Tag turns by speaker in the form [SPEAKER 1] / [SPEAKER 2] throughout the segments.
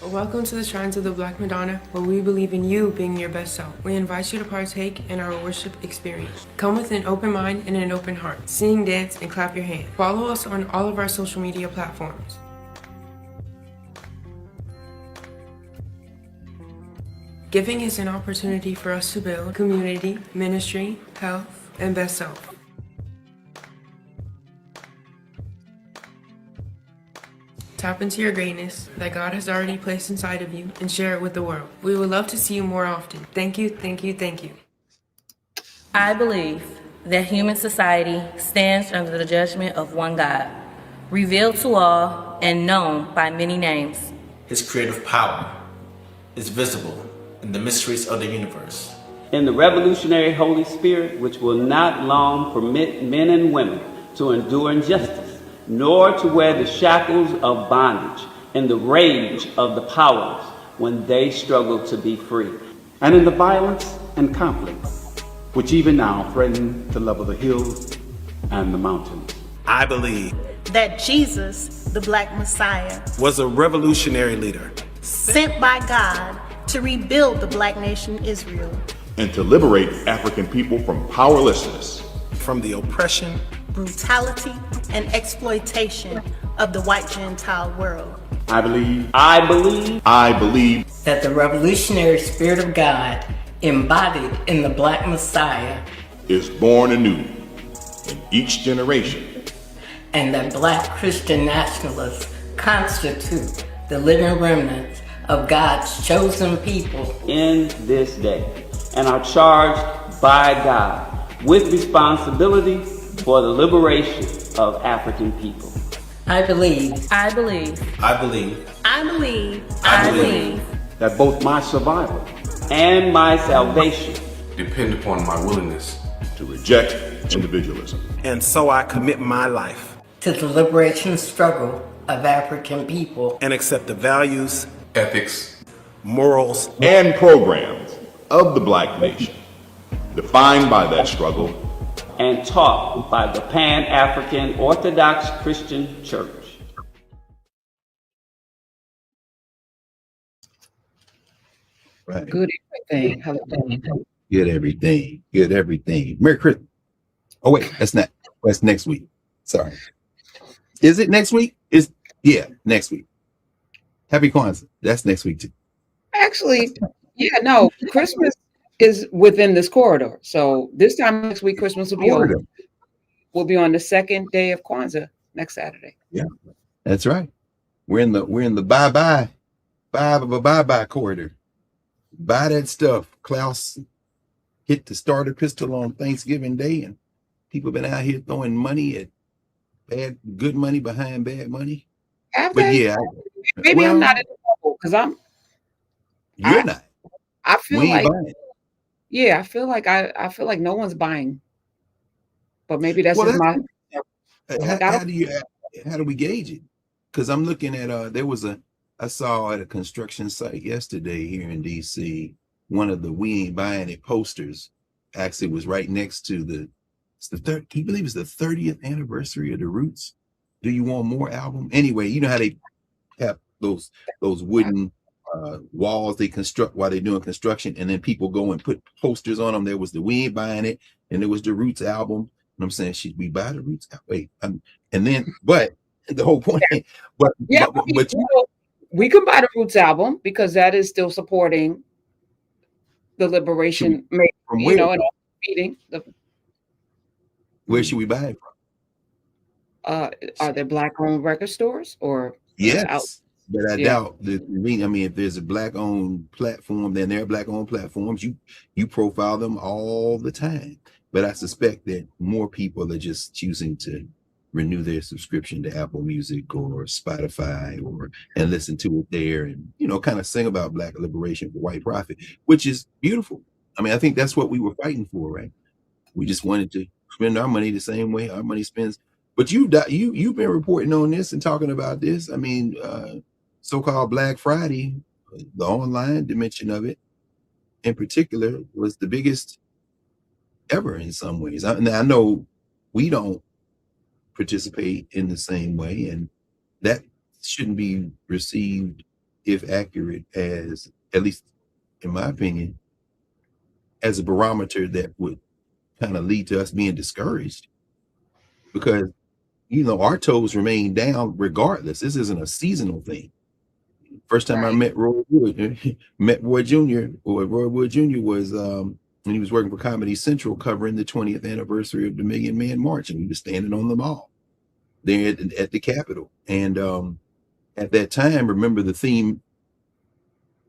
[SPEAKER 1] Welcome to the Shrines of the Black Madonna, where we believe in you being your best self. We invite you to partake in our worship experience. Come with an open mind and an open heart. Sing, dance, and clap your hands. Follow us on all of our social media platforms. Giving is an opportunity for us to build community, ministry, health, and best self. Tap into your greatness that God has already placed inside of you and share it with the world. We would love to see you more often. Thank you, thank you, thank you.
[SPEAKER 2] I believe that human society stands under the judgment of one God, revealed to all and known by many names.
[SPEAKER 3] His creative power is visible in the mysteries of the universe.
[SPEAKER 4] In the revolutionary Holy Spirit, which will not long permit men and women to endure injustice, nor to wear the shackles of bondage in the rage of the powers when they struggle to be free.
[SPEAKER 5] And in the violence and conflict, which even now threaten to level the hills and the mountains.
[SPEAKER 3] I believe
[SPEAKER 6] that Jesus, the Black Messiah,
[SPEAKER 3] was a revolutionary leader
[SPEAKER 6] sent by God to rebuild the Black nation Israel
[SPEAKER 7] and to liberate African people from powerlessness,
[SPEAKER 3] from the oppression,
[SPEAKER 6] brutality, and exploitation of the white Gentile world.
[SPEAKER 5] I believe
[SPEAKER 8] that the revolutionary spirit of God embodied in the Black Messiah
[SPEAKER 7] is born anew in each generation,
[SPEAKER 8] and that Black Christian nationalists constitute the living remnants of God's chosen people
[SPEAKER 4] in this day, and are charged by God with responsibility for the liberation of African people.
[SPEAKER 8] I believe
[SPEAKER 5] that both my survival
[SPEAKER 4] and my salvation
[SPEAKER 9] depend upon my willingness
[SPEAKER 7] to reject individualism.
[SPEAKER 3] And so I commit my life
[SPEAKER 8] to the liberation struggle of African people
[SPEAKER 3] and accept the values,
[SPEAKER 9] ethics,
[SPEAKER 3] morals,
[SPEAKER 7] and programs of the Black nation, defined by that struggle
[SPEAKER 4] and taught by the Pan-African Orthodox Christian Church.
[SPEAKER 10] Right.
[SPEAKER 11] Good everything.
[SPEAKER 10] Good everything. Merry Christmas. Oh wait, that's next week. Sorry. Is it next week? Next week. Happy Kwanzaa. That's next week too.
[SPEAKER 11] Actually, no, Christmas is within this corridor. So this time next week, Christmas will be on the second day of Kwanzaa next Saturday.
[SPEAKER 10] Yeah, that's right. We're in the bye corridor. Buy that stuff. Klaus hit the starter pistol on Thanksgiving Day, and people been out here throwing money at good money behind bad money.
[SPEAKER 11] Have
[SPEAKER 10] but
[SPEAKER 11] they?
[SPEAKER 10] Yeah,
[SPEAKER 11] maybe I'm not in the bubble because
[SPEAKER 10] you're not.
[SPEAKER 11] I feel
[SPEAKER 10] we
[SPEAKER 11] like
[SPEAKER 10] buying.
[SPEAKER 11] Yeah, I feel like no one's buying, but maybe that's just my.
[SPEAKER 10] How do we gauge it? Because I'm looking at I saw at a construction site yesterday here in DC, one of the "We Ain't Buying It" posters actually was right next to can you believe it's the 30th anniversary of the Roots "Do You Want More" album? Anyway, you know how they have those wooden walls they construct while they're doing construction, and then people go and put posters on them. There was the "We Ain't Buying It," and there was the Roots album. And I'm saying, should we buy the Roots? But the whole point. But
[SPEAKER 11] we can buy the Roots album because that is still supporting the liberation.
[SPEAKER 10] From where?
[SPEAKER 11] And feeding
[SPEAKER 10] Where should we buy it from?
[SPEAKER 11] Are there Black-owned record stores or?
[SPEAKER 10] Yes. But I doubt if there's a Black-owned platform, then there are Black-owned platforms. You profile them all the time. But I suspect that more people are just choosing to renew their subscription to Apple Music or Spotify and listen to it there and, kind of sing about Black liberation for white profit, which is beautiful. I mean, I think that's what we were fighting for, right? We just wanted to spend our money the same way our money spends. But you've been reporting on this and talking about this. I mean, so-called Black Friday, the online dimension of it in particular was the biggest ever in some ways. I know we don't participate in the same way, and that shouldn't be received, if accurate, as, at least in my opinion, as a barometer that would kind of lead to us being discouraged, because our toes remain down regardless. This isn't a seasonal thing. First time I met Roy Jr. was when he was working for Comedy Central covering the 20th anniversary of the Million Man March, and he was standing on the mall there at the Capitol. And at that time, remember, the theme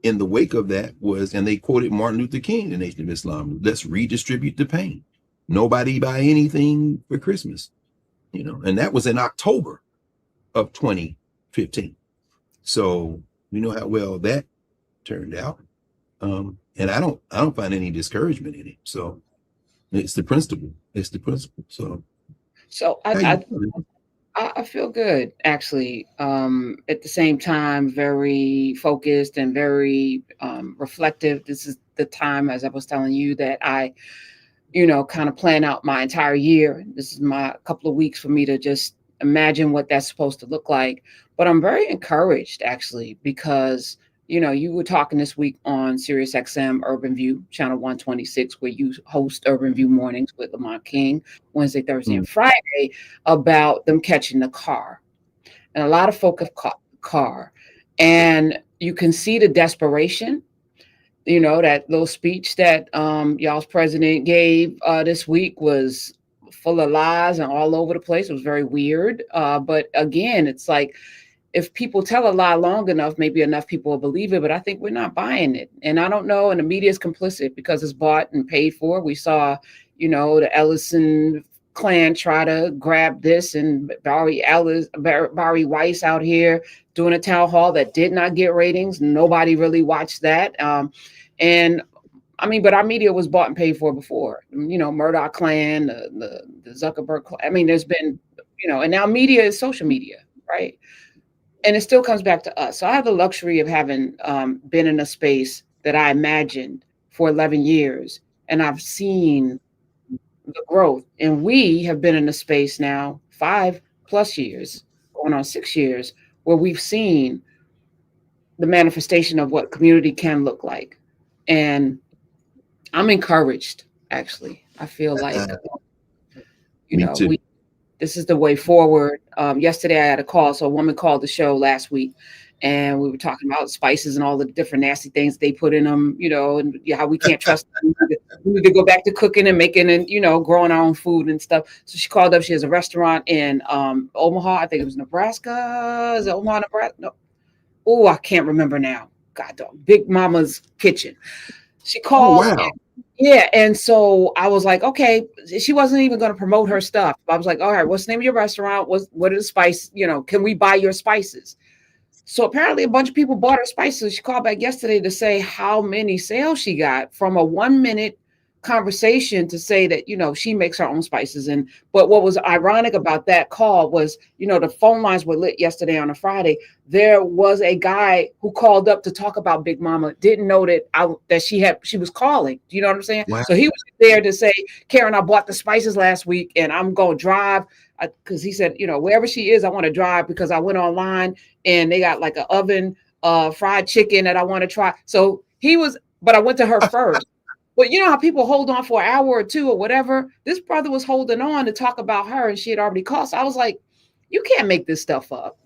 [SPEAKER 10] in the wake of that was, and they quoted Martin Luther King, the Nation of Islam, let's redistribute the pain. Nobody buy anything for Christmas, and that was in October of 2015. So we know how well that turned out. And I don't find any discouragement in it. So it's the principle. So
[SPEAKER 11] I feel good, actually. At the same time, very focused and very reflective. This is the time, as I was telling you, that I, kind of plan out my entire year. This is my couple of weeks for me to just imagine what that's supposed to look like. But I'm very encouraged, actually, because, you were talking this week on Sirius XM Urban View, channel 126, where you host Urban View Mornings with Lamont King, Wednesday, Thursday, and Friday, about them catching the car. And a lot of folk have caught the car. And you can see the desperation. That little speech that y'all's president gave this week was full of lies and all over the place. It was very weird. But again, it's like, if people tell a lie long enough, maybe enough people will believe it, but I think we're not buying it. And I don't know, and the media is complicit because it's bought and paid for. We saw, the Ellison clan try to grab this, and Barry Weiss out here doing a town hall that did not get ratings. Nobody really watched that. But our media was bought and paid for before. Murdoch clan, the Zuckerberg clan. There's been, and now media is social media, right? And it still comes back to us. So I have the luxury of having been in a space that I imagined for 11 years, and I've seen the growth. And we have been in a space now 5+ years, going on 6 years, where we've seen the manifestation of what community can look like. And I'm encouraged, actually. I feel like, this is the way forward. Yesterday I had a call. So a woman called the show last week, and we were talking about spices and all the different nasty things they put in them, and how we can't trust them. We need to go back to cooking and making and, growing our own food and stuff. So she called up. She has a restaurant in Omaha. I think it was Nebraska. Is it Omaha, Nebraska? No. Oh, I can't remember now. God, dog. Big Mama's Kitchen. She called.
[SPEAKER 10] Oh, wow.
[SPEAKER 11] And so I was like, okay, she wasn't even going to promote her stuff. I was like, all right, what's the name of your restaurant? What are the spices? Can we buy your spices? So apparently a bunch of people bought her spices. She called back yesterday to say how many sales she got from a 1-minute conversation to say that, she makes her own spices. But what was ironic about that call was, the phone lines were lit yesterday on a Friday. There was a guy who called up to talk about Big Mama, didn't know that she was calling. Do you know what I'm saying?
[SPEAKER 10] Wow.
[SPEAKER 11] So he was there to say, Karen, I bought the spices last week and I'm going to drive, because he said, wherever she is, I want to drive because I went online and they got like an oven, fried chicken that I want to try. So but I went to her first. But you know how people hold on for an hour or two or whatever? This brother was holding on to talk about her, and she had already called. So I was like, you can't make this stuff up.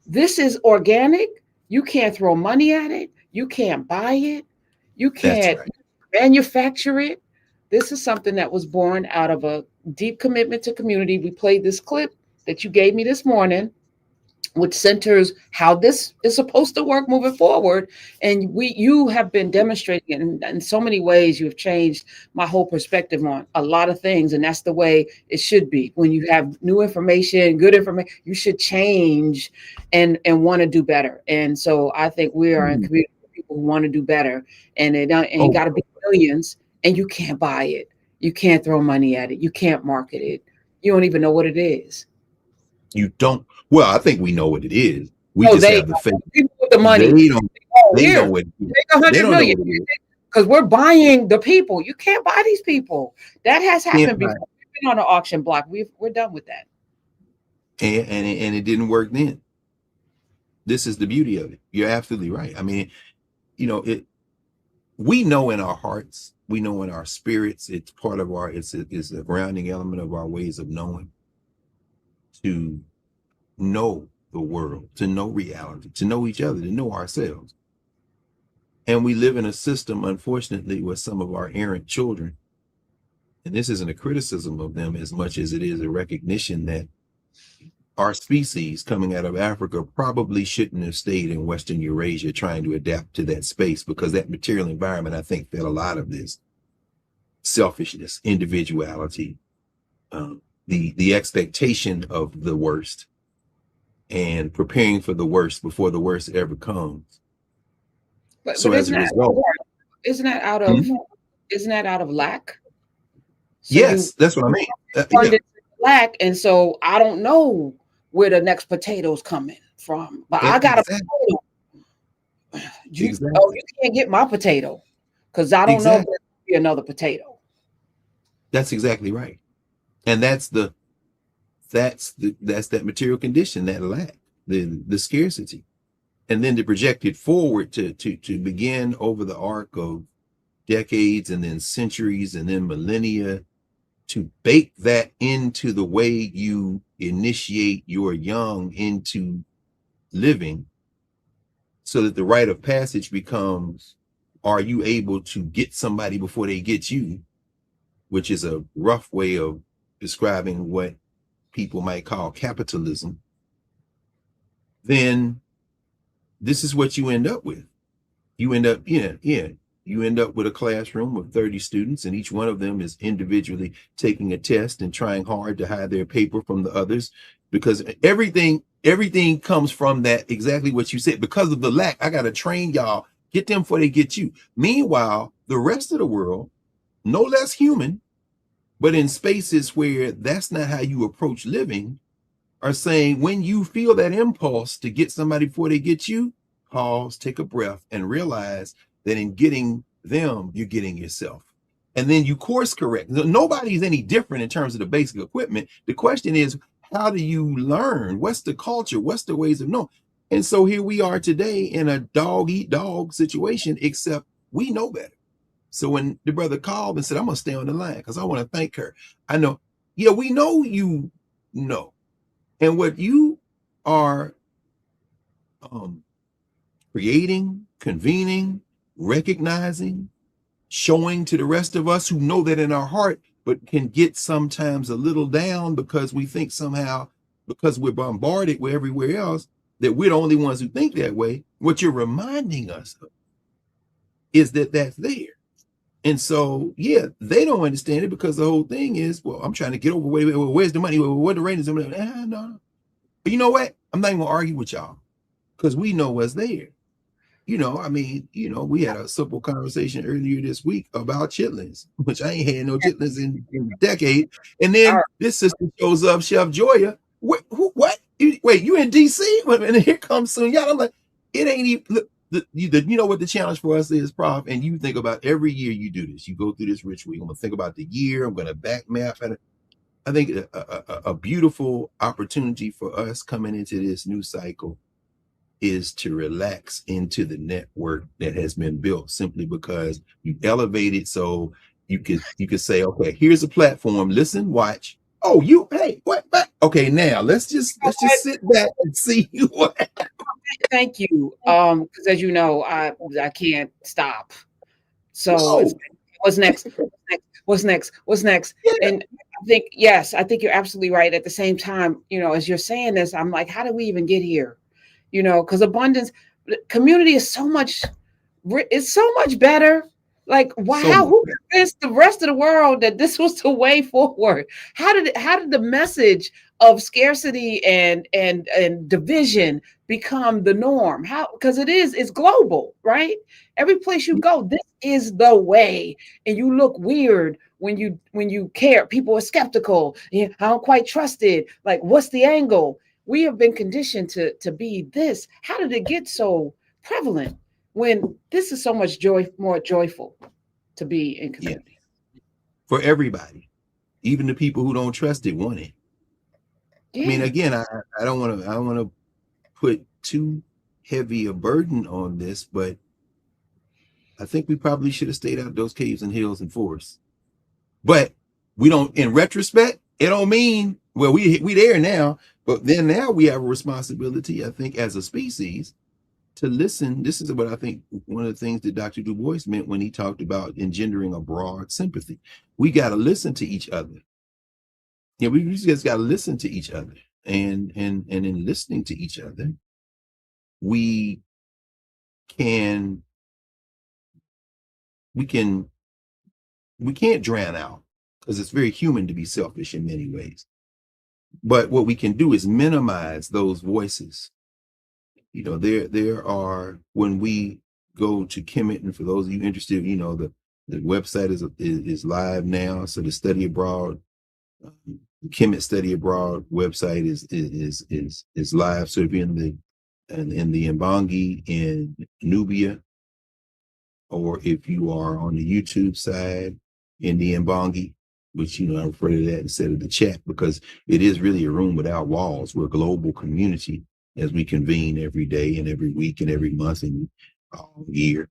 [SPEAKER 11] This is organic. You can't throw money at it. You can't buy it. You can't manufacture it. This is something that was born out of a deep commitment to community. We played this clip that you gave me this morning, which centers how this is supposed to work moving forward. And you have been demonstrating it in so many ways. You have changed my whole perspective on a lot of things. And that's the way it should be. When you have new information, good information, you should change and want to do better. And so I think we are in community with people who want to do better. And you got to be millions, and you can't buy it. You can't throw money at it. You can't market it. You don't even know what it is.
[SPEAKER 10] You don't. Well, I think we know what it is. We just have the faith.
[SPEAKER 11] People with the money.
[SPEAKER 10] They know what it is.
[SPEAKER 11] Take 100 million because we're buying the people. You can't buy these people. That has happened before. We've been on an auction block. We're done with that.
[SPEAKER 10] And it didn't work then. This is the beauty of it. You're absolutely right. I mean, we know in our hearts, we know in our spirits, it's part of it's a grounding element of our ways of knowing, to know the world, to know reality, to know each other, to know ourselves. And we live in a system, unfortunately, with some of our errant children, and this isn't a criticism of them as much as it is a recognition that our species coming out of Africa probably shouldn't have stayed in Western Eurasia trying to adapt to that space, because that material environment, I think, fed a lot of this selfishness, individuality, the expectation of the worst, and preparing for the worst before the worst ever comes.
[SPEAKER 11] But
[SPEAKER 10] As a result,
[SPEAKER 11] isn't that out of lack? So
[SPEAKER 10] yes, that's what I mean.
[SPEAKER 11] Yeah. Lack, and so I don't know where the next potato's coming from, but I got a potato. You can't get my potato because I don't know if there'll be another potato.
[SPEAKER 10] That's exactly right, and that's that material condition, that lack, the scarcity, and then to project it forward to begin over the arc of decades and then centuries and then millennia, to bake that into the way you initiate your young into living, so that the rite of passage becomes, are you able to get somebody before they get you, which is a rough way of describing what people might call capitalism. Then this is what you end up with. You end up, you end up with a classroom of 30 students, and each one of them is individually taking a test and trying hard to hide their paper from the others, because everything comes from that, exactly what you said. Because of the lack, I got to train y'all, get them before they get you. Meanwhile, the rest of the world, no less human, but in spaces where that's not how you approach living, are saying, when you feel that impulse to get somebody before they get you, pause, take a breath, and realize that in getting them, you're getting yourself. And then you course correct. Nobody's any different in terms of the basic equipment. The question is, how do you learn? What's the culture? What's the ways of knowing? And so here we are today in a dog eat dog situation, except we know better. So when the brother called and said, I'm going to stay on the line because I want to thank her, I know, yeah, we know you know. And what you are creating, convening, recognizing, showing to the rest of us who know that in our heart, but can get sometimes a little down because we think somehow, because we're bombarded with everywhere else, that we're the only ones who think that way. What you're reminding us of is that that's there. And so, yeah, they don't understand it, because the whole thing is, well, I'm trying to get over, where's the money? What the rate is? No. But you know what? I'm not even gonna argue with y'all, because we know what's there. I mean, we had a simple conversation earlier this week about chitlins, which I ain't had no chitlins in a decade. And then this sister shows up, Chef Joya. What? Wait, you in DC? And here comes Sun Yat. I'm like, it ain't even. Look, you know what the challenge for us is, Prof? And you think about every year you do this. You go through this ritual. I'm gonna think about the year. I'm gonna back map. And I think a beautiful opportunity for us coming into this new cycle is to relax into the network that has been built, simply because you elevate it so you could say, okay, here's a platform. Listen, watch. Oh, hey, what? Okay, now let's just sit back and see what.
[SPEAKER 11] Thank you. Because as you know, I can't stop. So what's next? What's next? And I think you're absolutely right. At the same time, as you're saying this, I'm like, how did we even get here? Because abundance, community is so much better. Like, wow, who convinced the rest of the world that this was the way forward? How did the message of scarcity and division become the norm? How? Because it's global, right? Every place you go, this is the way, and you look weird when you care. People are skeptical. Yeah, I don't quite trust it. Like, what's the angle? We have been conditioned to be this. How did it get so prevalent when this is so much more joyful to be in community?
[SPEAKER 10] For everybody. Even the people who don't trust it want it.
[SPEAKER 11] Yeah.
[SPEAKER 10] I mean, again, I don't want to put too heavy a burden on this, but I think we probably should have stayed out of those caves and hills and forests. But we don't, in retrospect, it don't mean, well, we there now, but then now we have a responsibility, I think, as a species to listen. This is what I think one of the things that Dr. Du Bois meant when he talked about engendering a broad sympathy. We got to listen to each other. Yeah, we just got to listen to each other. And in listening to each other, we can't drown out, because it's very human to be selfish in many ways. But what we can do is minimize those voices. You know, there are, when we go to Kemet, and for those of you interested, you know, the website is live now. So the study abroad, the Kemet study abroad website is live. So if you're in the Mbangi in Nubia, or if you are on the YouTube side in the Mbangi, which, you know, I refer to that instead of the chat, because it is really a room without walls. We're a global community as we convene every day and every week and every month and all year.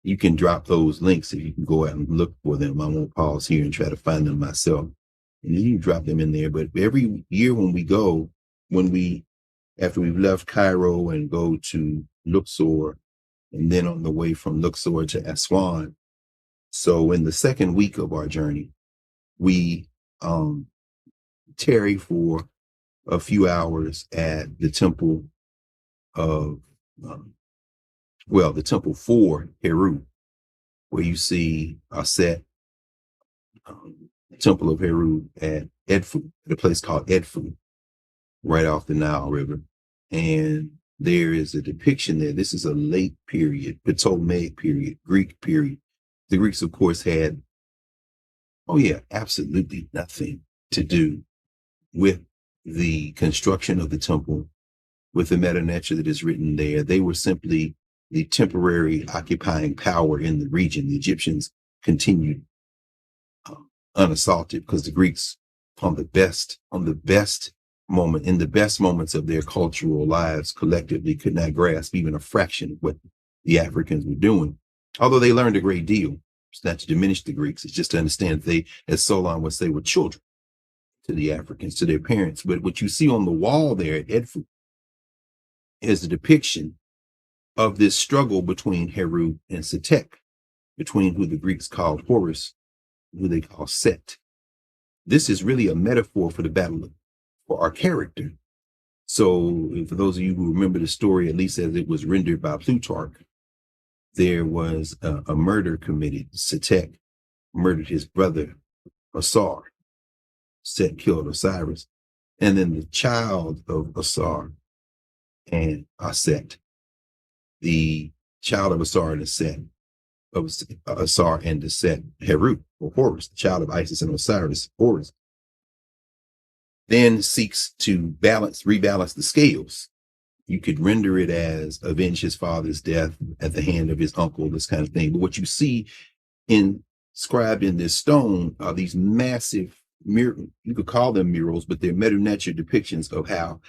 [SPEAKER 10] You can drop those links if you can go out and look for them. I won't pause here and try to find them myself. And you drop them in there. But every year when we go, after we've left Cairo and go to Luxor, and then on the way from Luxor to Aswan. So in the second week of our journey, we tarry for a few hours at the temple of, the temple for Heru, where you see Aset, temple of Heru at Edfu, at a place called Edfu, right off the Nile River. And there is a depiction there. This is a late period, Ptolemaic period, Greek period. The Greeks, of course, had, absolutely nothing to do with the construction of the temple, with the meta-nature that is written there. They were simply the temporary occupying power in the region. The Egyptians continued unassaulted because the Greeks, in the best moments of their cultural lives, collectively could not grasp even a fraction of what the Africans were doing. Although they learned a great deal. It's not to diminish the Greeks, it's just to understand that they, as Solon would say, were children to the Africans, to their parents. But what you see on the wall there at Edfu is a depiction of this struggle between Heru and Setek, between who the Greeks called Horus, who they call Set. This is really a metaphor for the battle for our character. So for those of you who remember the story, at least as it was rendered by Plutarch, there was a murder committed. Setek murdered his brother, Asar. Set killed Osiris. And then the child of Asar and Aset, the child of Asar and Aset, of Asar and Aset, Heru, or Horus, the child of Isis and Osiris, Horus, then seeks to rebalance the scales. You could render it as avenge his father's death at the hand of his uncle, this kind of thing. But what you see inscribed in this stone are these massive murals. You could call them murals, but they're meta-nature depictions of how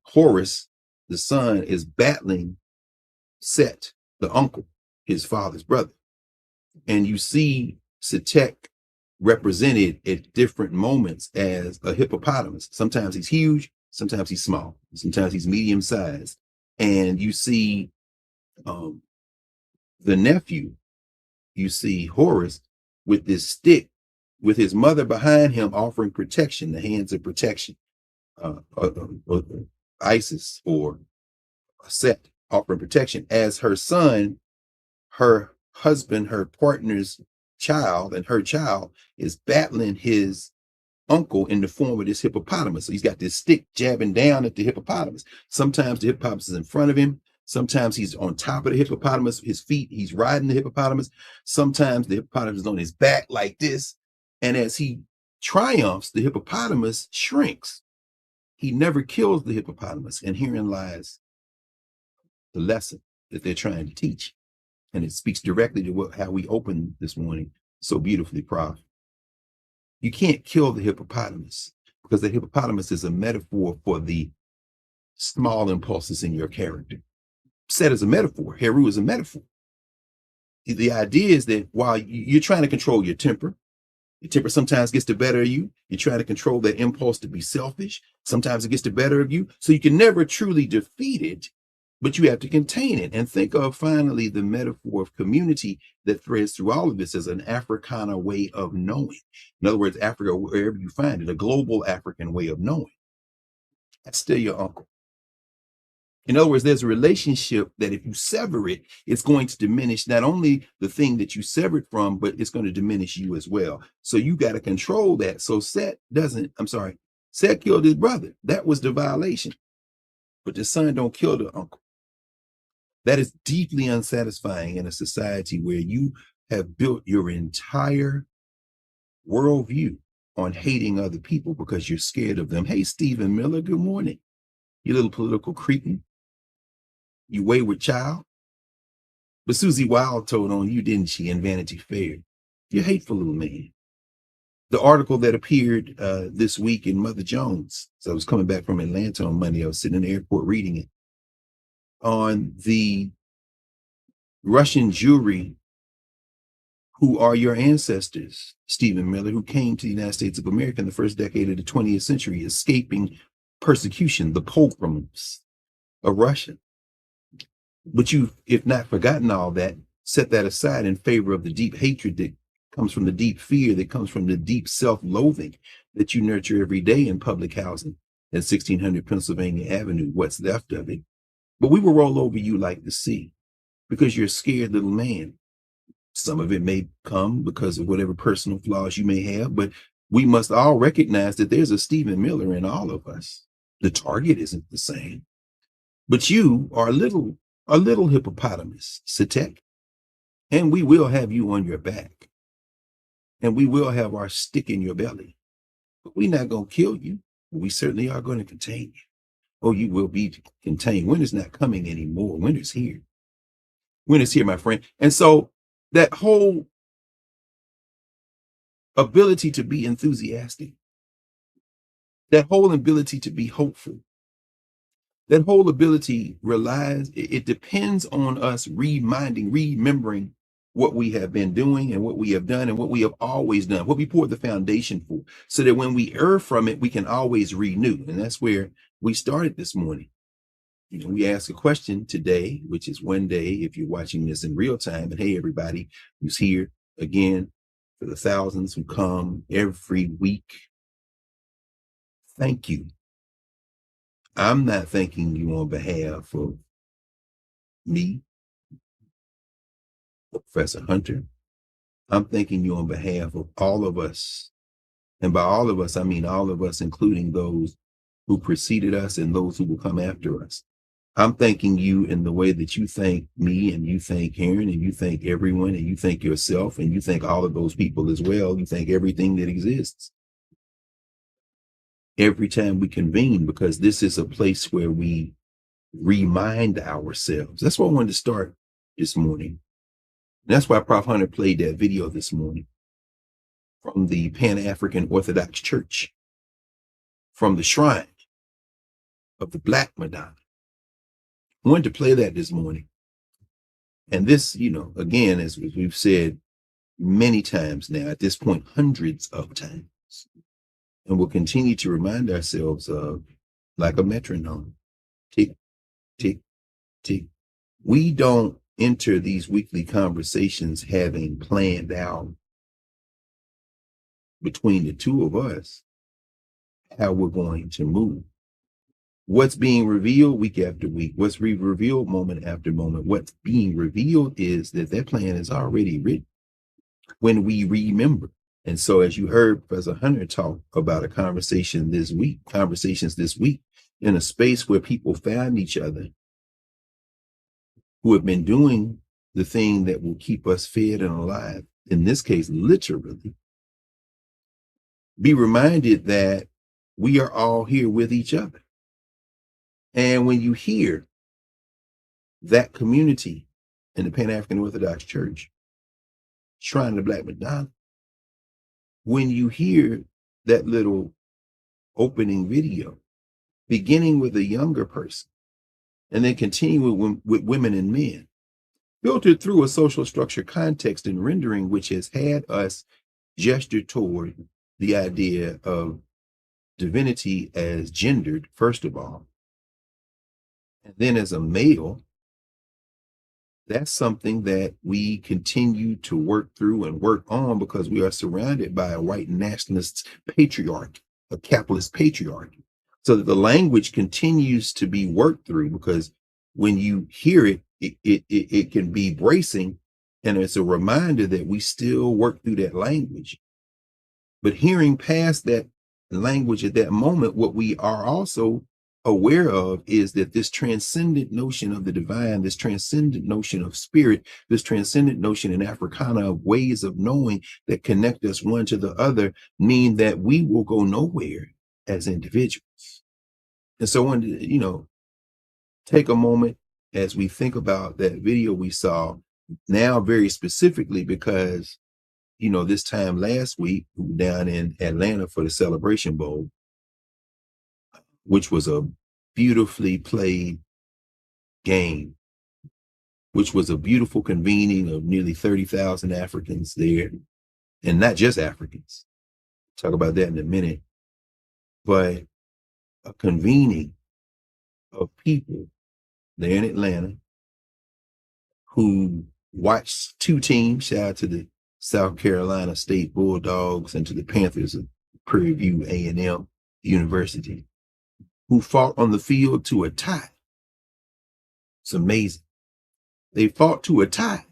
[SPEAKER 10] Horus, the son, is battling Set, the uncle, his father's brother. And you see Setek represented at different moments as a hippopotamus. Sometimes he's huge, sometimes he's small, sometimes he's medium sized. And you see the nephew, you see Horus with this stick, with his mother behind him offering protection, the hands of protection. Isis or Set offering protection as her son, her husband, her partner's child, and her child is battling his uncle in the form of this hippopotamus. So he's got this stick jabbing down at the hippopotamus. Sometimes the hippopotamus is in front of him. Sometimes he's on top of the hippopotamus, his feet, he's riding the hippopotamus. Sometimes the hippopotamus is on his back like this. And as he triumphs, the hippopotamus shrinks. He never kills the hippopotamus. And herein lies the lesson that they're trying to teach. And it speaks directly to how we opened this morning so beautifully, Prof. You can't kill the hippopotamus, because the hippopotamus is a metaphor for the small impulses in your character. Set as a metaphor, Heru is a metaphor. The idea is that while you're trying to control your temper sometimes gets the better of you. You're trying to control that impulse to be selfish. Sometimes it gets the better of you. So you can never truly defeat it, but you have to contain it. And think of finally the metaphor of community that threads through all of this as an Africana way of knowing. In other words, Africa, wherever you find it, a global African way of knowing. That's still your uncle. In other words, there's a relationship that if you sever it, it's going to diminish not only the thing that you severed from, but it's going to diminish you as well. So you got to control that. So Seth killed his brother. That was the violation. But the son don't kill the uncle. That is deeply unsatisfying in a society where you have built your entire worldview on hating other people because you're scared of them. Hey, Stephen Miller, good morning. You little political cretin. You wayward child. But Susie Wilde told on you, didn't she, in Vanity Fair? You hateful little man. The article that appeared this week in Mother Jones, so I was coming back from Atlanta on Monday, I was sitting in the airport reading it, on the Russian Jewry who are your ancestors, Stephen Miller, who came to the United States of America in the first decade of the 20th century, escaping persecution, the pogroms of Russia. But you've, if not forgotten all that, set that aside in favor of the deep hatred that comes from the deep fear, that comes from the deep self-loathing that you nurture every day in public housing at 1600 Pennsylvania Avenue, what's left of it. But we will roll over you like the sea because you're a scared little man. Some of it may come because of whatever personal flaws you may have, but we must all recognize that there's a Stephen Miller in all of us. The target isn't the same, but you are a little hippopotamus, Satek, and we will have you on your back, and we will have our stick in your belly, but we're not going to kill you. We certainly are going to contain you. Oh, you will be contained. Winter's not coming anymore. Winter's here. Winter's here, my friend. And so that whole ability to be enthusiastic, that whole ability to be hopeful, that whole ability it depends on us remembering what we have been doing and what we have done and what we have always done, what we poured the foundation for, so that when we err from it, we can always renew. And that's where we started this morning. You know, we asked a question today, which is one day, if you're watching this in real time, and hey, everybody who's here again, for the thousands who come every week, thank you. I'm not thanking you on behalf of me, Professor Hunter. I'm thanking you on behalf of all of us. And by all of us, I mean all of us, including those who preceded us and those who will come after us. I'm thanking you in the way that you thank me, and you thank Karen, and you thank everyone, and you thank yourself, and you thank all of those people as well. You thank everything that exists. Every time we convene, because this is a place where we remind ourselves. That's why I wanted to start this morning. And that's why Prof. Hunter played that video this morning from the Pan-African Orthodox Church, from the shrine of the Black Madonna. I wanted to play that this morning. And this, you know, again, as we've said many times now, at this point, hundreds of times, and we'll continue to remind ourselves of, like a metronome, tick, tick, tick. We don't enter these weekly conversations having planned out between the two of us how we're going to move. What's being revealed week after week, what's revealed moment after moment, what's being revealed is that plan is already written when we remember. And so as you heard Professor Hunter talk about conversations this week, in a space where people found each other who have been doing the thing that will keep us fed and alive, in this case, literally, be reminded that we are all here with each other. And when you hear that community in the Pan-African Orthodox Church, Shrine of the Black Madonna, when you hear that little opening video, beginning with a younger person and then continuing with women and men, filtered through a social structure context and rendering which has had us gesture toward the idea of divinity as gendered, first of all, and then as a male, that's something that we continue to work through and work on because we are surrounded by a white nationalist patriarchy, a capitalist patriarchy. So that the language continues to be worked through, because when you hear it, it can be bracing, and it's a reminder that we still work through that language. But hearing past that language at that moment, what we are also aware of is that this transcendent notion of the divine, this transcendent notion of spirit, this transcendent notion in Africana of ways of knowing that connect us one to the other, mean that we will go nowhere as individuals. And so I wanted to, take a moment as we think about that video we saw now very specifically because, this time last week, we were down in Atlanta for the Celebration Bowl, which was a beautifully played game, which was a beautiful convening of nearly 30,000 Africans there, and not just Africans. Talk about that in a minute, but a convening of people there in Atlanta who watched two teams, shout out to the South Carolina State Bulldogs and to the Panthers of Prairie View A&M University, who fought on the field to a tie. It's amazing. They fought to a tie.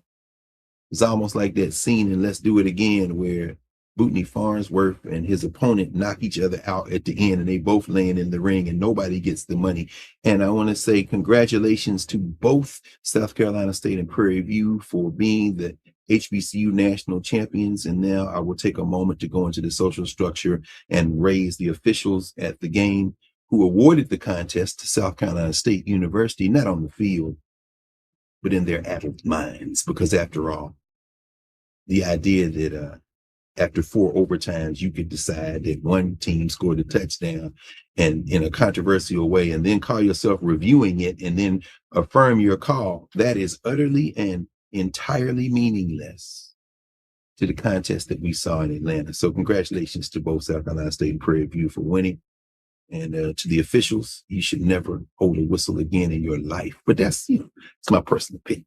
[SPEAKER 10] It's almost like that scene in Let's Do It Again where Bootney Farnsworth and his opponent knock each other out at the end and they both laying in the ring and nobody gets the money. And I want to say congratulations to both South Carolina State and Prairie View for being the HBCU national champions. And now I will take a moment to go into the social structure and raise the officials at the game who awarded the contest to South Carolina State University, not on the field, but in their adult minds. Because after all, the idea that after 4 overtimes, you could decide that one team scored a touchdown and in a controversial way, and then call yourself reviewing it and then affirm your call, that is utterly and entirely meaningless to the contest that we saw in Atlanta. So congratulations to both South Carolina State and Prairie View for winning. And to the officials, you should never hold a whistle again in your life. But that's, it's my personal opinion.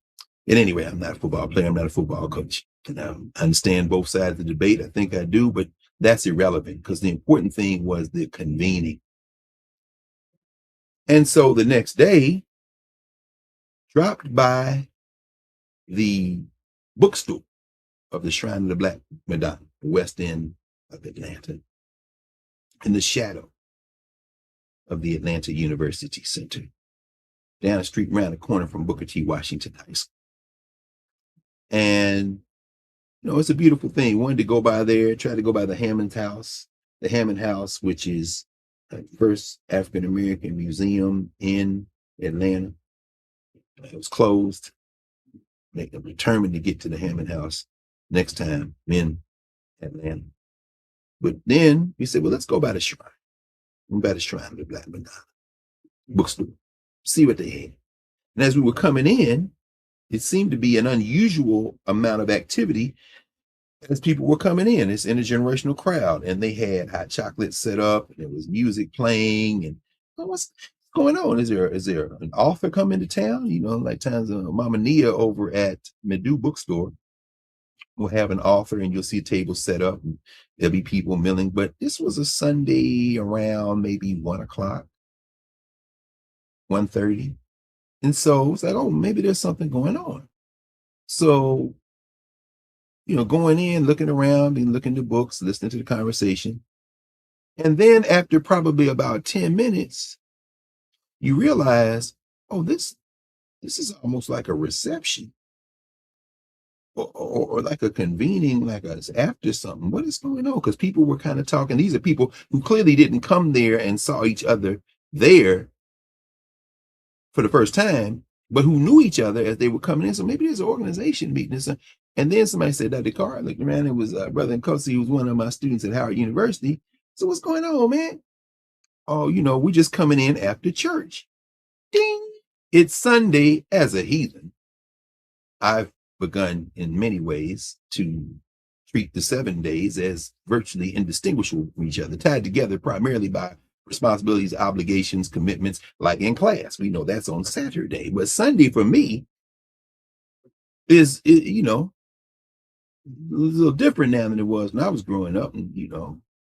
[SPEAKER 10] And anyway, I'm not a football player. I'm not a football coach. And I understand both sides of the debate. I think I do, but that's irrelevant because the important thing was the convening. And so the next day, dropped by the bookstore of the Shrine of the Black Madonna, the West End of Atlanta, in the shadow of the Atlanta University Center, down the street, around the corner from Booker T. Washington High School. And, it's a beautiful thing. Wanted to go by there, try to go by the Hammond House, which is the first African-American museum in Atlanta. It was closed. I'm determined to get to the Hammond House next time in Atlanta. But then we said, well, let's go by the shrine. By the Shrine of the Black Madonna bookstore, see what they had. And as we were coming in, it seemed to be an unusual amount of activity as people were coming in. This intergenerational crowd, and they had hot chocolate set up, and there was music playing. And what's going on? Is there an author coming to town? Like times Mama Nia over at Medu Bookstore will have an author, and you'll see a table set up, and there'll be people milling. But this was a Sunday around maybe 1 o'clock, 1:30. And so it's like, oh, maybe there's something going on. So, going in, looking around and looking at books, listening to the conversation. And then after probably about 10 minutes, you realize, oh, this is almost like a reception. Or like a convening, like us after something. What is going on? Because people were kind of talking. These are people who clearly didn't come there and saw each other there for the first time, but who knew each other as they were coming in. So maybe there's an organization meeting. And then somebody said, Dr. Carr, I looked around, it was Brother Nkosi, who was one of my students at Howard University. So what's going on, man? Oh, we just coming in after church. Ding! It's Sunday as a heathen. I've begun in many ways to treat the 7 days as virtually indistinguishable from each other, tied together primarily by responsibilities, obligations, commitments, like in class. We know that's on Saturday. But Sunday for me is, a little different now than it was when I was growing up and,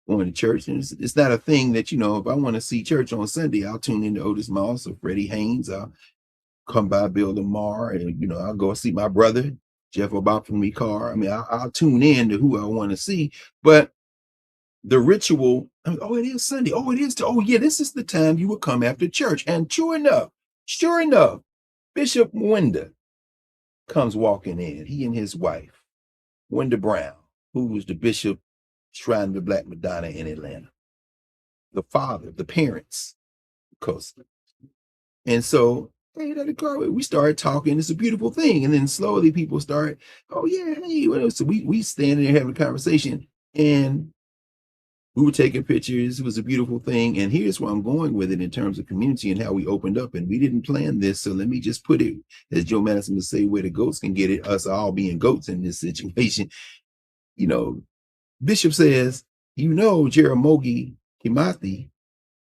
[SPEAKER 10] going to church. And it's not a thing that, if I want to see church on Sunday, I'll tune into Otis Moss or Freddie Haynes. I'll come by Bill Lamar and, I'll go see my brother, Jeff Obafemi Carr. I mean, I'll tune in to who I want to see. But the ritual, oh, it is Sunday. Oh, it is. Oh, yeah, this is the time you would come after church. And sure enough, Bishop Wenda comes walking in, he and his wife, Wenda Brown, who was the bishop, Shrine of the Black Madonna in Atlanta. The father, the parents, of course. And so, hey, Dr. Carr, we started talking. It's a beautiful thing. And then slowly people start, oh, yeah, hey, what else? So we standing there having a conversation. And we were taking pictures. It was a beautiful thing. And here's where I'm going with it in terms of community and how we opened up. And we didn't plan this. So let me just put it, as Joe Madison would say, where the goats can get it, us all being goats in this situation. Bishop says, Jaramogi Kimathi,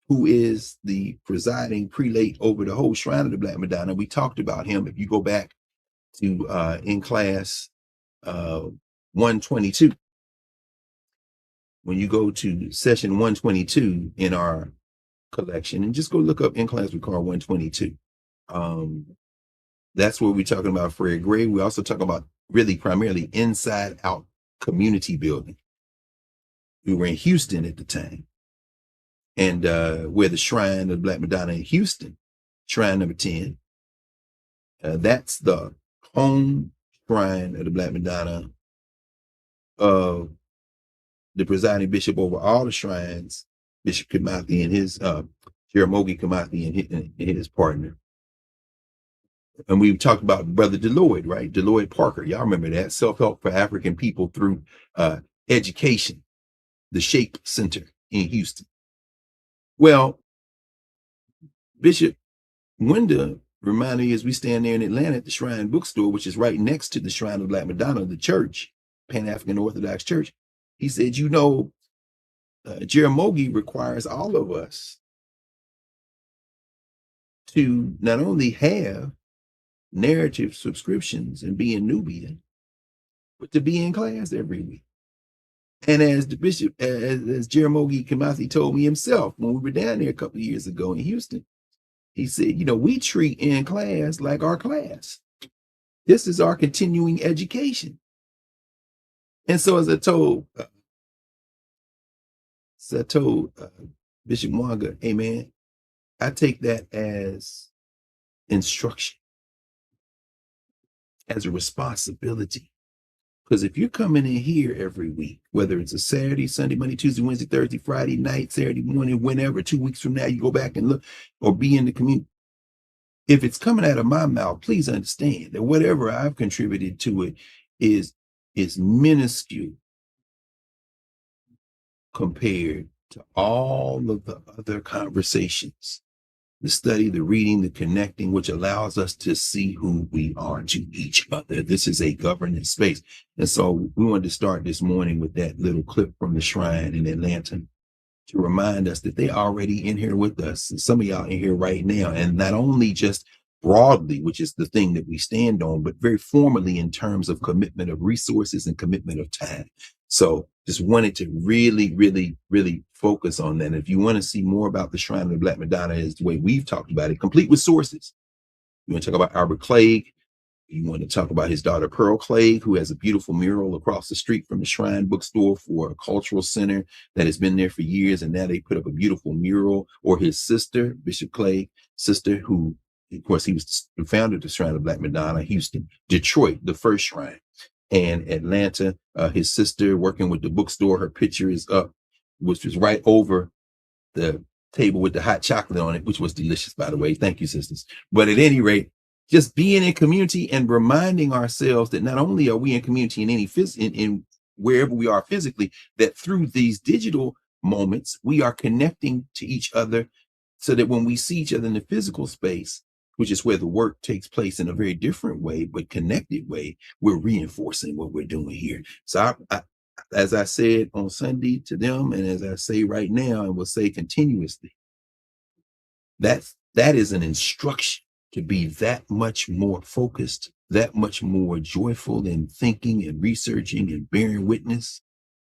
[SPEAKER 10] who is the presiding prelate over the whole Shrine of the Black Madonna. We talked about him. If you go back to In Class 122, when you go to session 122 in our collection, and just go look up In Class With Carr 122. That's where we're talking about Fred Gray. We also talk about really primarily inside out community building. We were in Houston at the time. And where the Shrine of the Black Madonna in Houston, Shrine number 10, that's the home Shrine of the Black Madonna of the presiding bishop over all the shrines, Bishop Kimathi and his, Jaramogi Kimathi and his partner. And we talked about Brother Deloyd, right? Deloyd Parker. Y'all remember that? Self-help for African people through education, the SHAPE Center in Houston. Well, Bishop Wenda reminded me as we stand there in Atlanta at the Shrine Bookstore, which is right next to the Shrine of the Black Madonna, the church, Pan-African Orthodox Church. He said, Jaramogi requires all of us to not only have narrative subscriptions and be in Nubian, but to be in class every week. And as the bishop, as Jaramogi Kimathi told me himself when we were down there a couple of years ago in Houston, he said, we treat In Class like our class. This is our continuing education. And so as I told Bishop Mwanga, hey man, I take that as instruction, as a responsibility. Because if you're coming in here every week, whether it's a Saturday, Sunday, Monday, Tuesday, Wednesday, Thursday, Friday night, Saturday morning, whenever, 2 weeks from now, you go back and look or be in the community. If it's coming out of my mouth, please understand that whatever I've contributed to it is minuscule compared to all of the other conversations, the study, the reading, the connecting, which allows us to see who we are to each other. This is a governance space. And so we wanted to start this morning with that little clip from the Shrine in Atlanta to remind us that they're already in here with us. And some of y'all in here right now, and not only just broadly, which is the thing that we stand on, but very formally in terms of commitment of resources and commitment of time. So just wanted to really, really, really focus on that. And if you want to see more about the Shrine of the Black Madonna, is the way we've talked about it, complete with sources. You want to talk about Albert Clegg. You want to talk about his daughter, Pearl Clegg, who has a beautiful mural across the street from the Shrine Bookstore for a cultural center that has been there for years. And now they put up a beautiful mural. Or his sister, Bishop Clegg's sister, who, of course, he was the founder of the Shrine of the Black Madonna, Houston, Detroit, the first shrine. And Atlanta, his sister working with the bookstore, her picture is up, which was right over the table with the hot chocolate on it, which was delicious, by the way. Thank you, sisters. But at any rate, just being in community and reminding ourselves that not only are we in community in any in wherever we are physically, that through these digital moments, we are connecting to each other so that when we see each other in the physical space, which is where the work takes place in a very different way, but connected way, we're reinforcing what we're doing here. So as I said on Sunday to them, and as I say right now, and will say continuously, that is an instruction to be that much more focused, that much more joyful in thinking and researching and bearing witness.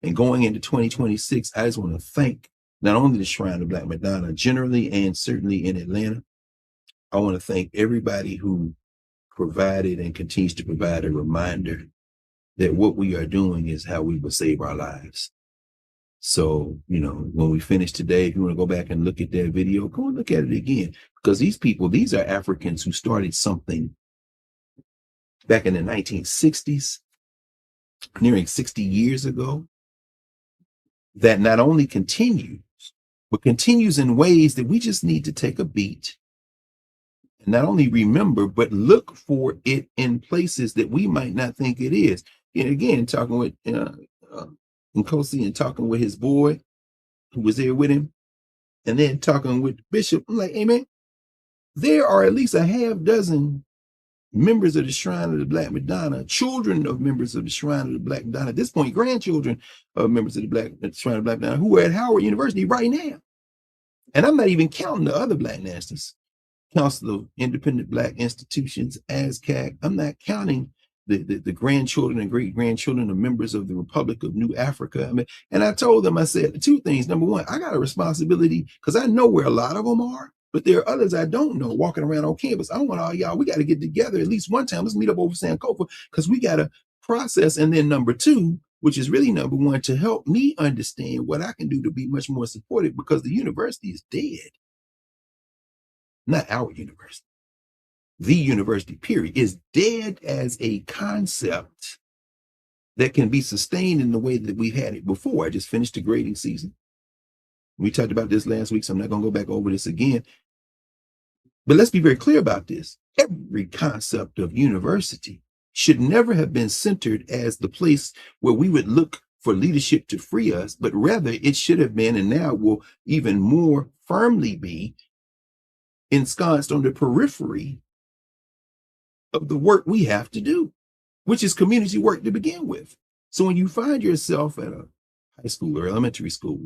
[SPEAKER 10] And going into 2026, I just want to thank not only the Shrine of the Black Madonna generally, and certainly in Atlanta. I want to thank everybody who provided and continues to provide a reminder that what we are doing is how we will save our lives. So, you know, when we finish today, if you want to go back and look at that video, go and look at it again, because these people, these are Africans who started something back in the 1960s, nearing 60 years ago, that not only continues, but continues in ways that we just need to take a beat and not only remember, but look for it in places that we might not think it is. And again, talking with Nkosi and talking with his boy who was there with him, and then talking with the bishop, I'm like, hey man, there are at least a half dozen members of the Shrine of the Black Madonna, children of members of the Shrine of the Black Madonna, at this point, grandchildren of members of the Shrine of the Black Madonna, who are at Howard University right now. And I'm not even counting the other Black Nationalists, Council of Independent Black Institutions, ASCAC. I'm not counting the grandchildren and great-grandchildren of members of the Republic of New Africa. I mean, and I told them, I said, two things. Number one, I got a responsibility because I know where a lot of them are, but there are others I don't know walking around on campus. I want all y'all, we got to get together at least one time. Let's meet up over Sankofa because we got to process. And then number two, which is really number one, to help me understand what I can do to be much more supportive, because the university is dead. Not our university. The university, period, is dead as a concept that can be sustained in the way that we've had it before. I just finished the grading season. We talked about this last week, so I'm not going to go back over this again. But let's be very clear about this. Every concept of university should never have been centered as the place where we would look for leadership to free us, but rather it should have been, and now will even more firmly be, ensconced on the periphery of the work we have to do, which is community work to begin with. So when you find yourself at a high school or elementary school,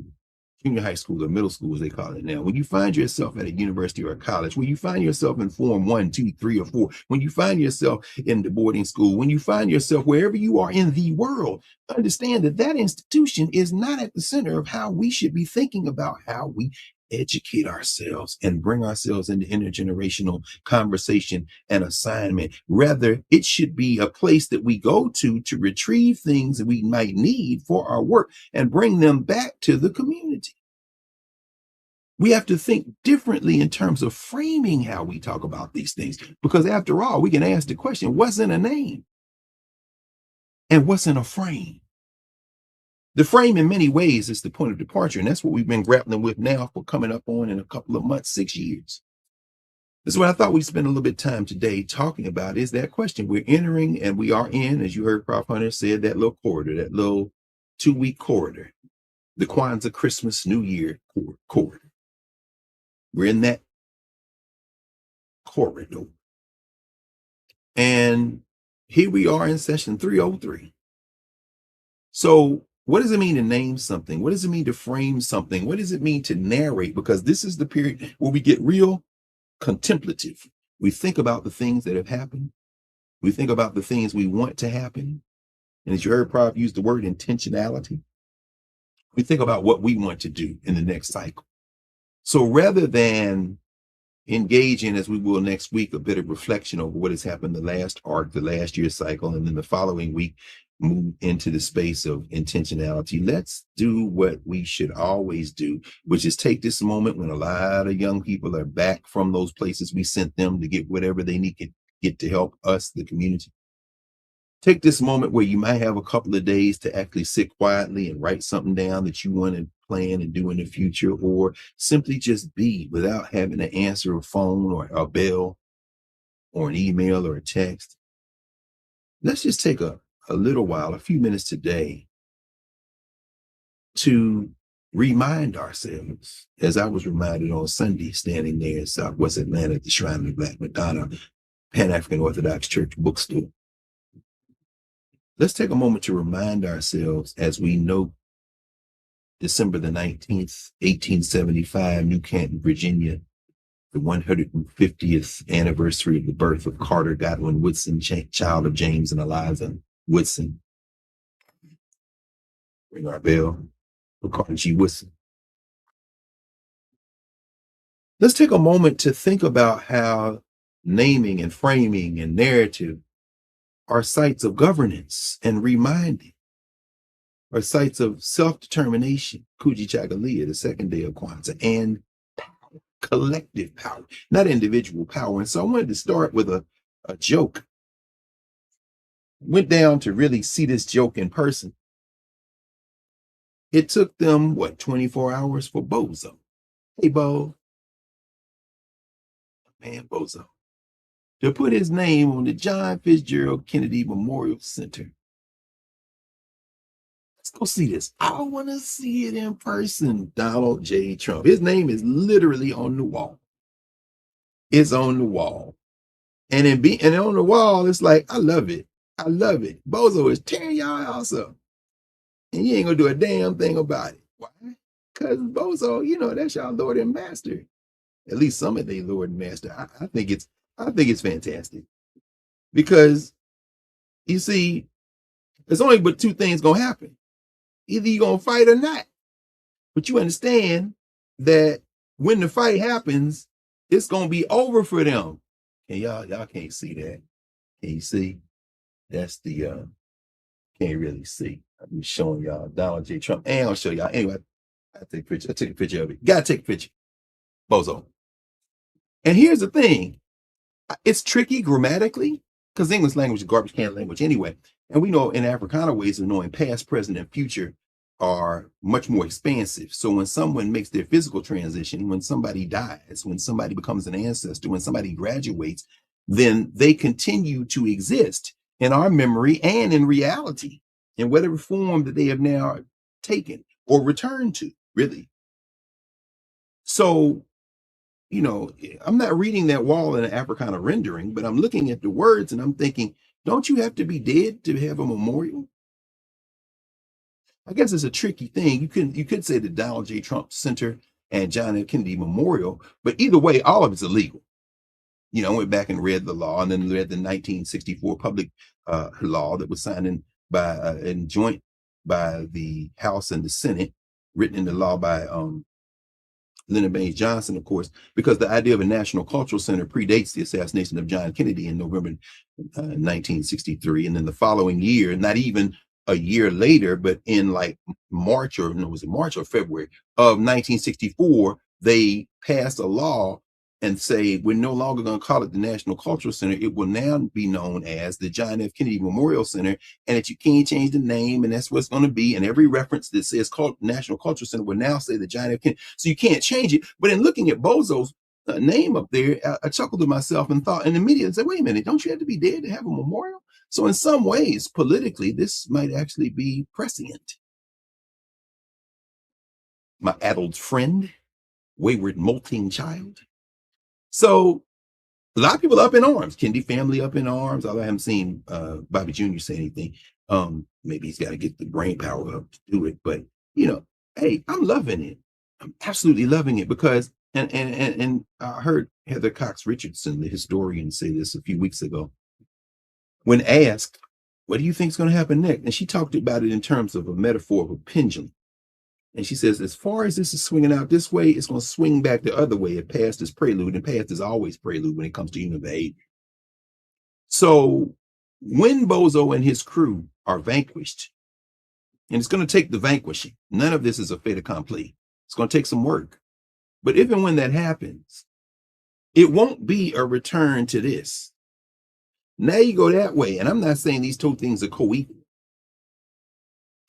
[SPEAKER 10] junior high school or middle school, as they call it now, when you find yourself at a university or a college, when you find yourself in Form 1, 2, 3, or 4, when you find yourself in the boarding school, when you find yourself wherever you are in the world, understand that that institution is not at the center of how we should be thinking about how we educate ourselves and bring ourselves into intergenerational conversation and assignment. Rather, it should be a place that we go to retrieve things that we might need for our work and bring them back to the community. We have to think differently in terms of framing how we talk about these things, because after all, we can ask the question, what's in a name? And what's in a frame? The frame in many ways is the point of departure, and that's what we've been grappling with now for coming up on in a couple of months, 6 years. This is what I thought we'd spend a little bit of time today talking about, is that question. We're entering, and we are in, as you heard Prof. Hunter said, that little corridor, that little 2-week corridor, the Kwanzaa, Christmas, New Year corridor. We're in that corridor. And here we are in session 303. So what does it mean to name something? What does it mean to frame something? What does it mean to narrate? Because this is the period where we get real contemplative. We think about the things that have happened. We think about the things we want to happen. And as you heard Prof use the word intentionality, we think about what we want to do in the next cycle. So rather than engage in, as we will next week, a bit of reflection over what has happened the last arc, the last year cycle, and then the following week, move into the space of intentionality. Let's do what we should always do, which is take this moment when a lot of young people are back from those places we sent them to get whatever they need to get to help us, the community. Take this moment where you might have a couple of days to actually sit quietly and write something down that you want to plan and do in the future, or simply just be without having to answer a phone or a bell. or an email or a text, let's just take a little while, a few minutes today, to remind ourselves, as I was reminded on Sunday, standing there in Southwest Atlanta at the Shrine of the Black Madonna, Pan-African Orthodox Church bookstore. Let's take a moment to remind ourselves, as we note December the 19th, 1875, New Canton, Virginia, the 150th anniversary of the birth of Carter Godwin Woodson, child of James and Eliza Woodson. Ring our bell for Carter G. Woodson. Let's take a moment to think about how naming and framing and narrative are sites of governance and reminding, are sites of self-determination, Kujichagulia, the second day of Kwanzaa, and power, collective power, not individual power. And so I wanted to start with a joke. Went down to really see this joke in person. It took them, 24 hours for Bozo. Hey, Bo. Man, Bozo. To put his name on the John Fitzgerald Kennedy Memorial Center. Let's go see this. I want to see it in person. Donald J. Trump. His name is literally on the wall. It's on the wall. And on the wall, it's like, I love it. I love it. Bozo is tearing y'all house up. And you ain't gonna do a damn thing about it. Why? Because Bozo, that's y'all Lord and Master. At least some of they Lord and Master. I think it's fantastic. Because you see, there's only but two things gonna happen. Either you're gonna fight or not. But you understand that when the fight happens, it's gonna be over for them. And y'all can't see that. Can you see? That's the can't really see. I'm just showing y'all Donald J. Trump. And I'll show y'all. Anyway, I take a picture of it. Gotta take a picture. Bozo. And here's the thing. It's tricky grammatically, because English language is garbage can language anyway. And we know in Africana ways of knowing past, present, and future are much more expansive. So when someone makes their physical transition, when somebody dies, when somebody becomes an ancestor, when somebody graduates, then they continue to exist in our memory and in reality, in whatever form that they have now taken or returned to, really. So, I'm not reading that wall in an Africana rendering, but I'm looking at the words and I'm thinking, don't you have to be dead to have a memorial? I guess it's a tricky thing. You could say the Donald J. Trump Center and John F. Kennedy Memorial, but either way, all of it's illegal. I went back and read the law, and then read the 1964 public law that was signed in by and joint by the House and the Senate, written into law by Lyndon Baines Johnson, of course, because the idea of a national cultural center predates the assassination of John Kennedy in November 1963. And then the following year, not even a year later, but in March or February of 1964, they passed a law and say, we're no longer going to call it the National Cultural Center. It will now be known as the John F. Kennedy Memorial Center, and that you can't change the name, and that's what it's going to be. And every reference that says National Cultural Center will now say the John F. Kennedy. So you can't change it. But in looking at Bozo's name up there, I chuckled to myself and thought, and immediately said, wait a minute, don't you have to be dead to have a memorial? So in some ways, politically, this might actually be prescient. My addled friend, wayward molting child. So a lot of people up in arms, Kennedy family up in arms. Although I haven't seen Bobby Jr. say anything. Maybe he's got to get the brain power up to do it. But hey, I'm loving it. I'm absolutely loving it because and I heard Heather Cox Richardson, the historian, say this a few weeks ago. When asked, what do you think is going to happen next? And she talked about it in terms of a metaphor of a pendulum. And she says, as far as this is swinging out this way, it's going to swing back the other way. Past is prelude, and past is always prelude when it comes to human behavior. So when Bozo and his crew are vanquished, and it's going to take the vanquishing, none of this is a fait accompli. It's going to take some work. But if and when that happens, it won't be a return to this. Now you go that way, and I'm not saying these two things are co-equal.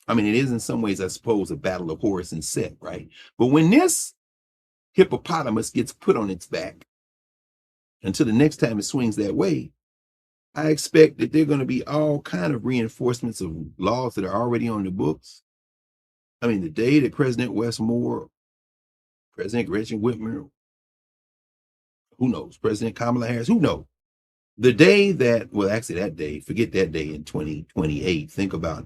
[SPEAKER 10] I mean, it is in some ways, I suppose, a battle of Horus and Set, right? But when this hippopotamus gets put on its back until the next time it swings that way, I expect that there are going to be all kind of reinforcements of laws that are already on the books. I mean, the day that President Westmore, President Gretchen Whitmer, who knows, President Kamala Harris, who knows? The day that, well, actually that day, forget that day in 2028, think about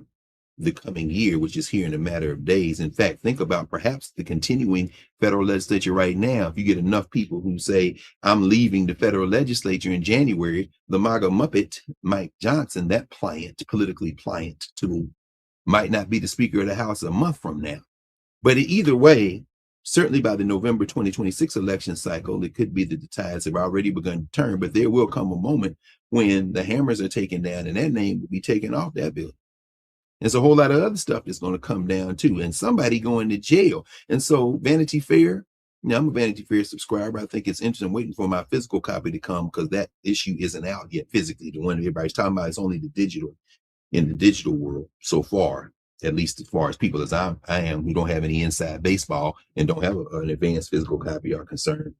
[SPEAKER 10] the coming year, which is here in a matter of days. In fact, think about perhaps the continuing federal legislature right now. If you get enough people who say, I'm leaving the federal legislature in January, the MAGA Muppet, Mike Johnson, that politically pliant tool, might not be the Speaker of the House a month from now. But either way, certainly by the November 2026 election cycle, it could be that the tides have already begun to turn, but there will come a moment when the hammers are taken down and that name will be taken off that bill. There's a whole lot of other stuff that's going to come down too, and somebody going to jail. And so Vanity Fair, I'm a Vanity Fair subscriber. I think it's interesting. I'm waiting for my physical copy to come because that issue isn't out yet physically. The one everybody's talking about is only the digital, in the digital world so far, at least as far as people as I am who don't have any inside baseball and don't have an advanced physical copy are concerned.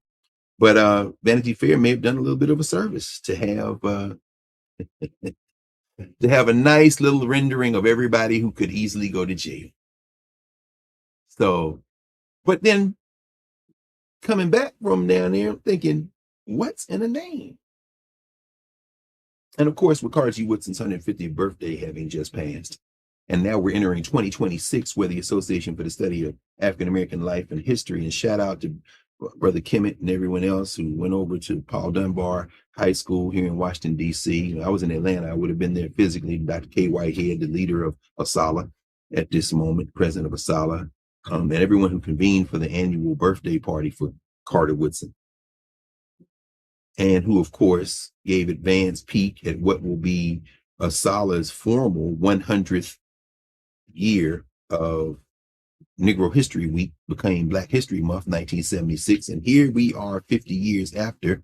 [SPEAKER 10] But Vanity Fair may have done a little bit of a service to have a nice little rendering of everybody who could easily go to jail. So, but then coming back from down there, I'm thinking, what's in a name? And of course, with Carter G. Woodson's 150th birthday having just passed, and now we're entering 2026, where the Association for the Study of African American Life and History, and shout out to Brother Kemet and everyone else who went over to Paul Dunbar High School here in Washington, D.C. I was in Atlanta. I would have been there physically. Dr. K. Whitehead, the leader of ASALH at this moment, president of ASALH, and everyone who convened for the annual birthday party for Carter Woodson, and who, of course, gave advance peek at what will be ASALH's formal 100th year of Negro History Week, became Black History Month, 1976. And here we are 50 years after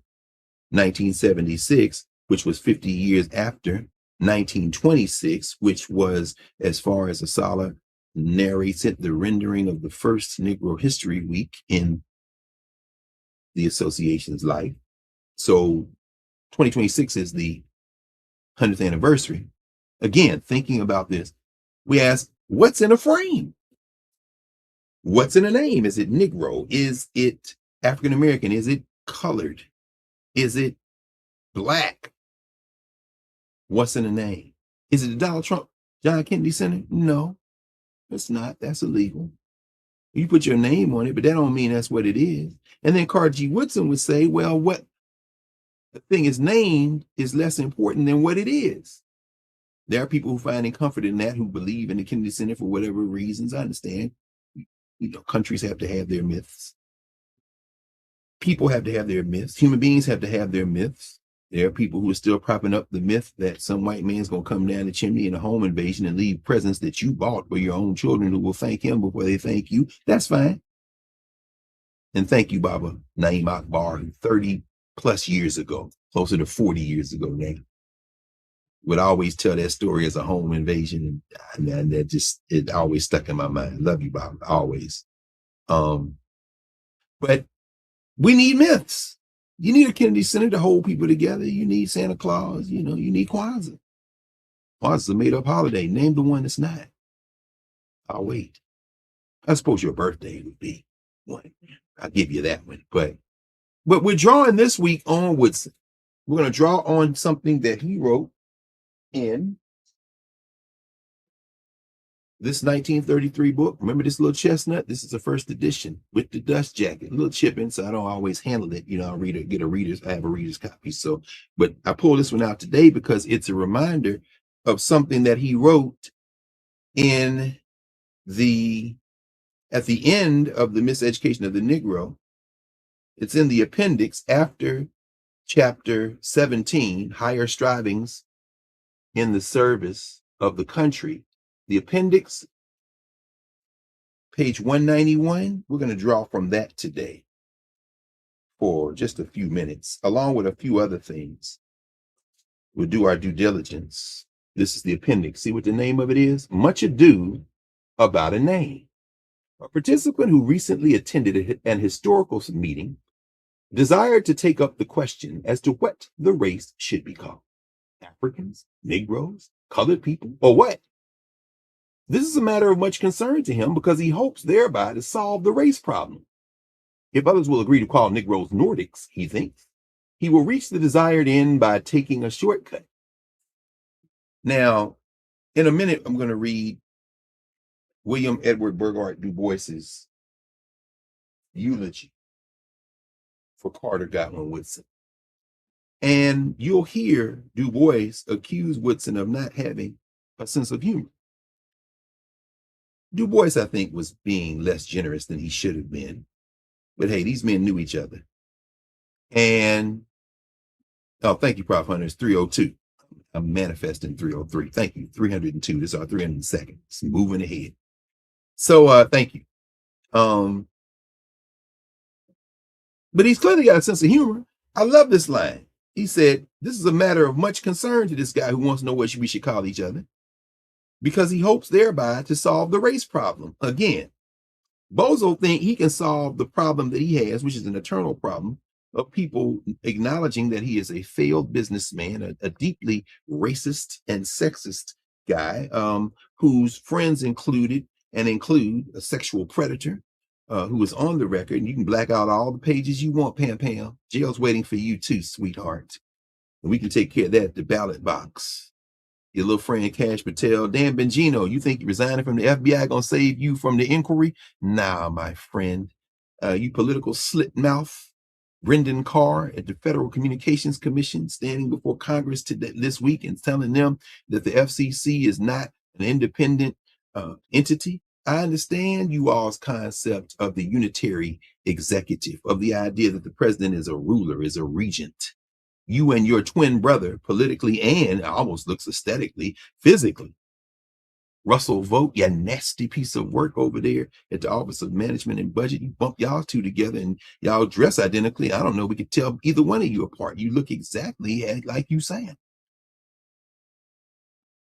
[SPEAKER 10] 1976, which was 50 years after 1926, which was, as far as ASALH narrates it, the rendering of the first Negro History Week in the association's life. So 2026 is the 100th anniversary. Again, thinking about this, we ask, what's in a frame? What's in a name? Is it Negro? Is it African American? Is it colored? Is it Black? What's in a name? Is it the Donald Trump John Kennedy Center? No, it's not. That's illegal. You put your name on it, but that don't mean that's what it is. And then Carter G. Woodson would say, well, what the thing is named is less important than what it is. There are people who find comfort in that, who believe in the Kennedy Center for whatever reasons. I understand. Countries have to have their myths. People have to have their myths. Human beings have to have their myths. There are people who are still propping up the myth that some white man's going to come down the chimney in a home invasion and leave presents that you bought for your own children who will thank him before they thank you. That's fine. And thank you, Baba Naeem Akbar, 30 plus years ago, closer to 40 years ago now, would always tell that story as a home invasion. And that just, it always stuck in my mind. Love you, Bob, always. But we need myths. You need a Kennedy Center to hold people together. You need Santa Claus, you need Kwanzaa. Kwanzaa's a made up holiday. Name the one that's not. I'll wait. I suppose your birthday would be one. I'll give you that one. But we're drawing this week on Woodson. We're going to draw on something that he wrote in this 1933 book. Remember this little chestnut? This is the first edition with the dust jacket, a little chipping, so I don't always handle it. I have a reader's copy. So, but I pulled this one out today because it's a reminder of something that he wrote at the end of the Miseducation of the Negro. It's in the appendix after chapter 17, Higher Strivings in the Service of the Country. The appendix, page 191, we're going to draw from that today for just a few minutes, along with a few other things. We'll do our due diligence. This is the appendix. See what the name of it is? Much Ado About a Name. A participant who recently attended an historical meeting desired to take up the question as to what the race should be called. Africans, Negroes, colored people, or what? This is a matter of much concern to him because he hopes thereby to solve the race problem. If others will agree to call Negroes Nordics, he thinks, he will reach the desired end by taking a shortcut. Now, in a minute, I'm going to read William Edward Burghardt Du Bois's eulogy for Carter Godwin Woodson. And you'll hear Du Bois accuse Woodson of not having a sense of humor. Du Bois, I think, was being less generous than he should have been. But hey, these men knew each other. And, oh, thank you, Prof. Hunter. It's 302. I'm manifesting 303. Thank you. 302. This is our 302nd. It's moving ahead. So thank you. But he's clearly got a sense of humor. I love this line. He said, this is a matter of much concern to this guy who wants to know what we should call each other, because he hopes thereby to solve the race problem. Again, Bozo think he can solve the problem that he has, which is an eternal problem of people acknowledging that he is a failed businessman, a deeply racist and sexist guy, whose friends include a sexual predator who is on the record. And you can black out all the pages you want, Pam Pam. Jail's waiting for you too, sweetheart. And we can take care of that at the ballot box. Your little friend Cash Patel, Dan Bongino, you think resigning from the FBI gonna save you from the inquiry? Nah, my friend. You political slit mouth, Brendan Carr at the Federal Communications Commission, standing before Congress this week and telling them that the FCC is not an independent entity. I understand you all's concept of the unitary executive, of the idea that the president is a ruler, is a regent. You and your twin brother, politically and almost looks aesthetically, physically, Russell Vogt, you nasty piece of work over there at the Office of Management and Budget. You bump y'all two together and y'all dress identically. I don't know. We could tell either one of you apart. You look exactly like you saying.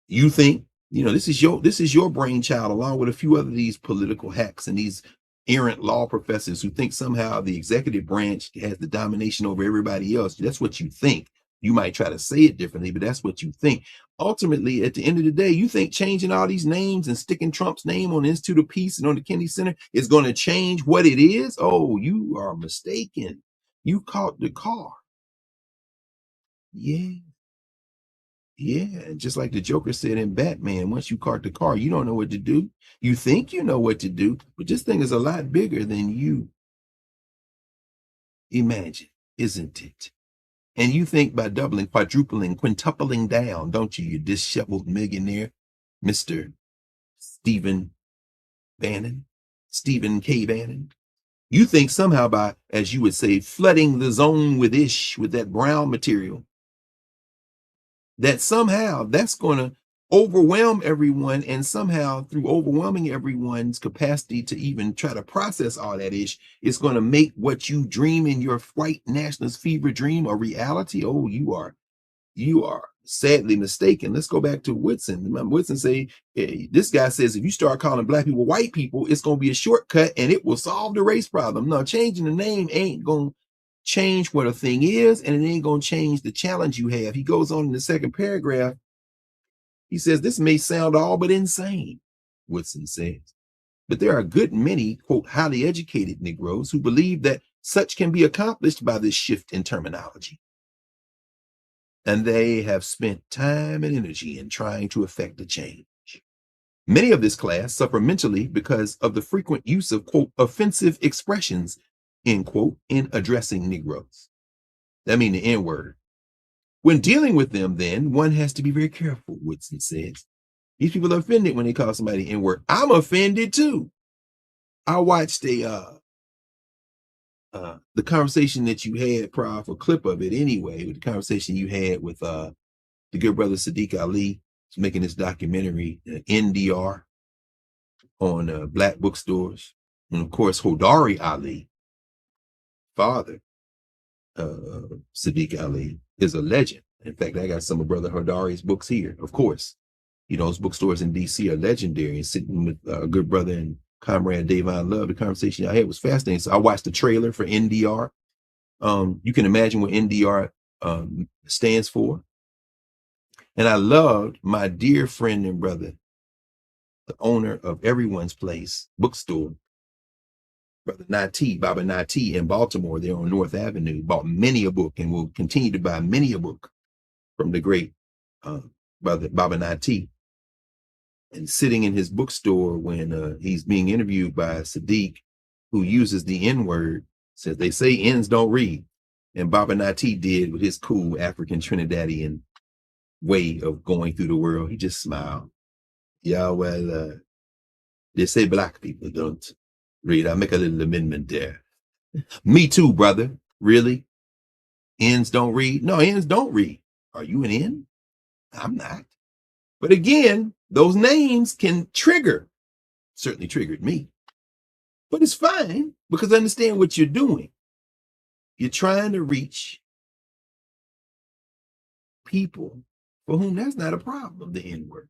[SPEAKER 10] You think, this is your brainchild, along with a few other these political hacks and these errant law professors who think somehow the executive branch has the domination over everybody else. That's what you think. You might try to say it differently, but that's what you think. Ultimately, at the end of the day, you think changing all these names and sticking Trump's name on the Institute of Peace and on the Kennedy Center is going to change what it is? Oh, you are mistaken. You caught the car. Yeah. Yeah, just like the Joker said in Batman, once you caught the car, you don't know what to do. You think you know what to do, but this thing is a lot bigger than you imagine, isn't it? And you think by doubling, quadrupling, quintupling down, don't you, you disheveled millionaire, Mr. Stephen K. Bannon? You think somehow by, as you would say, flooding the zone with that brown material, that somehow that's going to overwhelm everyone, and somehow through overwhelming everyone's capacity to even try to process all that it's going to make what you dream in your white nationalist fever dream a reality. Oh, you are sadly mistaken. Let's go back to Woodson. Remember, Woodson say, this guy says, if you start calling black people white people, it's going to be a shortcut and it will solve the race problem. No, changing the name ain't going to change what a thing is, and it ain't going to change the challenge you have. He goes on in the second paragraph. He says, this may sound all but insane, Woodson says, but there are a good many, quote, highly educated Negroes who believe that such can be accomplished by this shift in terminology. And they have spent time and energy in trying to effect a change. Many of this class suffer mentally because of the frequent use of, quote, offensive expressions, end quote, in addressing Negroes. That means the N-word. When dealing with them, then, one has to be very careful, Woodson says. These people are offended when they call somebody N-word. I'm offended too. I watched the conversation that you had, Prof, a clip of it anyway, with the conversation you had with the good brother Sadiq Ali, who's making this documentary, NDR, on black bookstores. And of course, Hodari Ali, father Sadiq Ali, is a legend. In fact, I got some of Brother Hodari's books here. Of course, those bookstores in DC are legendary. And sitting with a good brother and comrade Davon Love, the conversation I had was fascinating. So I watched the trailer for NDR You can imagine what NDR stands for. And I loved my dear friend and brother, the owner of Everyone's Place bookstore, Brother Nati, Baba Nati in Baltimore, there on North Avenue, bought many a book and will continue to buy many a book from the great Brother Baba Nati. And sitting in his bookstore when he's being interviewed by Sadiq, who uses the N-word, says they say N's don't read. And Baba Nati did with his cool African Trinidadian way of going through the world. He just smiled. Yeah, well, they say black people don't read. I'll make a little amendment there. Me too, brother. Really? N's don't read? No, N's don't read. Are you an N? I'm not. But again, those names can trigger, certainly triggered me. But it's fine because I understand what you're doing. You're trying to reach people for whom that's not a problem, the N-word.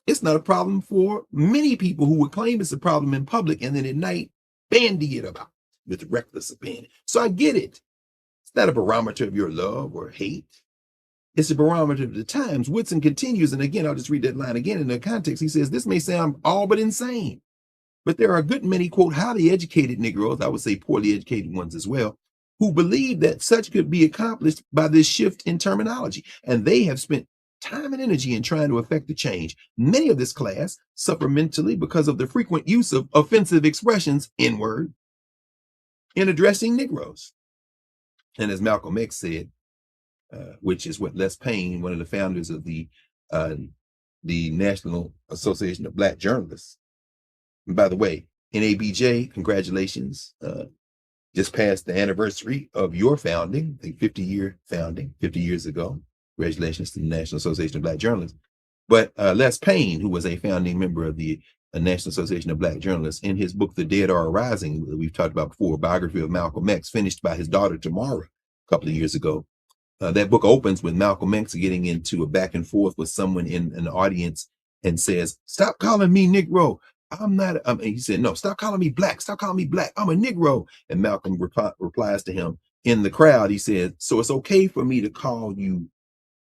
[SPEAKER 10] It's not a problem for many people who would claim it's a problem in public and then at night bandy it about with reckless abandon. So I get it. It's not a barometer of your love or hate. It's a barometer of the times. Woodson continues, and again, I'll just read that line again in the context. He says, this may sound all but insane, but there are a good many, quote, highly educated Negroes, I would say poorly educated ones as well, who believe that such could be accomplished by this shift in terminology. And they have spent time and energy in trying to affect the change. Many of this class suffer mentally because of the frequent use of offensive expressions, N-word, in addressing Negroes. And as Malcolm X said, which is what Les Payne, one of the founders of the National Association of Black Journalists. And by the way, NABJ, congratulations. Just passed the anniversary of your founding, the 50-year founding, 50 years ago. Congratulations to the National Association of Black Journalists. But Les Payne, who was a founding member of the National Association of Black Journalists, in his book, The Dead Are Arising, that we've talked about before, biography of Malcolm X, finished by his daughter Tamara a couple of years ago. That book opens with Malcolm X getting into a back and forth with someone in an audience and says, stop calling me Negro. I'm not, he said, no, stop calling me black. Stop calling me black. I'm a Negro. And Malcolm replies to him in the crowd. He said, so it's okay for me to call you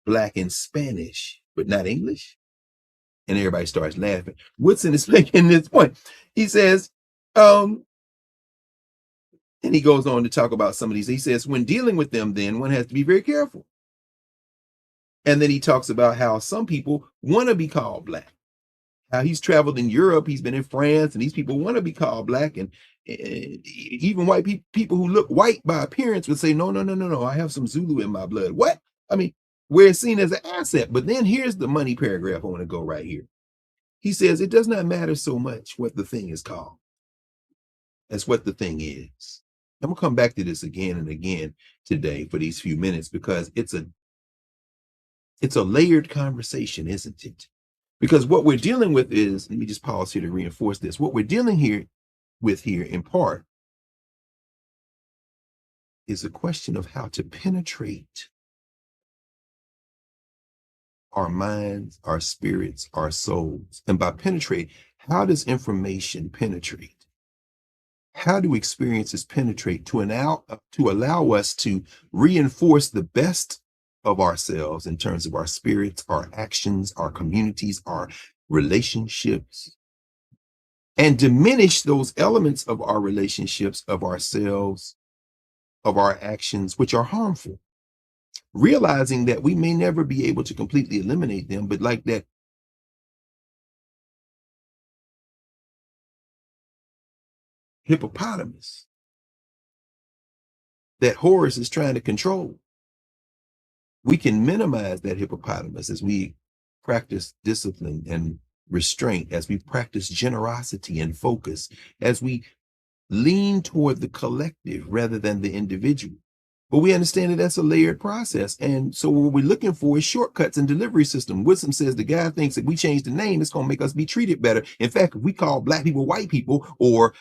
[SPEAKER 10] black in Spanish, but not English? And everybody starts laughing. Woodson is making this point. He says, and he goes on to talk about some of these. He says, when dealing with them, then one has to be very careful. And then he talks about how some people want to be called black. How he's traveled in Europe, he's been in France, and these people want to be called black. And even white people who look white by appearance would say, no, I have some Zulu in my blood. What? I mean, where it's seen as an asset. But then here's the money paragraph I want to go right here. He says, it does not matter so much what the thing is called as what the thing is. I'm gonna come back to this again and again today for these few minutes because it's a layered conversation, isn't it? Because what we're dealing with is, let me just pause here to reinforce this. What we're dealing with here in part is a question of how to penetrate our minds, our spirits, our souls. And by penetrate, how does information penetrate? How do experiences penetrate to allow us to reinforce the best of ourselves in terms of our spirits, our actions, our communities, our relationships, and diminish those elements of our relationships, of ourselves, of our actions, which are harmful, realizing that we may never be able to completely eliminate them, but like that hippopotamus that Horus is trying to control, we can minimize that hippopotamus as we practice discipline and restraint, as we practice generosity and focus, as we lean toward the collective rather than the individual. But we understand that that's a layered process. And so what we're looking for is shortcuts and delivery system. Woodson says the guy thinks if we change the name, it's going to make us be treated better. In fact, if we call black people white people or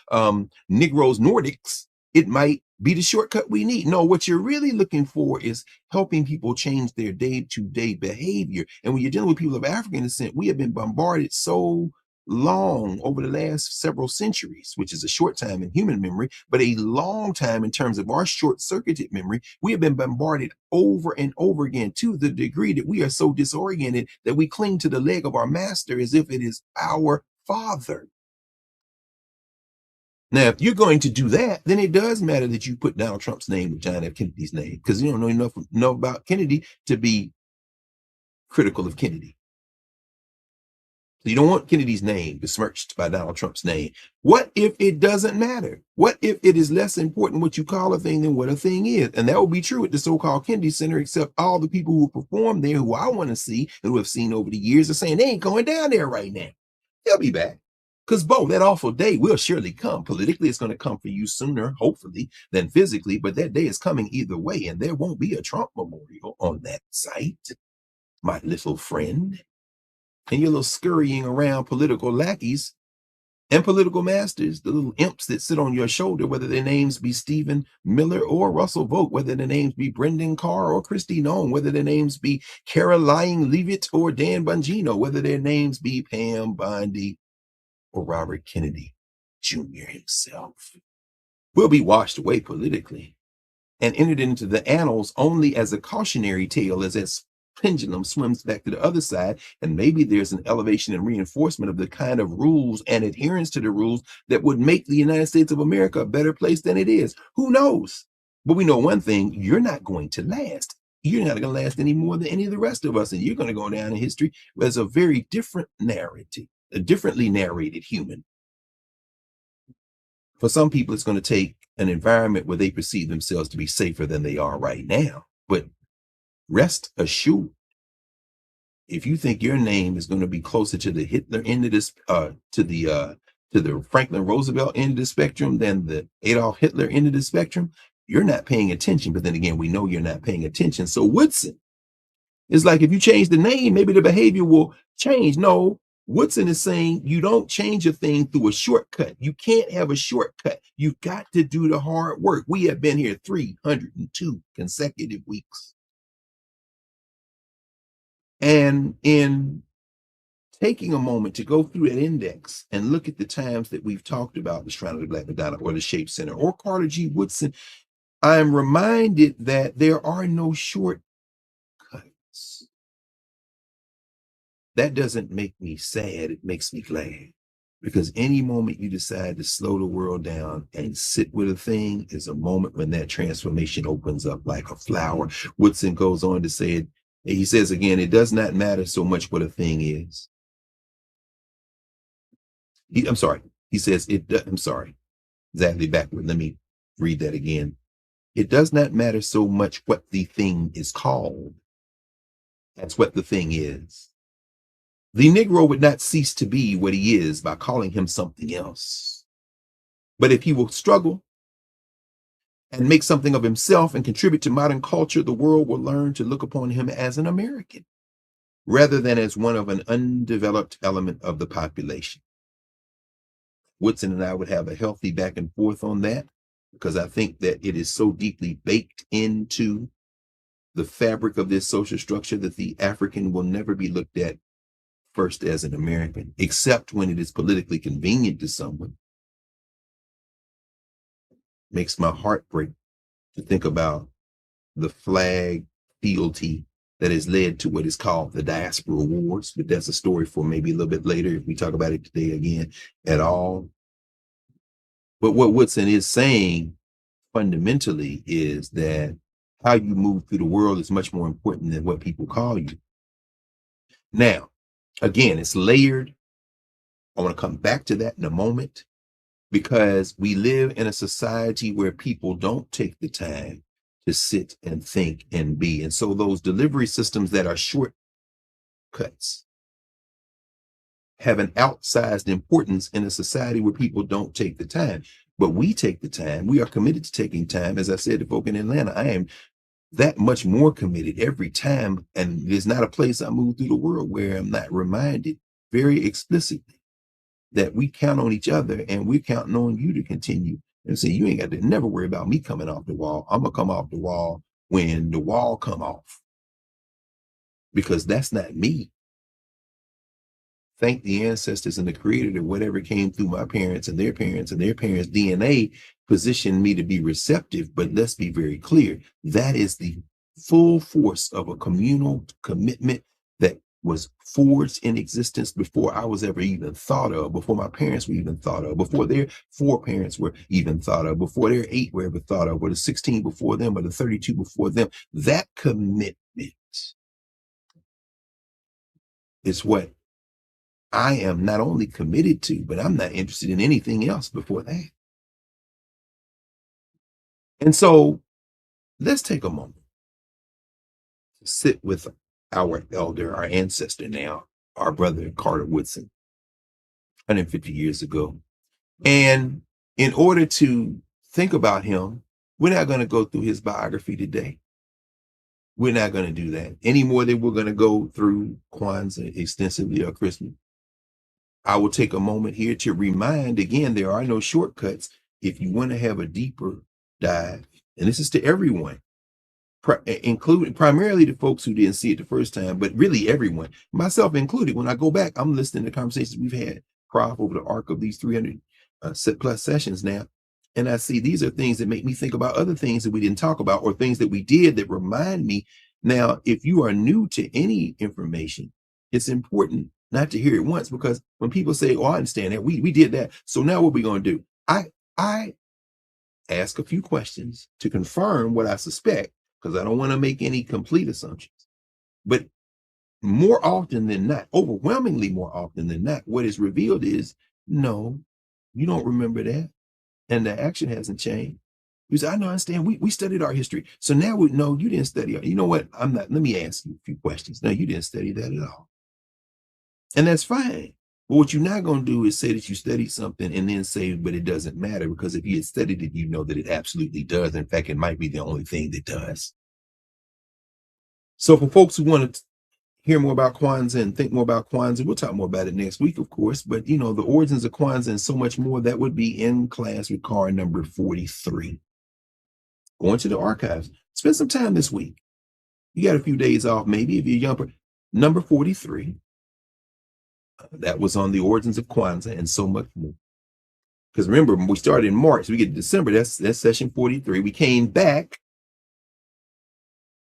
[SPEAKER 10] Negroes Nordics, it might be the shortcut we need. No, what you're really looking for is helping people change their day-to-day behavior. And when you're dealing with people of African descent, we have been bombarded so long over the last several centuries, which is a short time in human memory, but a long time in terms of our short-circuited memory. We have been bombarded over and over again to the degree that we are so disoriented that we cling to the leg of our master as if it is our father. Now, if you're going to do that, then it does matter that you put Donald Trump's name with John F. Kennedy's name, because you don't know enough about Kennedy to be critical of Kennedy. So you don't want Kennedy's name besmirched by Donald Trump's name. What if it doesn't matter? What if it is less important what you call a thing than what a thing is? And that will be true at the so-called Kennedy Center, except all the people who perform there, who I want to see and who have seen over the years, are saying they ain't going down there right now. They'll be back. Because, Bo, that awful day will surely come. Politically, it's going to come for you sooner, hopefully, than physically. But that day is coming either way, and there won't be a Trump memorial on that site, my little friend. And your little scurrying around political lackeys and political masters, the little imps that sit on your shoulder, whether their names be Stephen Miller or Russell Vogt, whether their names be Brendan Carr or Christy Nome, whether their names be Caroline Leavitt or Dan Bongino, whether their names be Pam Bondi or Robert Kennedy Jr. himself, will be washed away politically and entered into the annals only as a cautionary tale, as its pendulum swims back to the other side. And maybe there's an elevation and reinforcement of the kind of rules and adherence to the rules that would make the United States of America a better place than it is. Who knows? But we know one thing: you're not going to last. You're not going to last any more than any of the rest of us. And you're going to go down in history as a very different narrative, a differently narrated human. For some people, it's going to take an environment where they perceive themselves to be safer than they are right now. But rest assured, if you think your name is going to be closer to the Hitler end of this, to the Franklin Roosevelt end of the spectrum than the Adolf Hitler end of the spectrum, you're not paying attention. But then again, we know you're not paying attention. So Woodson is like, if you change the name, maybe the behavior will change. No, Woodson is saying you don't change a thing through a shortcut. You can't have a shortcut. You've got to do the hard work. We have been here 302 consecutive weeks. And in taking a moment to go through that index and look at the times that we've talked about the Shrine of the Black Madonna or the Shape Center or Carter G. Woodson, I am reminded that there are no shortcuts. That doesn't make me sad. It makes me glad. Because any moment you decide to slow the world down and sit with a thing is a moment when that transformation opens up like a flower. Woodson goes on to say, he says again, it does not matter so much what a thing is. He says, exactly backward. Let me read that again. It does not matter so much what the thing is called. That's what the thing is. The Negro would not cease to be what he is by calling him something else. But if he will struggle and make something of himself and contribute to modern culture, the world will learn to look upon him as an American rather than as one of an undeveloped element of the population. Woodson and I would have a healthy back and forth on that, because I think that it is so deeply baked into the fabric of this social structure that the African will never be looked at first as an American, except when it is politically convenient to someone. Makes my heart break to think about the flag fealty that has led to what is called the diaspora wars, but that's a story for maybe a little bit later if we talk about it today again at all. But what Woodson is saying fundamentally is that how you move through the world is much more important than what people call you. Now, again, it's layered. I want to come back to that in a moment, because we live in a society where people don't take the time to sit and think and be. And so those delivery systems that are shortcuts have an outsized importance in a society where people don't take the time. But we take the time. We are committed to taking time. As I said to folk in Atlanta, I am that much more committed every time. And there's not a place I move through the world where I'm not reminded very explicitly that we count on each other, and we're counting on you to continue. And say, you ain't got to never worry about me coming off the wall. I'm going to come off the wall when the wall come off, because that's not me. thank the ancestors and the creator that whatever came through my parents and their parents and their parents' DNA positioned me to be receptive. But let's be very clear, that is the full force of a communal commitment that was forged in existence before I was ever even thought of, before my parents were even thought of, before their 4 parents were even thought of, before their 8 were ever thought of, or the 16 before them, or the 32 before them. That commitment is what I am not only committed to, but I'm not interested in anything else before that. And so let's take a moment to sit with our elder, our ancestor now, our brother Carter Woodson, 150 years ago. And in order to think about him, we're not going to go through his biography today. We're not going to do that any more than we're going to go through Kwanzaa extensively or Christmas. I will take a moment here to remind again, there are no shortcuts. If you want to have a deeper dive, and this is to everyone, including primarily the folks who didn't see it the first time, but really everyone, myself included. When I go back, I'm listening to conversations we've had, Prof, over the arc of these 300 plus sessions now. And I see these are things that make me think about other things that we didn't talk about, or things that we did that remind me. Now, if you are new to any information, it's important not to hear it once, because when people say, oh, I understand that, we did that, so now what are we going to do? I ask a few questions to confirm what I suspect, because I don't want to make any complete assumptions. But more often than not, overwhelmingly more often than not, what is revealed is, no, you don't remember that. And the action hasn't changed. You say, I know, I understand. We studied our history. So now we know you didn't study. You know what? Let me ask you a few questions. No, you didn't study that at all. And that's fine. But what you're not going to do is say that you studied something and then say, but it doesn't matter, because if you had studied it, you know that it absolutely does. In fact, it might be the only thing that does. So for folks who want to hear more about Kwanzaa and think more about Kwanzaa, we'll talk more about it next week, of course. But, you know, the origins of Kwanzaa and so much more, that would be In Class with Carr number 43. Go into the archives. Spend some time this week. You got a few days off, maybe, if you're younger. Number 43. That was on the origins of Kwanzaa and so much more. Because remember, we started in March, we get to December, that's session 43. We came back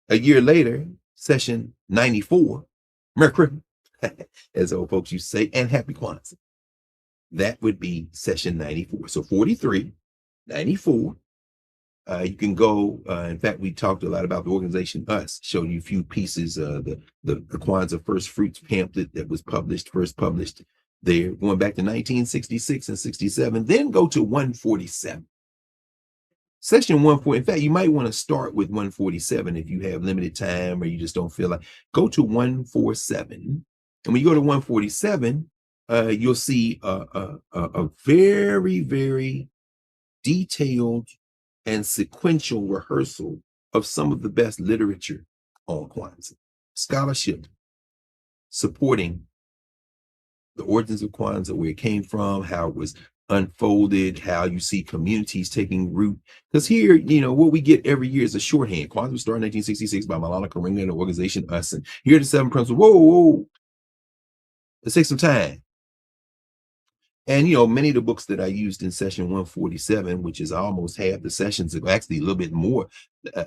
[SPEAKER 10] a year later, session 94. Merry Christmas, as old folks used to say, and Happy Kwanzaa. That would be session 94. So 43, 94. You can go, in fact, we talked a lot about the organization US, showed you a few pieces, the Kwanzaa First Fruits pamphlet that was first published there, going back to 1966 and 67, then go to 147. Session 140, in fact, you might want to start with 147 if you have limited time or you just don't feel like, go to 147. And when you go to 147, you'll see a very, very detailed and sequential rehearsal of some of the best literature on Kwanzaa, scholarship supporting the origins of Kwanzaa, where it came from, how it was unfolded, how you see communities taking root. Because here, you know, what we get every year is a shorthand. Kwanzaa was started in 1966 by Malala Karinga and the organization US. And here are the 7 principles. Whoa, let's take some time. And, you know, many of the books that I used in session 147, which is almost half the sessions ago, actually a little bit more,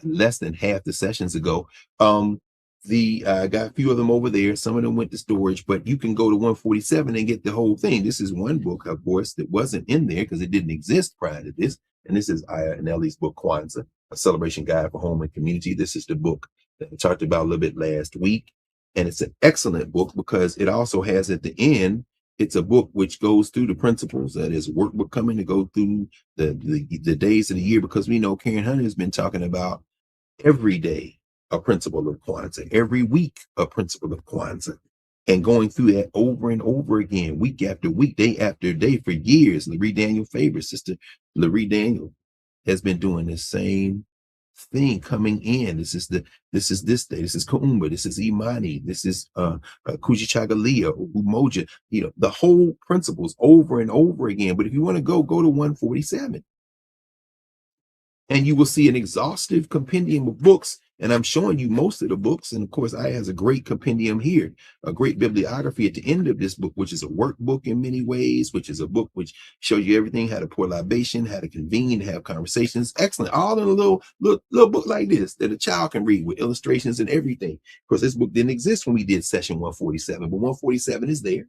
[SPEAKER 10] less than half the sessions ago, I got a few of them over there. Some of them went to storage, but you can go to 147 and get the whole thing. This is one book, of course, that wasn't in there because it didn't exist prior to this. And this is Aya and Ellie's book, Kwanzaa, A Celebration Guide for Home and Community. This is the book that I talked about a little bit last week. And it's an excellent book because it also has at the end, it's a book which goes through the principles. That is workbook coming to go through the days of the year, because we know Karen Hunter has been talking about every day a principle of Kwanzaa, every week a principle of Kwanzaa, and going through that over and over again, week after week, day after day for years. Larry Daniel favorite sister, Larry Daniel, has been doing the same thing coming in. This is this day. This is Kaumba. This is Imani. This is Kujichagalia, Umoja. You know, the whole principles over and over again. But if you want to go to 147. and you will see an exhaustive compendium of books. And I'm showing you most of the books. And of course, I has a great compendium here, a great bibliography at the end of this book, which is a workbook in many ways, which is a book which shows you everything, how to pour libation, how to convene, have conversations. Excellent. All in a little book like this that a child can read with illustrations and everything. Of course, this book didn't exist when we did session 147, but 147 is there.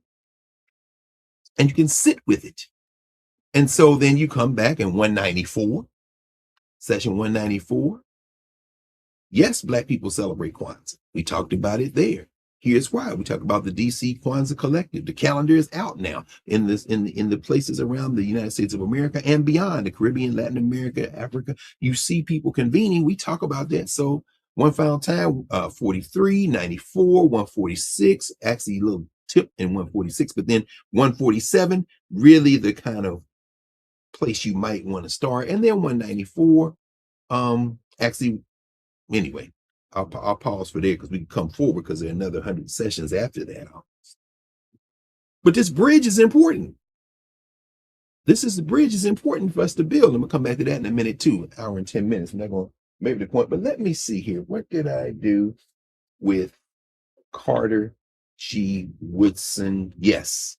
[SPEAKER 10] And you can sit with it. And so then you come back in 194, session 194. Yes, Black people celebrate Kwanzaa. We talked about it there. Here's why. We talked about the DC Kwanzaa Collective. The calendar is out now in the places around the United States of America and beyond, the Caribbean, Latin America, Africa. You see people convening. We talk about that. So one final time, 43, 94, 146, actually a little tip in 146, but then 147, really the kind of place you might want to start. And then 194, actually, anyway, I'll pause for there because we can come forward because there are another 100 sessions after that. But this bridge is important. The bridge is important for us to build. I'm gonna come back to that in a minute too, an hour and 10 minutes. I'm not gonna make the point, but let me see here. What did I do with Carter G. Woodson? Yes.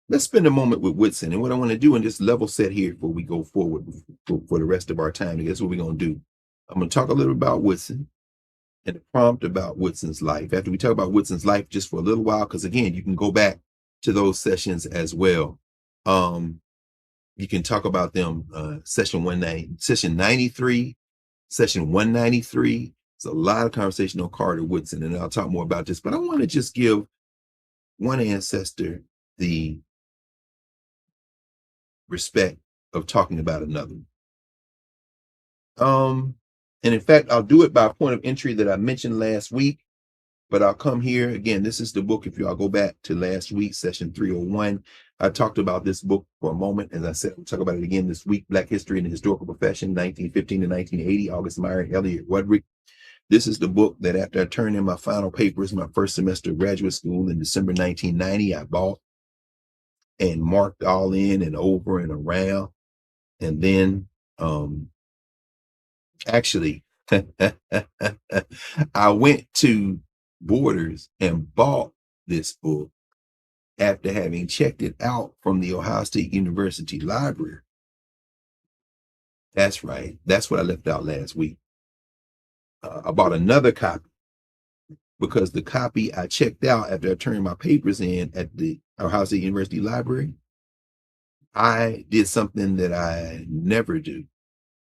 [SPEAKER 10] Let's spend a moment with Woodson. And what I want to do in this level set here before we go forward for the rest of our time, guess what we're going to do? I'm going to talk a little about Woodson and the prompt about Woodson's life. After we talk about Woodson's life just for a little while, because again, you can go back to those sessions as well. You can talk about them, session 93, session 193. There's a lot of conversation on Carter Woodson, and I'll talk more about this, but I want to just give one ancestor the respect of talking about another. And in fact, I'll do it by point of entry that I mentioned last week, but I'll come here again. This is the book. If y'all go back to last week, session 301, I talked about this book for a moment. As I said, we'll talk about it again this week. Black History and the Historical Profession, 1915 to 1980, August Meyer, Elliott Rudrick. This is the book that after I turned in my final papers, my first semester of graduate school in December 1990, I bought and marked all in and over and around. And then actually, I went to Borders and bought this book after having checked it out from the Ohio State University Library. That's right. That's what I left out last week. I bought another copy because the copy I checked out after I turned my papers in at the Ohio State University Library, I did something that I never do.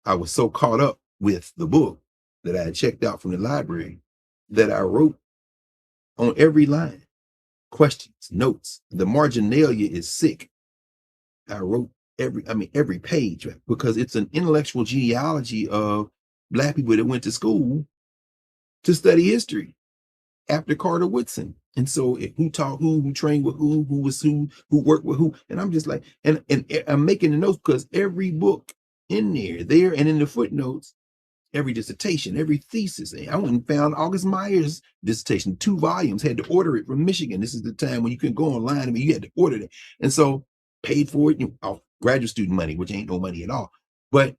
[SPEAKER 10] I was so caught up with the book that I had checked out from the library that I wrote on every line, questions, notes. The marginalia is sick. I wrote every page, right? Because it's an intellectual genealogy of Black people that went to school to study history after Carter Woodson. And so who taught who trained with who was who worked with who. And I'm just like, and I'm making the notes because every book in there, and in the footnotes, every dissertation, every thesis. I went and found August Meyer's dissertation, 2 volumes, had to order it from Michigan. This is the time when you couldn't go online. I mean, you had to order it. And so paid for it off graduate student money, which ain't no money at all. But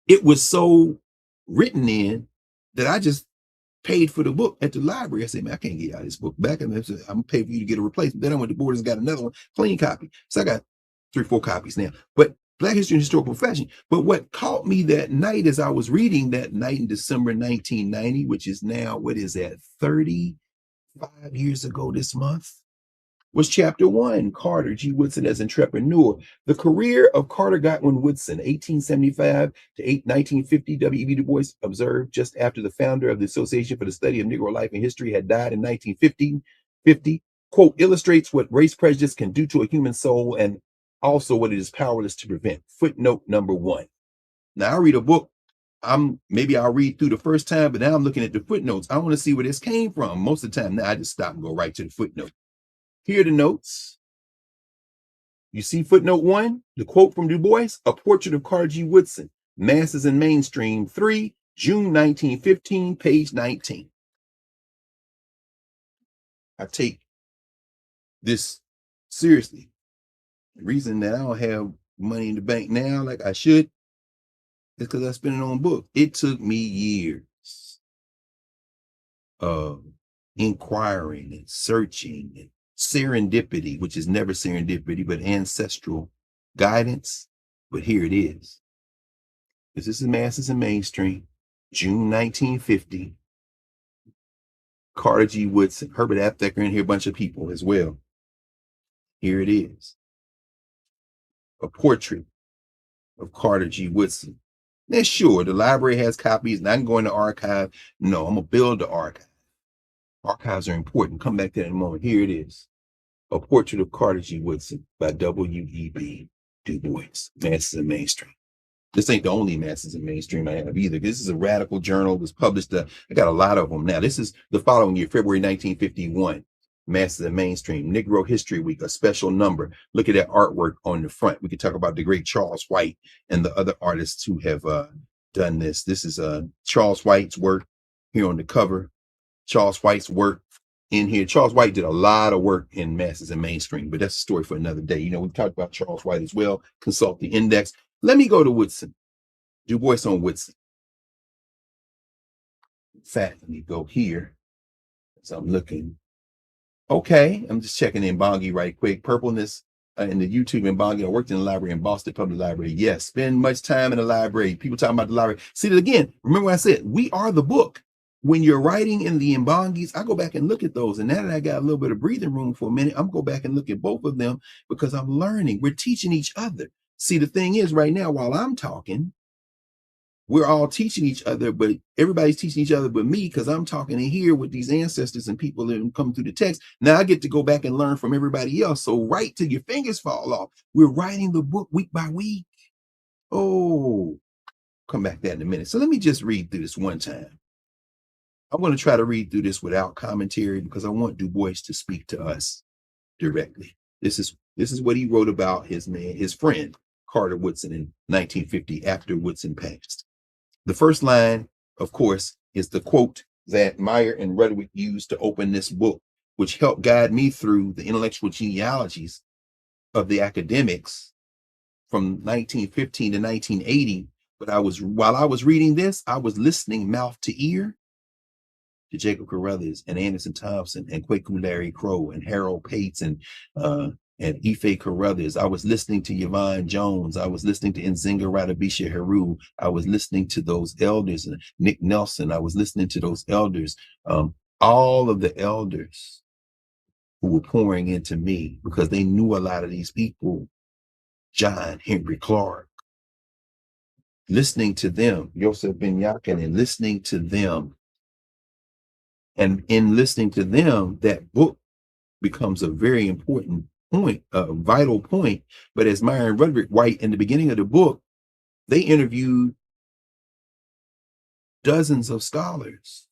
[SPEAKER 10] it was so written in that I just paid for the book at the library. I said, man, I can't get out of this book back. And I said, I'm gonna pay for you to get a replacement. Then I went to Borders and got another one, clean copy. So I got 3 or 4 copies now. But Black History and Historical Profession. But what caught me that night as I was reading that night in December 1990, which is now, what is that, 35 years ago this month, was chapter 1, Carter G. Woodson as entrepreneur. The career of Carter Godwin Woodson, 1875 to 1950, W.E.B. Du Bois observed just after the founder of the Association for the Study of Negro Life and History had died in 1950, quote, illustrates what race prejudice can do to a human soul and also what it is powerless to prevent. Footnote number 1. Now I read a book, maybe I'll read through the first time, but now I'm looking at the footnotes. I want to see where this came from. Most of the time now I just stop and go right to the footnote. Here are the notes. You see footnote 1, the quote from Du Bois, A Portrait of Carter G. Woodson, Masses and Mainstream, 3, June 1915, page 19. I take this seriously. The reason that I don't have money in the bank now like I should It's because I spent it on book. It took me years of inquiring and searching and serendipity, which is never serendipity, but ancestral guidance. But here it is. This is Masses and Mainstream, June 1950. Carter G. Woodson, Herbert Aptheker, and here a bunch of people as well. Here it is. A portrait of Carter G. Woodson. Now, sure, the library has copies, and I can go in the archive. No, I'm going to build the archive. Archives are important. Come back to that in a moment. Here it is. A portrait of Carter G. Woodson by W.E.B. Du Bois, Masses and Mainstream. This ain't the only Masses and Mainstream I have either. This is a radical journal. It was published. I got a lot of them now. This is the following year, February 1951. Masses and Mainstream, Negro History Week, a special number. Look at that artwork on the front. We could talk about the great Charles White and the other artists who have done this. This is Charles White's work here on the cover. Charles White's work in here. Charles White did a lot of work in Masses and Mainstream, but that's a story for another day. You know, we talked about Charles White as well. Consult the index. Let me go to Woodson. Du Bois on Woodson. In fact, let me go here as I'm looking. Okay, I'm just checking in Bongi right quick. Purpleness in the YouTube in Bongi. I worked in the library in Boston Public Library. Yes, spend much time in the library. People talking about the library. See that again. Remember what I said? We are the book. When you're writing in the Mbongis, I go back and look at those. And now that I got a little bit of breathing room for a minute, I'm going to go back and look at both of them because I'm learning. We're teaching each other. See, the thing is right now, while I'm talking, we're all teaching each other, but everybody's teaching each other but me because I'm talking in here with these ancestors and people that come through the text. Now I get to go back and learn from everybody else. So write till your fingers fall off. We're writing the book week by week. Oh, come back to that in a minute. So let me just read through this one time. I'm going to try to read through this without commentary because I want Du Bois to speak to us directly. This is what he wrote about his friend, Carter Woodson, in 1950 after Woodson passed. The first line, of course, is the quote that Meyer and Rudwick used to open this book, which helped guide me through the intellectual genealogies of the academics from 1915 to 1980. But while I was reading this, I was listening mouth to ear to Jacob Carruthers and Anderson Thompson and Kwaku Larry Crow and Harold Pates and Ife Carruthers. I was listening to Yvonne Jones. I was listening to Nzinga Radabisha Heru. I was listening to those elders, and Nick Nelson. I was listening to those elders. All of the elders who were pouring into me because they knew a lot of these people. John Henry Clark. Listening to them, Yosef Ben Yakin, and listening to them. And in listening to them, that book becomes a very important point, a vital point. But as Meyer and Rudwick write in the beginning of the book, they interviewed dozens of scholars.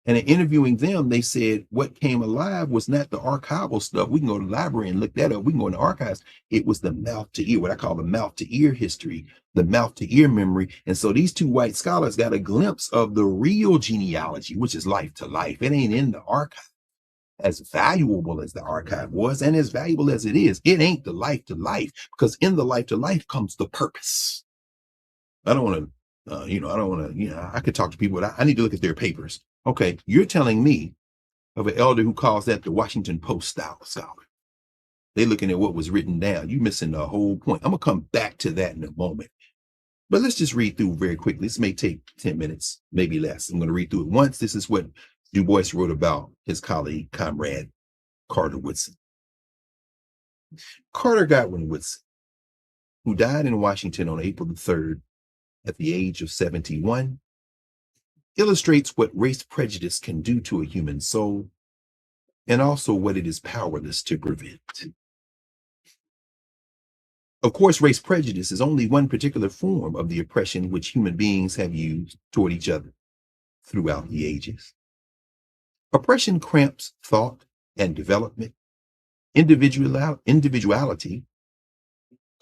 [SPEAKER 10] And in interviewing them, they said what came alive was not the archival stuff. We can go to the library and look that up. We can go in the archives. It was the mouth to ear, what I call the mouth to ear history, the mouth to ear memory. And so these two white scholars got a glimpse of the real genealogy, which is life to life. It ain't in the archive. As valuable as the archive was and as valuable as it is, it ain't the life to life, because in the life to life comes the purpose. I don't want to, I could talk to people, but I need to look at their papers. Okay, you're telling me of an elder who calls that the Washington Post style scholar. They're looking at what was written down. You're missing the whole point. I'm going to come back to that in a moment. But let's just read through very quickly. This may take 10 minutes, maybe less. I'm going to read through it once. This is what Du Bois wrote about his colleague, comrade, Carter Woodson. Carter Godwin Woodson, who died in Washington on April the 3rd at the age of 71, illustrates what race prejudice can do to a human soul and also what it is powerless to prevent. Of course, race prejudice is only one particular form of the oppression which human beings have used toward each other throughout the ages. Oppression cramps thought and development, individuality,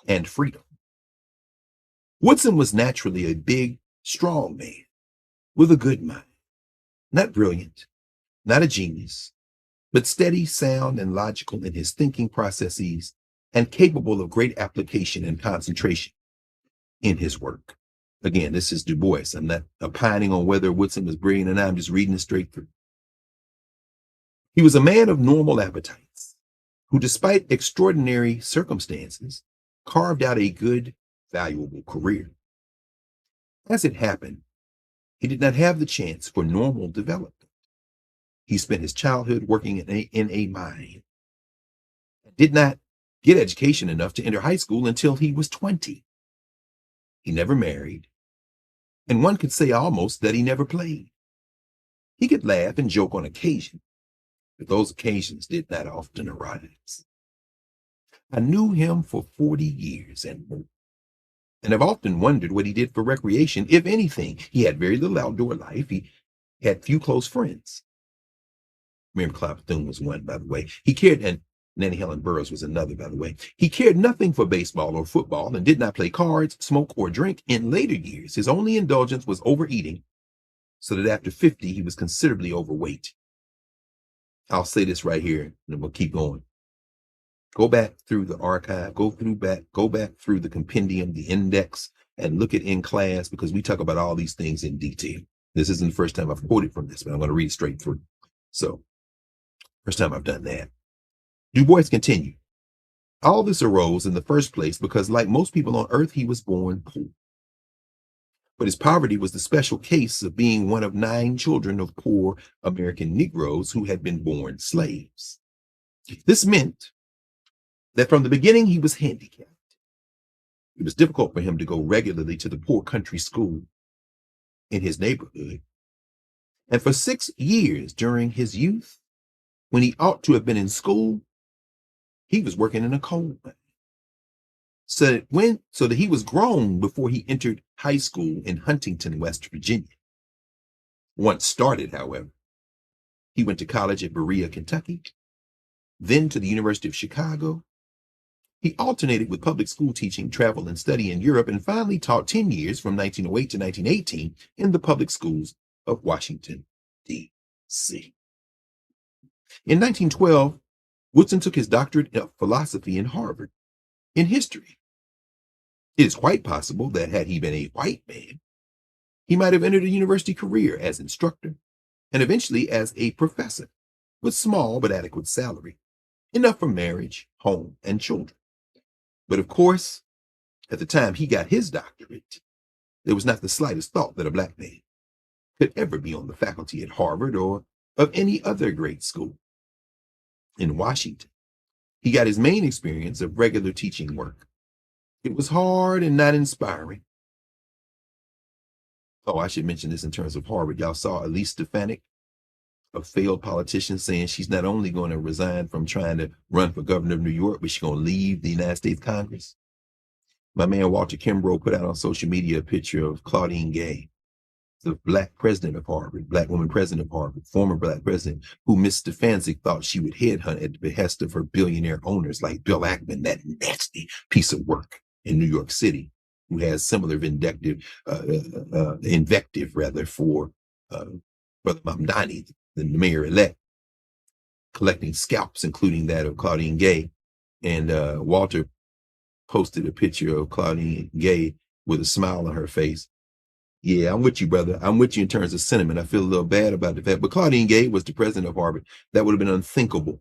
[SPEAKER 10] and freedom. Woodson was naturally a big, strong man with a good mind, not brilliant, not a genius, but steady, sound, and logical in his thinking processes and capable of great application and concentration in his work. Again, this is Du Bois. I'm not opining on whether Woodson was brilliant or not. I'm just reading it straight through. He was a man of normal appetites who, despite extraordinary circumstances, carved out a good, valuable career. As it happened, he did not have the chance for normal development. He spent his childhood working in a mine, did not get education enough to enter high school until he was 20. He never married, and one could say almost that he never played. He could laugh and joke on occasion, but those occasions did not often arise. I knew him for 40 years and more, and I've often wondered what he did for recreation, if anything. He had very little outdoor life. He had few close friends. Miriam Clyde Bethune was one, by the way. He cared, and Nanny Helen Burroughs was another, by the way. He cared nothing for baseball or football and did not play cards, smoke, or drink. In later years, his only indulgence was overeating, so that after 50, he was considerably overweight. I'll say this right here, and then we'll keep going. Go back through the archive, go back through the compendium, the index, and look at In Class, because we talk about all these things in detail. This isn't the first time I've quoted from this, but I'm going to read it straight through. So, first time I've done that. Du Bois continued. All this arose in the first place because, like most people on earth, he was born poor. But his poverty was the special case of being one of 9 children of poor American Negroes who had been born slaves. This meant that from the beginning he was handicapped. It was difficult for him to go regularly to the poor country school in his neighborhood. And for 6 years during his youth, when he ought to have been in school, he was working in a coal mine. So that he was grown before he entered high school in Huntington, West Virginia. Once started, however, he went to college at Berea, Kentucky, then to the University of Chicago. He alternated with public school teaching, travel, and study in Europe, and finally taught 10 years from 1908 to 1918 in the public schools of Washington, D.C. In 1912, Woodson took his doctorate of philosophy in Harvard in history. It is quite possible that had he been a white man, he might have entered a university career as instructor and eventually as a professor with small but adequate salary, enough for marriage, home, and children. But of course, at the time he got his doctorate, there was not the slightest thought that a black man could ever be on the faculty at Harvard or of any other great school. In Washington, he got his main experience of regular teaching work. It was hard and not inspiring. Oh, I should mention this in terms of Harvard. Y'all saw Elise Stefanik, a failed politician, saying she's not only going to resign from trying to run for governor of New York, but she's going to leave the United States Congress. My man Walter Kimbrough put out on social media a picture of Claudine Gay, the black president of Harvard, black woman president of Harvard, former black president, who Miss Stefanik thought she would headhunt at the behest of her billionaire owners like Bill Ackman, that nasty piece of work in New York City, who has similar invective for Brother Mamdani, the mayor-elect, collecting scalps, including that of Claudine Gay. And Walter posted a picture of Claudine Gay with a smile on her face. Yeah, I'm with you, brother. I'm with you in terms of sentiment. I feel a little bad about the fact, but Claudine Gay was the president of Harvard. That would have been unthinkable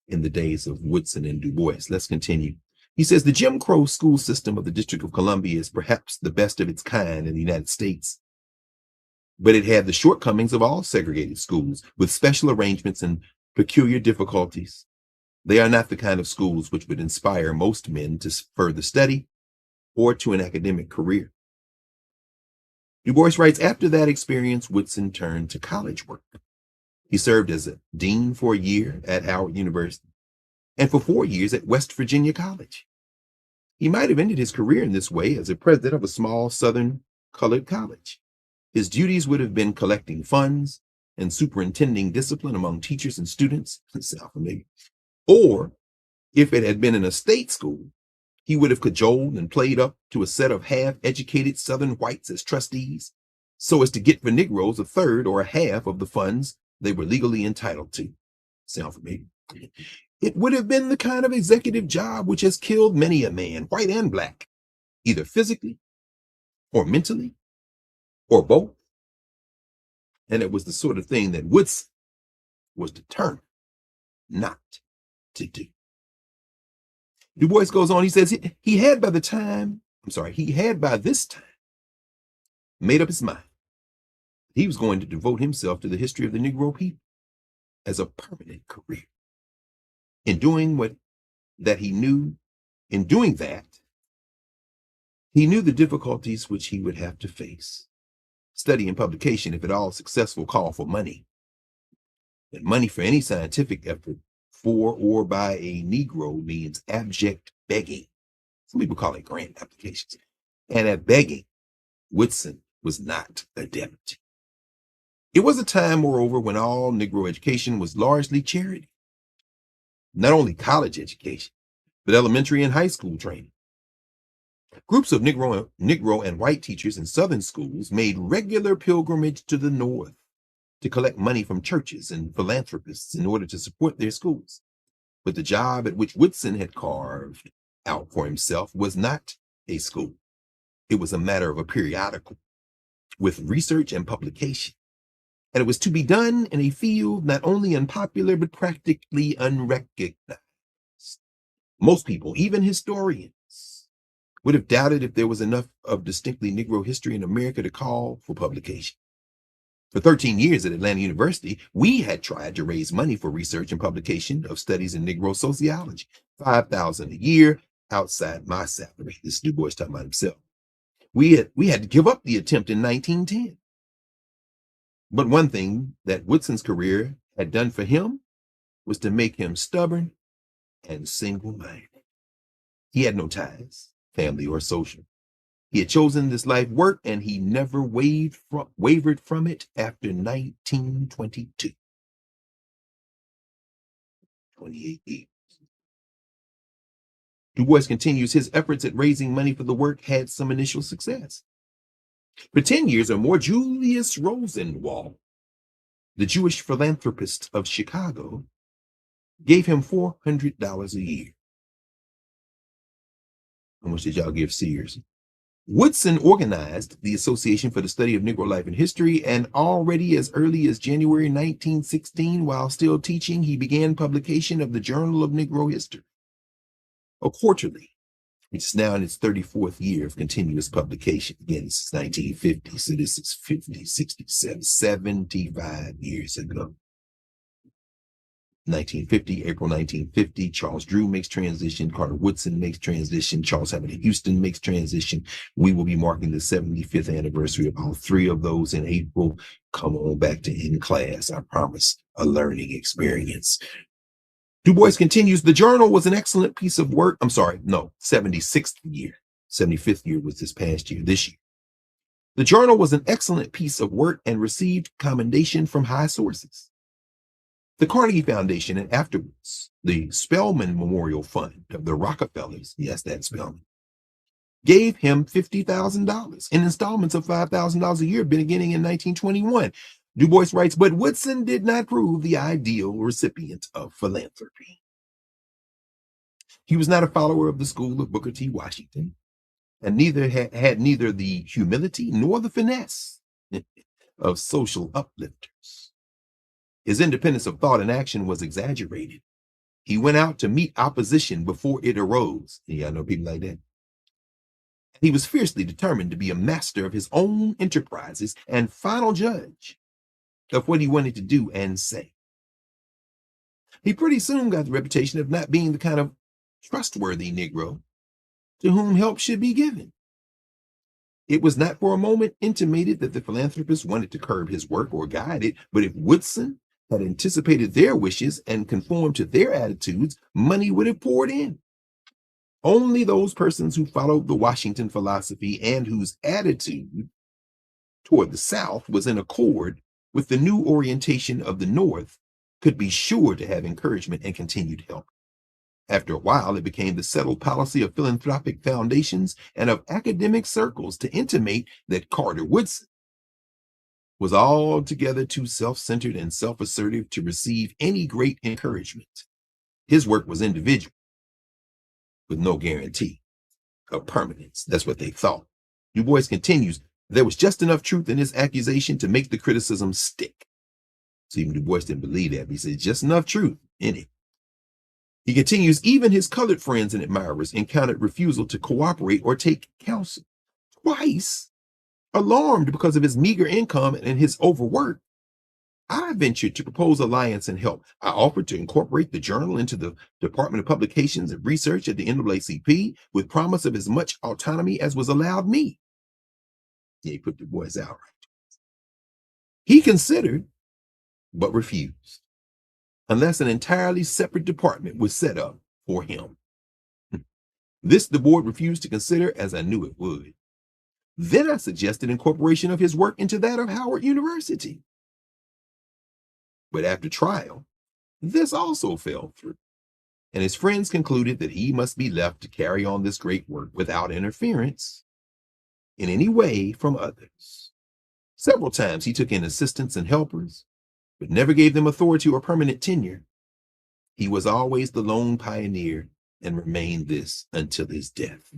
[SPEAKER 10] in the days of Woodson and Du Bois. Let's continue. He says the Jim Crow school system of the District of Columbia is perhaps the best of its kind in the United States, but it had the shortcomings of all segregated schools with special arrangements and peculiar difficulties. They are not the kind of schools which would inspire most men to further study or to an academic career. Du Bois writes, after that experience, Woodson turned to college work. He served as a dean for a year at Howard University and for 4 years at West Virginia College. He might have ended his career in this way as a president of a small Southern colored college. His duties would have been collecting funds and superintending discipline among teachers and students, sound familiar? Or if it had been in a state school, he would have cajoled and played up to a set of half-educated Southern whites as trustees, so as to get for Negroes a third or a half of the funds they were legally entitled to. Sound familiar? It would have been the kind of executive job which has killed many a man, white and black, either physically or mentally, or both. And it was the sort of thing that Woodson was determined not to do. Du Bois goes on, he says he had by this time made up his mind. He was going to devote himself to the history of the Negro people as a permanent career. In doing that, he knew the difficulties which he would have to face. Study and publication, if at all successful, call for money. And money for any scientific effort for or by a Negro means abject begging. Some people call it grant applications. And at begging, Woodson was not adept. It was a time, moreover, when all Negro education was largely charity. Not only college education, but elementary and high school training. Groups of Negro and white teachers in Southern schools made regular pilgrimage to the North to collect money from churches and philanthropists in order to support their schools. But the job at which Woodson had carved out for himself was not a school. It was a matter of a periodical with research and publication. And it was to be done in a field not only unpopular, but practically unrecognized. Most people, even historians, would have doubted if there was enough of distinctly Negro history in America to call for publication. For 13 years at Atlanta University, we had tried to raise money for research and publication of studies in Negro sociology, $5,000 a year outside my salary. This is Du Bois talking about himself. We had to give up the attempt in 1910. But one thing that Woodson's career had done for him was to make him stubborn and single-minded. He had no ties, family or social. He had chosen this life work, and he never wavered from it after 1922. 28 years. Du Bois continues, his efforts at raising money for the work had some initial success. For 10 years or more, Julius Rosenwald, the Jewish philanthropist of Chicago, gave him $400 a year. How much did y'all give Sears? Woodson organized the Association for the Study of Negro Life and History, and already as early as January 1916, while still teaching, he began publication of the Journal of Negro History, a quarterly. It's now in its 34th year of continuous publication. Again, this is 1950, so this is 50, 67, 75 years ago. 1950, April 1950, Charles Drew makes transition, Carter Woodson makes transition, Charles Hamilton Houston makes transition. We will be marking the 75th anniversary of all three of those in April. Come on back to In Class, I promise, a learning experience. Du Bois continues, the journal was an excellent piece of work. 76th year. 75th year was this year. The journal was an excellent piece of work and received commendation from high sources. The Carnegie Foundation and afterwards the Spelman Memorial Fund of the Rockefellers, yes, that's Spelman, gave him $50,000 in installments of $5,000 a year beginning in 1921. Du Bois writes, but Woodson did not prove the ideal recipient of philanthropy. He was not a follower of the school of Booker T. Washington, and neither had neither the humility nor the finesse of social uplifters. His independence of thought and action was exaggerated. He went out to meet opposition before it arose. Y'all know people like that. He was fiercely determined to be a master of his own enterprises and final judge of what he wanted to do and say. He pretty soon got the reputation of not being the kind of trustworthy Negro to whom help should be given. It was not for a moment intimated that the philanthropist wanted to curb his work or guide it, but if Woodson had anticipated their wishes and conformed to their attitudes, money would have poured in. Only those persons who followed the Washington philosophy and whose attitude toward the South was in accord with the new orientation of the North could be sure to have encouragement and continued help. After a while, it became the settled policy of philanthropic foundations and of academic circles to intimate that Carter Woodson was altogether too self-centered and self-assertive to receive any great encouragement. His work was individual, with no guarantee of permanence. That's what they thought. Du Bois continues, there was just enough truth in his accusation to make the criticism stick. So even Du Bois didn't believe that, but he said just enough truth in it. He continues, even his colored friends and admirers encountered refusal to cooperate or take counsel. Twice, alarmed because of his meager income and his overwork, I ventured to propose alliance and help. I offered to incorporate the journal into the Department of Publications and Research at the NAACP with promise of as much autonomy as was allowed me. Yeah, he put Du Bois out. He considered, but refused, unless an entirely separate department was set up for him. This the board refused to consider, as I knew it would. Then I suggested incorporation of his work into that of Howard University. But after trial, this also fell through, and his friends concluded that he must be left to carry on this great work without interference in any way from others. Several times he took in assistants and helpers, but never gave them authority or permanent tenure. He was always the lone pioneer and remained this until his death.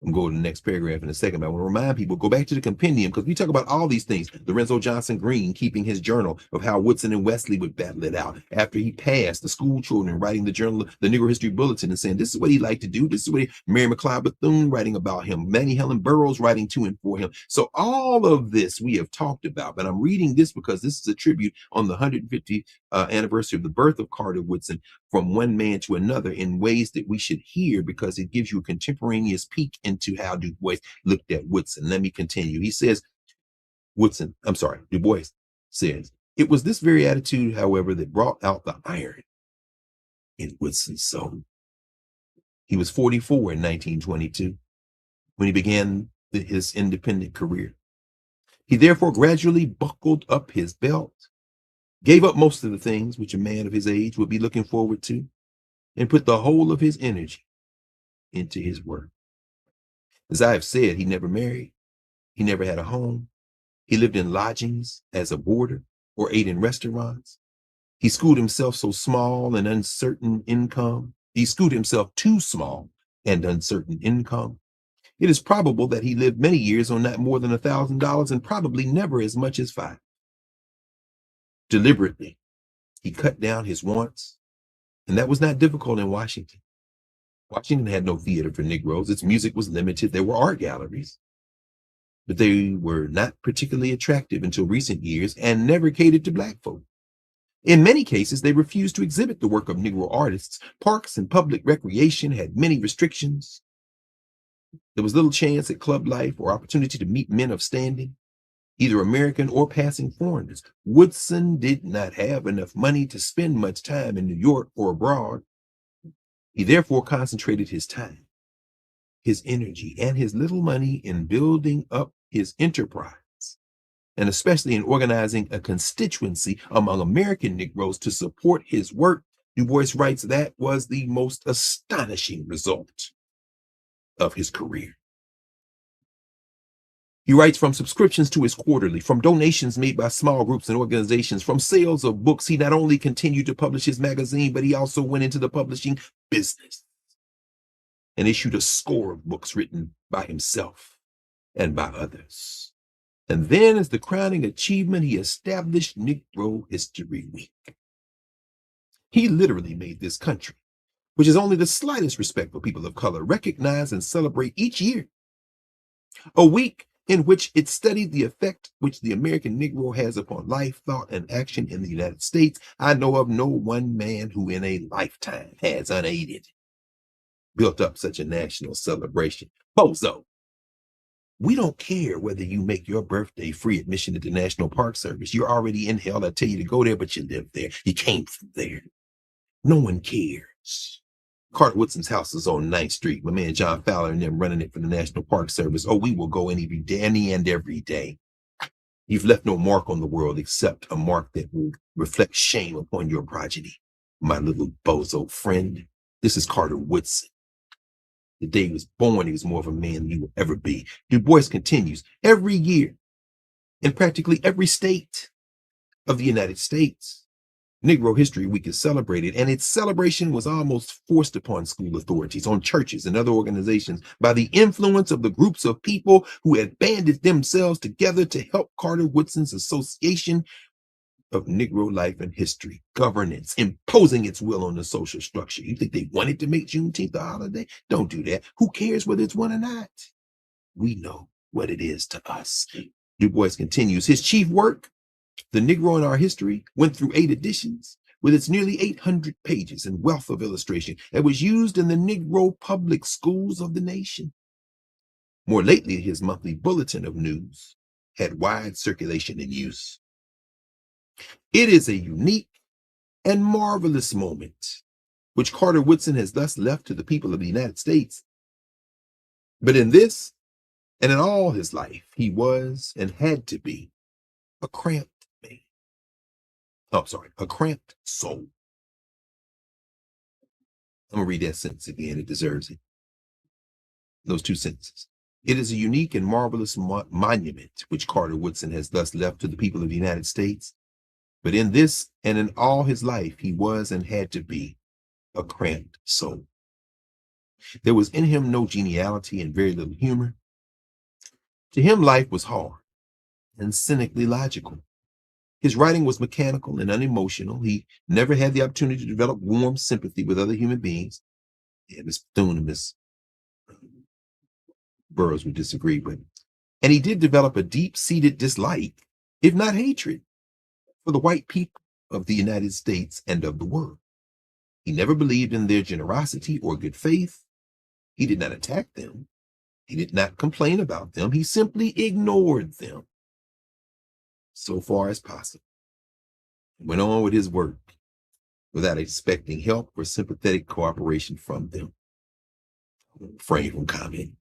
[SPEAKER 10] I'm going to the next paragraph in a second, but I want to remind people, go back to the compendium, because we talk about all these things. Lorenzo Johnson Green keeping his journal of how Woodson and Wesley would battle it out after he passed, the school children writing the journal, the Negro History Bulletin, and saying, this is what he liked to do. This is what Mary McLeod Bethune writing about him, Manny Helen Burroughs writing to and for him. So all of this we have talked about, but I'm reading this because this is a tribute on the 150th anniversary of the birth of Carter Woodson, from one man to another, in ways that we should hear, because it gives you a contemporaneous peek into how Du Bois looked at Woodson. Let me continue. He says, Du Bois says, it was this very attitude, however, that brought out the iron in Woodson's soul. He was 44 in 1922 when he began his independent career. He therefore gradually buckled up his belt, gave up most of the things which a man of his age would be looking forward to, and put the whole of his energy into his work. As I have said, he never married. He never had a home. He lived in lodgings as a boarder or ate in restaurants. He schooled himself so small and uncertain income. He schooled himself too small and uncertain income. It is probable that he lived many years on not more than $1,000 and probably never as much as $5. Deliberately, he cut down his wants, and that was not difficult in Washington. Washington had no theater for Negroes. Its music was limited. There were art galleries, but they were not particularly attractive until recent years and never catered to Black folk. In many cases, they refused to exhibit the work of Negro artists. Parks and public recreation had many restrictions. There was little chance at club life or opportunity to meet men of standing, either American or passing foreigners. Woodson did not have enough money to spend much time in New York or abroad. He therefore concentrated his time, his energy, and his little money in building up his enterprise, and especially in organizing a constituency among American Negroes to support his work. Du Bois writes that was the most astonishing result of his career. He writes, from subscriptions to his quarterly, from donations made by small groups and organizations, from sales of books, he not only continued to publish his magazine, but he also went into the publishing business and issued a score of books written by himself and by others. And then, as the crowning achievement, he established Negro History Week. He literally made this country, which is only the slightest respect for people of color, recognize and celebrate each year a week in which it studied the effect which the American Negro has upon life, thought, and action in the United States. I know of no one man who in a lifetime has unaided built up such a national celebration. Bozo, we don't care whether you make your birthday free admission at the National Park Service. You're already in hell. I tell you to go there, but you live there. You came from there. No one cares. Carter Woodson's house is on 9th Street. My man John Fowler and them running it for the National Park Service. Oh, we will go any and every day. You've left no mark on the world except a mark that will reflect shame upon your progeny. My little bozo friend, this is Carter Woodson. The day he was born, he was more of a man than he will ever be. Du Bois continues, every year, in practically every state of the United States, Negro History Week is celebrated, and its celebration was almost forced upon school authorities, on churches, and other organizations by the influence of the groups of people who had banded themselves together to help Carter Woodson's Association of Negro Life and History Governance, imposing its will on the social structure. You think they wanted to make Juneteenth a holiday? Don't do that. Who cares whether it's one or not? We know what it is to us. Du Bois continues, his chief work, The Negro in Our History, went through 8 editions with its nearly 800 pages and wealth of illustration that was used in the Negro public schools of the nation. More lately, his monthly bulletin of news had wide circulation and use. It is a unique and marvelous moment, which Carter Woodson has thus left to the people of the United States. But in this, and in all his life, he was and had to be a cramped man. A cramped soul. I'm gonna read that sentence again. It deserves it. Those 2 sentences. It is a unique and marvelous monument which Carter Woodson has thus left to the people of the United States. But in this and in all his life, he was and had to be a cramped soul. There was in him no geniality and very little humor. To him, life was hard and cynically logical. His writing was mechanical and unemotional. He never had the opportunity to develop warm sympathy with other human beings. Yeah, Miss Bethune and Miss Burroughs would disagree, and he did develop a deep-seated dislike, if not hatred, for the white people of the United States and of the world. He never believed in their generosity or good faith. He did not attack them. He did not complain about them. He simply ignored them so far as possible. He went on with his work without expecting help or sympathetic cooperation from them. Refrain from comment.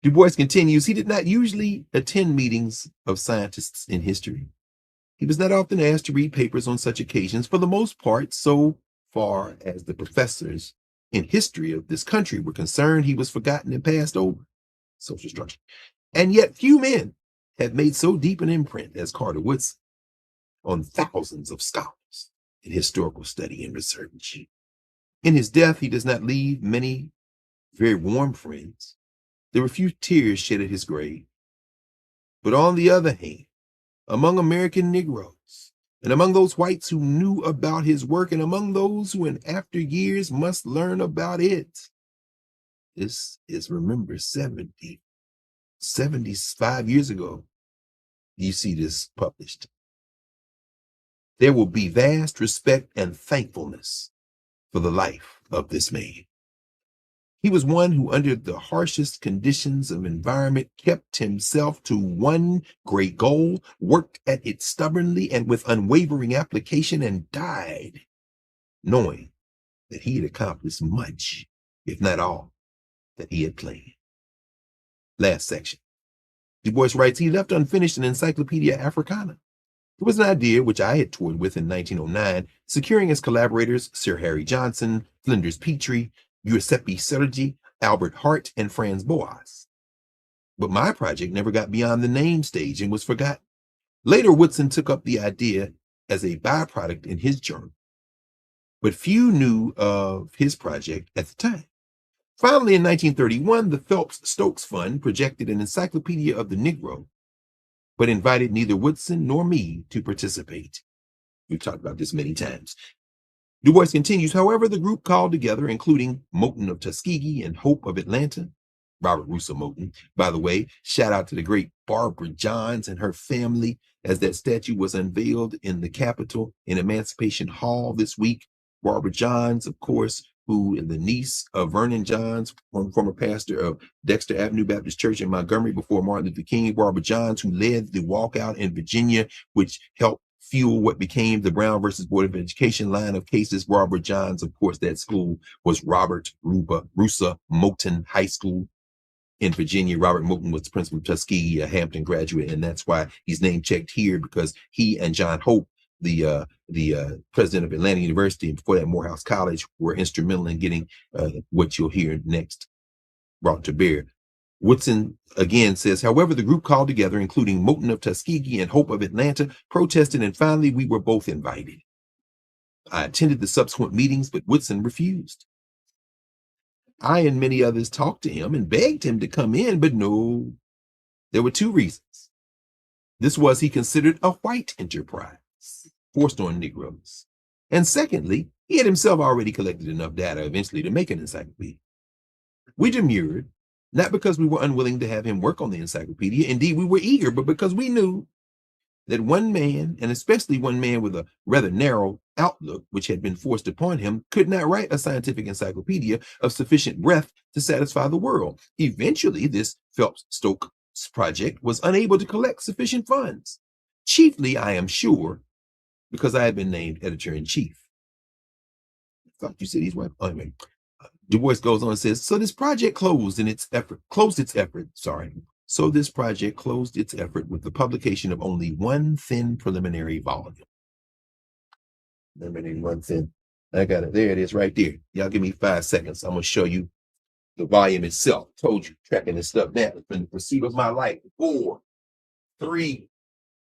[SPEAKER 10] Du Bois continues, he did not usually attend meetings of scientists in history. He was not often asked to read papers on such occasions, for the most part, so far as the professors in history of this country were concerned, he was forgotten and passed over. Social structure. And yet few men have made so deep an imprint as Carter Woodson on thousands of scholars in historical study and research. In his death, he does not leave many very warm friends. There were few tears shed at his grave. But on the other hand, among American Negroes, and among those whites who knew about his work, and among those who in after years must learn about it, this is, remember, 75 years ago, you see this published. There will be vast respect and thankfulness for the life of this man. He was one who, under the harshest conditions of environment, kept himself to one great goal, worked at it stubbornly and with unwavering application, and died knowing that he had accomplished much, if not all, that he had planned. Last section. Du Bois writes, he left unfinished an Encyclopedia Africana. It was an idea which I had toyed with in 1909, securing as collaborators Sir Harry Johnson, Flinders Petrie, Giuseppe Sergi, Albert Hart, and Franz Boas. But my project never got beyond the name stage and was forgotten. Later, Woodson took up the idea as a byproduct in his journal, but few knew of his project at the time. Finally, in 1931, the Phelps-Stokes Fund projected an encyclopedia of the Negro, but invited neither Woodson nor me to participate. We've talked about this many times. Du Bois continues, however, the group called together, including Moten of Tuskegee and Hope of Atlanta, Robert Russo Moten, by the way, shout out to the great Barbara Johns and her family, as that statue was unveiled in the Capitol in Emancipation Hall this week. Barbara Johns, of course, who is the niece of Vernon Johns, former pastor of Dexter Avenue Baptist Church in Montgomery before Martin Luther King. Barbara Johns, who led the walkout in Virginia, which helped fuel what became the Brown versus Board of Education line of cases. Barbara Johns, of course, that school was Robert Russo Moten High School in Virginia. Robert Moten was the principal of Tuskegee, a Hampton graduate, and that's why he's name checked here, because he and John Hope, the president of Atlanta University, and before that Morehouse College, were instrumental in getting what you'll hear next brought to bear. Woodson again says, however, the group called together, including Moten of Tuskegee and Hope of Atlanta, protested, and finally we were both invited. I attended the subsequent meetings, but Woodson refused. I and many others talked to him and begged him to come in, but no. There were two reasons. This was he considered a white enterprise, forced on Negroes. And secondly, he had himself already collected enough data eventually to make an encyclopedia. We demurred, not because we were unwilling to have him work on the encyclopedia. Indeed, we were eager, but because we knew that one man, and especially one man with a rather narrow outlook, which had been forced upon him, could not write a scientific encyclopedia of sufficient breadth to satisfy the world. Eventually, this Phelps-Stokes project was unable to collect sufficient funds, chiefly, I am sure, because I had been named editor-in-chief. I thought you said he's white. Oh, anyway. Du Bois goes on and says, so this project closed its effort. So this project closed its effort with the publication of only one thin preliminary volume. One thin. I got it. There it is right there. Y'all give me 5 seconds. I'm going to show you the volume itself. Told you, tracking this stuff down. From the pursuit of my life. 4, 3,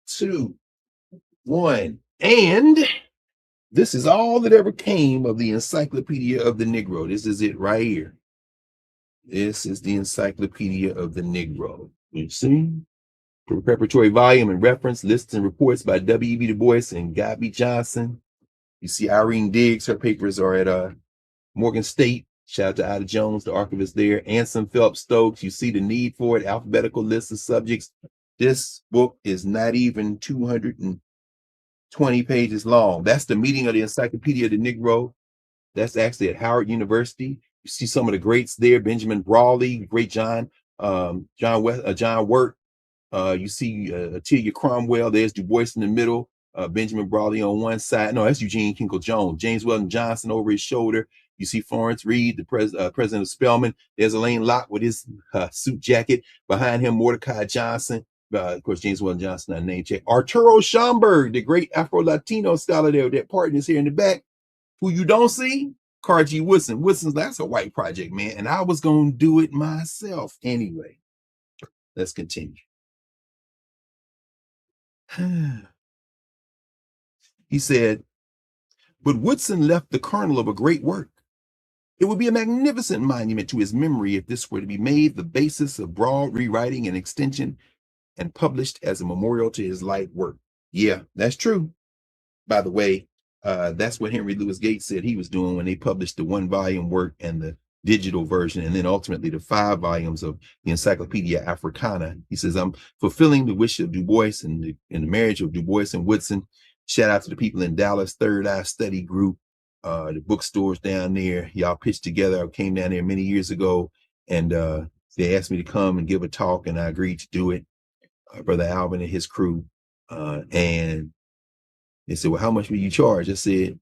[SPEAKER 10] 2, 1. And this is all that ever came of the Encyclopedia of the Negro. This is it right here. This is the Encyclopedia of the Negro. You see? Preparatory volume and reference, lists and reports by W.E.B. Du Bois and Guy B. Johnson. You see Irene Diggs, her papers are at Morgan State. Shout out to Ida Jones, the archivist there. Anson Phelps Stokes, you see the need for it, alphabetical list of subjects. This book is not even 220 pages long. That's the meeting of the Encyclopedia of the Negro. That's actually at Howard University. You see some of the greats there, Benjamin Brawley, great John Wirt. You see Atilia Cromwell. There's Du Bois in the middle. Benjamin Brawley on one side. No, that's Eugene Kinkle Jones. James Weldon Johnson over his shoulder. You see Florence Reed, the president of Spelman. There's Elaine Locke with his suit jacket. Behind him, Mordecai Johnson. Of course, James Weldon Johnson, not name check. Arturo Schomburg, the great Afro-Latino scholar there, that partner is here in the back. Who you don't see? Carter G. Woodson. Woodson's, that's a white project, man. And I was going to do it myself anyway. Let's continue. He said, but Woodson left the kernel of a great work. It would be a magnificent monument to his memory if this were to be made the basis of broad rewriting and extension and published as a memorial to his life work. Yeah, that's true. By the way, that's what Henry Louis Gates said he was doing when they published the 1-volume work and the digital version, and then ultimately the 5 volumes of the Encyclopedia Africana. He says, I'm fulfilling the wish of Du Bois and the marriage of Du Bois and Woodson. Shout out to the people in Dallas, Third Eye Study Group, the bookstores down there. Y'all pitched together. I came down there many years ago, and they asked me to come and give a talk, and I agreed to do it. Brother Alvin and his crew. And they said, well, how much will you charge? I said,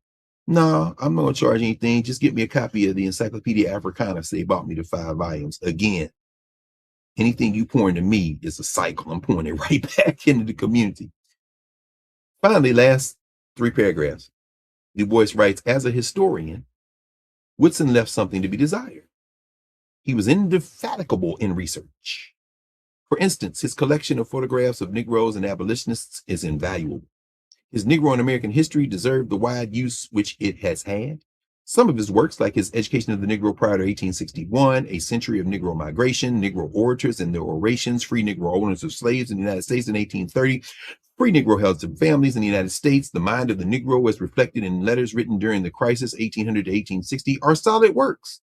[SPEAKER 10] no, I'm not going to charge anything. Just get me a copy of the Encyclopedia Africana. So they bought me the 5 volumes. Again, anything you pour into me is a cycle. I'm pouring it right back into the community. Finally, last 3 paragraphs. Du Bois writes, as a historian, Woodson left something to be desired. He was indefatigable in research. For instance, his collection of photographs of Negroes and abolitionists is invaluable. His Negro in American history deserved the wide use which it has had. Some of his works, like his Education of the Negro prior to 1861, A Century of Negro Migration, Negro Orators and Their Orations, Free Negro Owners of Slaves in the United States in 1830, Free Negro Heads of Families in the United States, The Mind of the Negro as reflected in letters written during the crisis 1800 to 1860, are solid works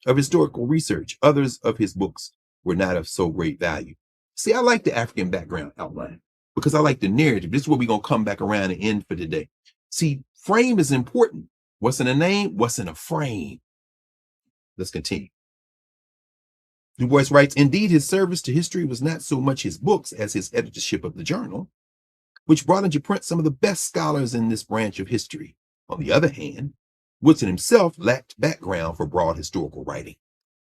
[SPEAKER 10] of historical research. Others of his books were not of so great value. See, I like the African background outline because I like the narrative. This is where we're going to come back around and end for today. See, frame is important. What's in a name? What's in a frame? Let's continue. Du Bois writes, indeed, his service to history was not so much his books as his editorship of the journal, which brought into print some of the best scholars in this branch of history. On the other hand, Woodson himself lacked background for broad historical writing.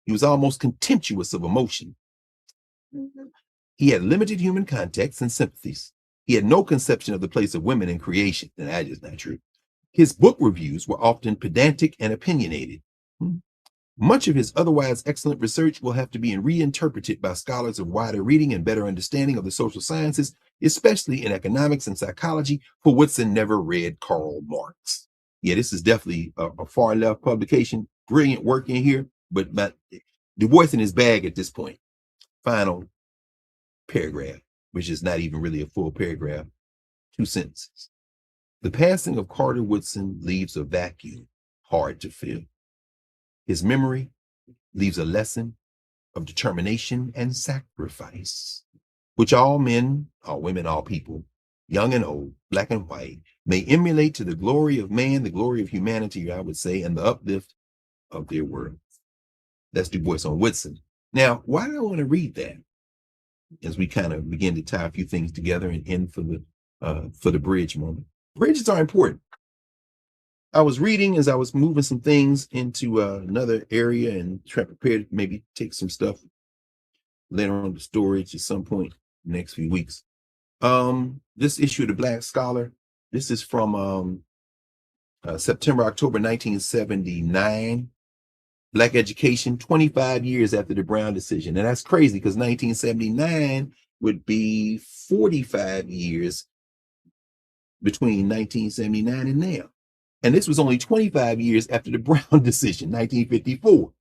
[SPEAKER 10] He was almost contemptuous of emotion. He had limited human context and sympathies. He had no conception of the place of women in creation, and that is not true. His book reviews were often pedantic and opinionated. Much of his otherwise excellent research will have to be reinterpreted by scholars of wider reading and better understanding of the social sciences, especially in economics and psychology, for Woodson never read Karl Marx. Yeah, this is definitely a far left publication. Brilliant work in here, but Du Bois in his bag at this point. Final paragraph, which is not even really a full paragraph, 2 sentences. The passing of Carter Woodson leaves a vacuum hard to fill. His memory leaves a lesson of determination and sacrifice, which all men, all women, all people, young and old, black and white, may emulate to the glory of man, the glory of humanity, I would say, and the uplift of their world. That's Du Bois on Woodson. Now, why do I want to read that? As we kind of begin to tie a few things together and end for the bridge moment. Bridges are important. I was reading as I was moving some things into another area and trying to prepare to maybe take some stuff later on to storage at some point in the next few weeks. This issue of the Black Scholar, this is from September, October 1979. Black Education, 25 years after the Brown decision. And that's crazy because 1979 would be 45 years between 1979 and now. And this was only 25 years after the Brown decision, 1954.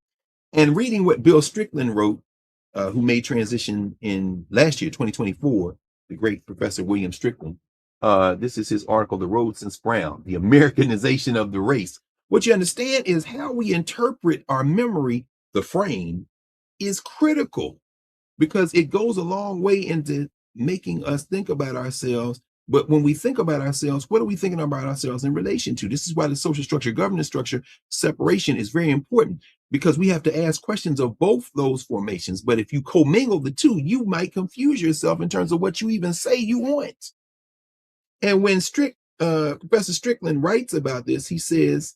[SPEAKER 10] And reading what Bill Strickland wrote, who made transition in last year, 2024, the great Professor William Strickland. This is his article, The Road Since Brown, The Americanization of the Race. What you understand is how we interpret our memory, the frame, is critical because it goes a long way into making us think about ourselves. But when we think about ourselves, what are we thinking about ourselves in relation to? This is why the social structure, governance structure separation is very important because we have to ask questions of both those formations. But if you commingle the two, you might confuse yourself in terms of what you even say you want. And when Professor Strickland writes about this, he says,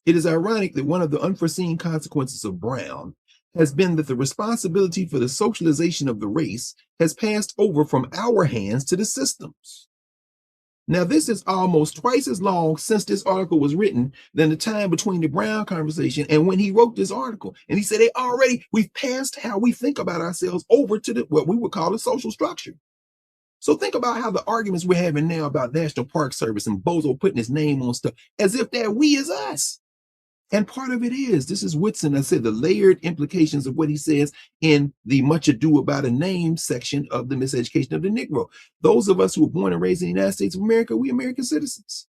[SPEAKER 10] it is ironic that one of the unforeseen consequences of Brown has been that the responsibility for the socialization of the race has passed over from our hands to the systems. Now, this is almost twice as long since this article was written than the time between the Brown conversation and when he wrote this article. And he said, we've passed how we think about ourselves over to what we would call the social structure. So think about how the arguments we're having now about National Park Service and Bozo putting his name on stuff as if that we is us. And part of it is, this is Woodson, I said, the layered implications of what he says in the Much Ado About a Name section of the Miseducation of the Negro. Those of us who were born and raised in the United States of America, we American citizens.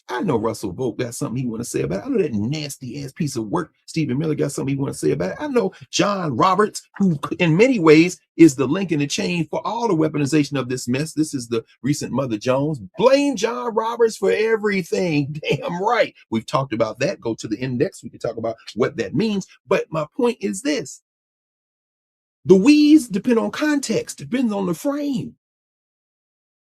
[SPEAKER 10] I know Russell Vogt got something he want to say about it. I know that nasty ass piece of work, Stephen Miller, got something he want to say about it. I know John Roberts, who in many ways is the link in the chain for all the weaponization of this mess. This is the recent Mother Jones. Blame John Roberts for everything. Damn right. We've talked about that. Go to the index. We can talk about what that means. But my point is this. The we's depend on context, depends on the frame.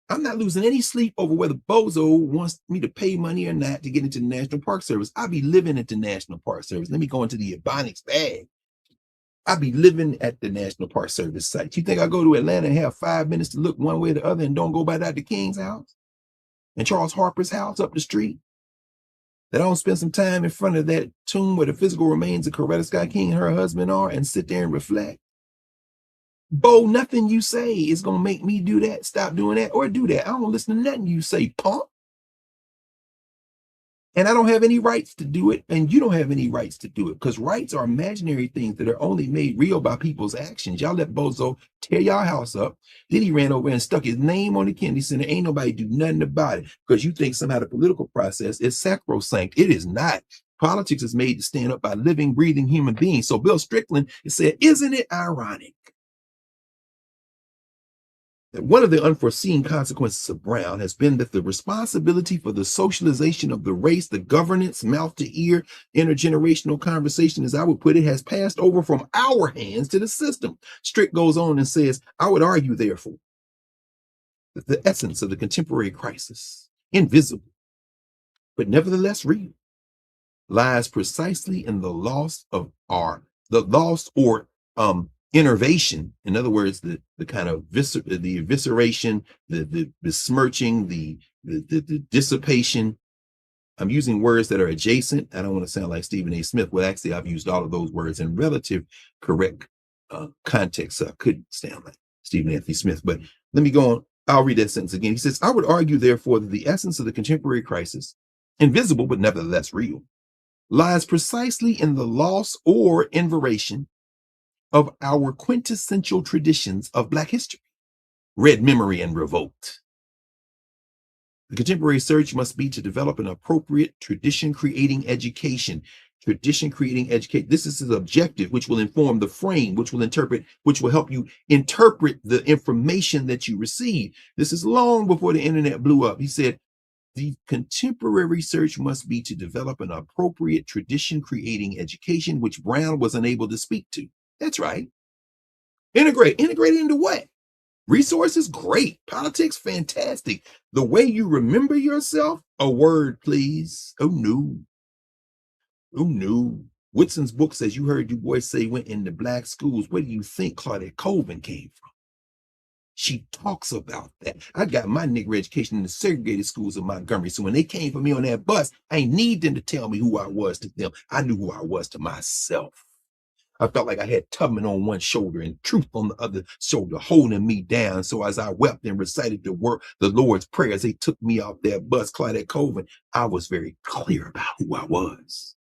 [SPEAKER 10] I'm not losing any sleep over whether Bozo wants me to pay money or not to get into the National Park Service. I'll be living at the National Park Service. Let me go into the Ebonics bag. I'll be living at the National Park Service site. You think I go to Atlanta and have 5 minutes to look one way or the other and don't go by Dr. King's house and Charles Harper's house up the street? That I don't spend some time in front of that tomb where the physical remains of Coretta Scott King and her husband are and sit there and reflect? Bo, nothing you say is going to make me do that, stop doing that, or do that. I don't listen to nothing you say, punk. And I don't have any rights to do it, and you don't have any rights to do it, because rights are imaginary things that are only made real by people's actions. Y'all let Bozo tear y'all house up. Then he ran over and stuck his name on the Kennedy Center. Ain't nobody do nothing about it, because you think somehow the political process is sacrosanct. It is not. Politics is made to stand up by living, breathing human beings. So Bill Strickland said, isn't it ironic? One of the unforeseen consequences of Brown has been that the responsibility for the socialization of the race, the governance, mouth to ear, intergenerational conversation, as I would put it, has passed over from our hands to the system. Strick goes on and says, I would argue, therefore, that the essence of the contemporary crisis, invisible, but nevertheless real, lies precisely in the loss or innervation. In other words, the kind of the evisceration, the besmirching, the dissipation I'm using words that are adjacent. I don't want to sound like Stephen A. Smith. Well, actually, I've used all of those words in relative correct context. So I couldn't sound like Stephen Anthony Smith. But let me go on. I'll read that sentence again. He says, I would argue, therefore, that the essence of the contemporary crisis, invisible but nevertheless real, lies precisely in the loss or inversion of our quintessential traditions of Black history, red memory and revolt. The contemporary search must be to develop an appropriate tradition-creating education. Tradition-creating education. This is his objective, which will inform the frame, which will interpret, which will help you interpret the information that you receive. This is long before the internet blew up. He said, the contemporary search must be to develop an appropriate tradition-creating education, which Brown was unable to speak to. That's right. Integrate into what? Resources, great. Politics, fantastic. The way you remember yourself, a word, please. Oh, no. Oh, no. Woodson's book says, you heard Du Bois say went into Black schools. Where do you think Claudette Colvin came from? She talks about that. I got my Negro education in the segregated schools of Montgomery. So when they came for me on that bus, I ain't need them to tell me who I was to them. I knew who I was to myself. I felt like I had Tubman on one shoulder and Truth on the other shoulder, holding me down. So as I wept and recited the Lord's Prayer, as they took me off that bus, Claudette Colvin, I was very clear about who I was.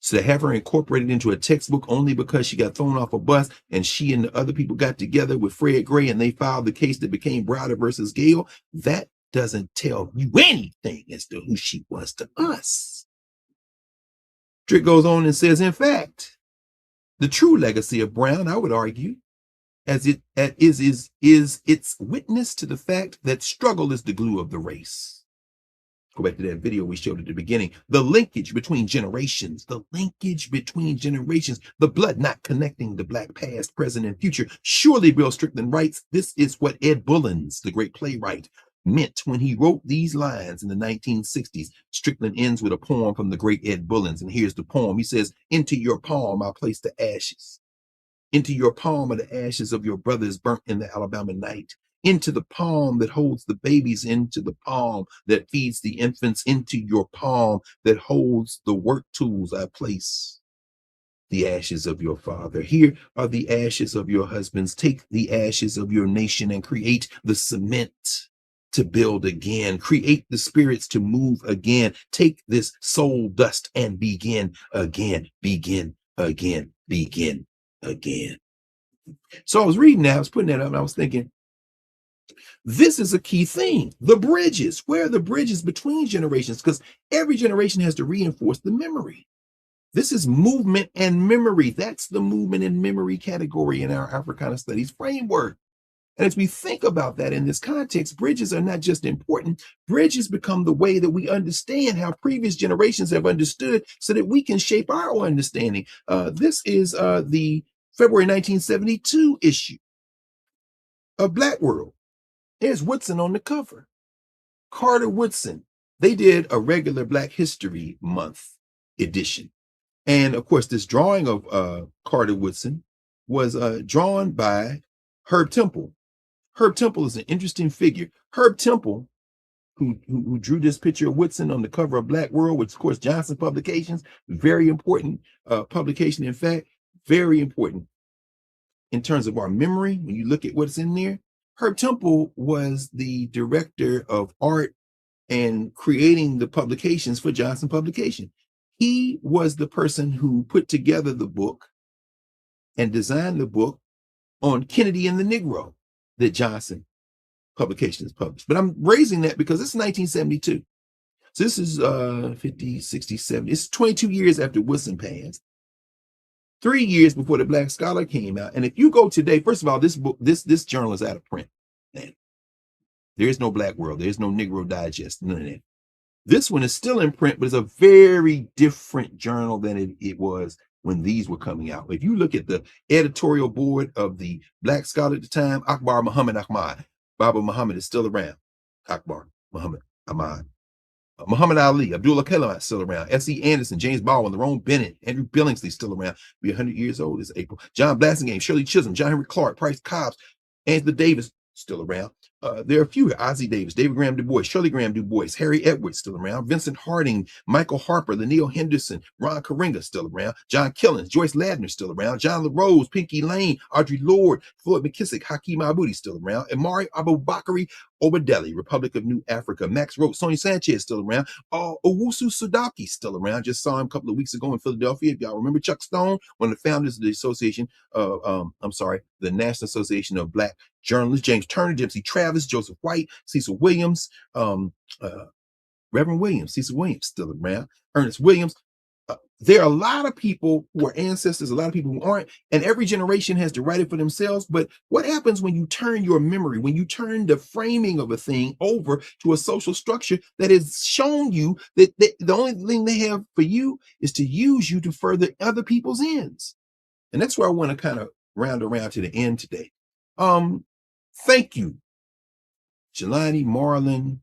[SPEAKER 10] So to have her incorporated into a textbook only because she got thrown off a bus and she and the other people got together with Fred Gray and they filed the case that became Browder versus Gale, that doesn't tell you anything as to who she was to us. Trick goes on and says, in fact, the true legacy of Brown, I would argue, is its witness to the fact that struggle is the glue of the race. Go back to that video we showed at the beginning. The linkage between generations, the blood not connecting the Black past, present, and future. Surely Bill Strickland writes, this is what Ed Bullins, the great playwright, meant when he wrote these lines in the 1960s. Strickland ends with a poem from the great Ed Bullins, and here's the poem. He says, into your palm I'll place the ashes. Into your palm are the ashes of your brothers burnt in the Alabama night. Into the palm that holds the babies, into the palm that feeds the infants, into your palm that holds the work tools I place the ashes of your father. Here are the ashes of your husbands. Take the ashes of your nation and create the cement to build again. Create the spirits to move again. Take this soul dust and begin again, begin again, begin again. So I was reading that, I was putting that up, and I was thinking, this is a key thing. The bridges. Where are the bridges between generations? Because every generation has to reinforce the memory. This is movement and memory. That's the movement and memory category in our Africana Studies Framework. And as we think about that in this context, bridges are not just important. Bridges become the way that we understand how previous generations have understood so that we can shape our understanding. This is the February 1972 issue of Black World. There's Woodson on the cover. Carter Woodson. They did a regular Black History Month edition. And of course, this drawing of Carter Woodson was drawn by Herb Temple. Herb Temple is an interesting figure. Herb Temple, who drew this picture of Woodson on the cover of Black World, which of course Johnson Publications, very important publication. In fact, very important in terms of our memory. When you look at what's in there, Herb Temple was the director of art and creating the publications for Johnson Publication. He was the person who put together the book and designed the book on Kennedy and the Negro that Johnson Publications published. But I'm raising that because it's 1972. So this is 50, 60, 70. It's 22 years after Woodson passed. 3 years before the Black Scholar came out. And if you go today, first of all, this book, this journal is out of print. Man, there is no Black World. There's no Negro Digest. None of that. This one is still in print, but it's a very different journal than it was when these were coming out. If you look at the editorial board of the Black Scholar at the time, Akbar Muhammad Ahmad. Baba Muhammad is still around. Akbar Muhammad Ahmad. Muhammad Ali, Abdullah Kalamat still around. S.E. Anderson, James Baldwin, Lerone Bennett, Andrew Billingsley still around. Be 100 years old this April. John Blassingame, Shirley Chisholm, John Henry Clark, Price Cobbs, Angela Davis still around. There are a few: Ozzie Davis, David Graham Du Bois, Shirley Graham Du Bois, Harry Edwards still around, Vincent Harding, Michael Harper, Laniel Henderson, Ron Karenga still around, John Killens, Joyce Ladner still around, John LaRose, Pinky Lane, Audre Lorde, Floyd McKissick, Hakeem Abudi still around, Amari Abubakari Obadeli, Republic of New Africa, Max Roach, Sonny Sanchez still around, Owusu Sudaki still around. Just saw him a couple of weeks ago in Philadelphia. If y'all remember Chuck Stone, one of the founders of the the National Association of Black Journalists, James Turner, Dempsey Travis, Joseph White, Cecil Williams, Reverend Williams, Cecil Williams still around, Ernest Williams. There are a lot of people who are ancestors, a lot of people who aren't, and every generation has to write it for themselves. But what happens when you turn your memory, when you turn the framing of a thing over to a social structure that has shown you that the only thing they have for you is to use you to further other people's ends? And that's where I want to kind of round around to the end today. Thank you, Jelani, Marlon,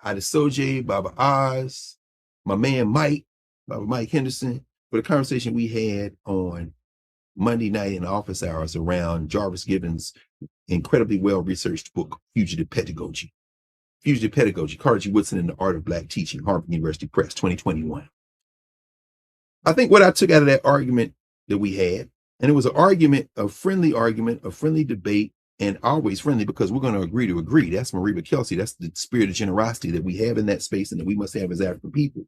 [SPEAKER 10] Adesoje, Baba Oz, my man Mike, Baba Mike Henderson, for the conversation we had on Monday night in the office hours around Jarvis Gibbons' incredibly well-researched book, Fugitive Pedagogy. Fugitive Pedagogy, Carter G. Woodson and the Art of Black Teaching, Harvard University Press, 2021. I think what I took out of that argument that we had, and it was an argument, a friendly debate, and always friendly because we're going to agree to agree. That's Mariba Kelsey. That's the spirit of generosity that we have in that space and that we must have as African people.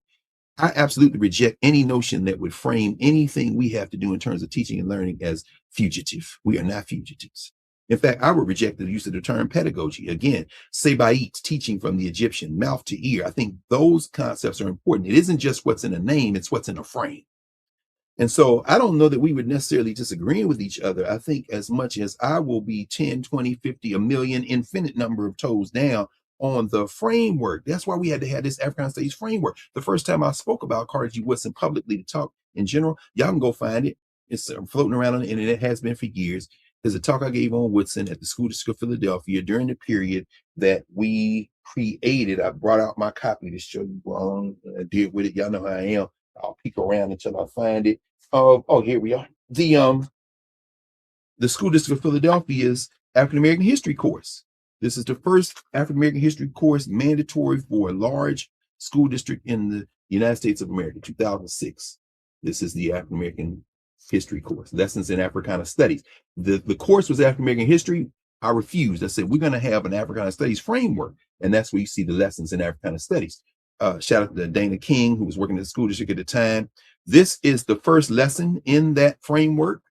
[SPEAKER 10] I absolutely reject any notion that would frame anything we have to do in terms of teaching and learning as fugitive. We are not fugitives. In fact, I would reject the use of the term pedagogy. Again, Sebait, teaching from the Egyptian, mouth to ear. I think those concepts are important. It isn't just what's in a name, it's what's in a frame. And so I don't know that we would necessarily disagree with each other. I think as much as I will be 10, 20, 50, a million, infinite number of toes down on the framework. That's why we had to have this Africana Studies framework. The first time I spoke about Carter G. Woodson publicly to talk in general, y'all can go find it. It's floating around on the internet. It has been for years. There's a talk I gave on Woodson at the School District of Philadelphia during the period that we created. I brought out my copy to show you what I did with it. Y'all know how I am. I'll peek around until I find it. Oh, here we are. The School District of Philadelphia's African American History course. This is the first African American history course mandatory for a large school district in the United States of America, 2006. This is the African American history course, Lessons in Africana Studies. The course was African American history. I refused. I said, we're going to have an Africana Studies framework. And that's where you see the lessons in Africana Studies. Shout out to Dana King, who was working at the school district at the time. This is the first lesson in that framework.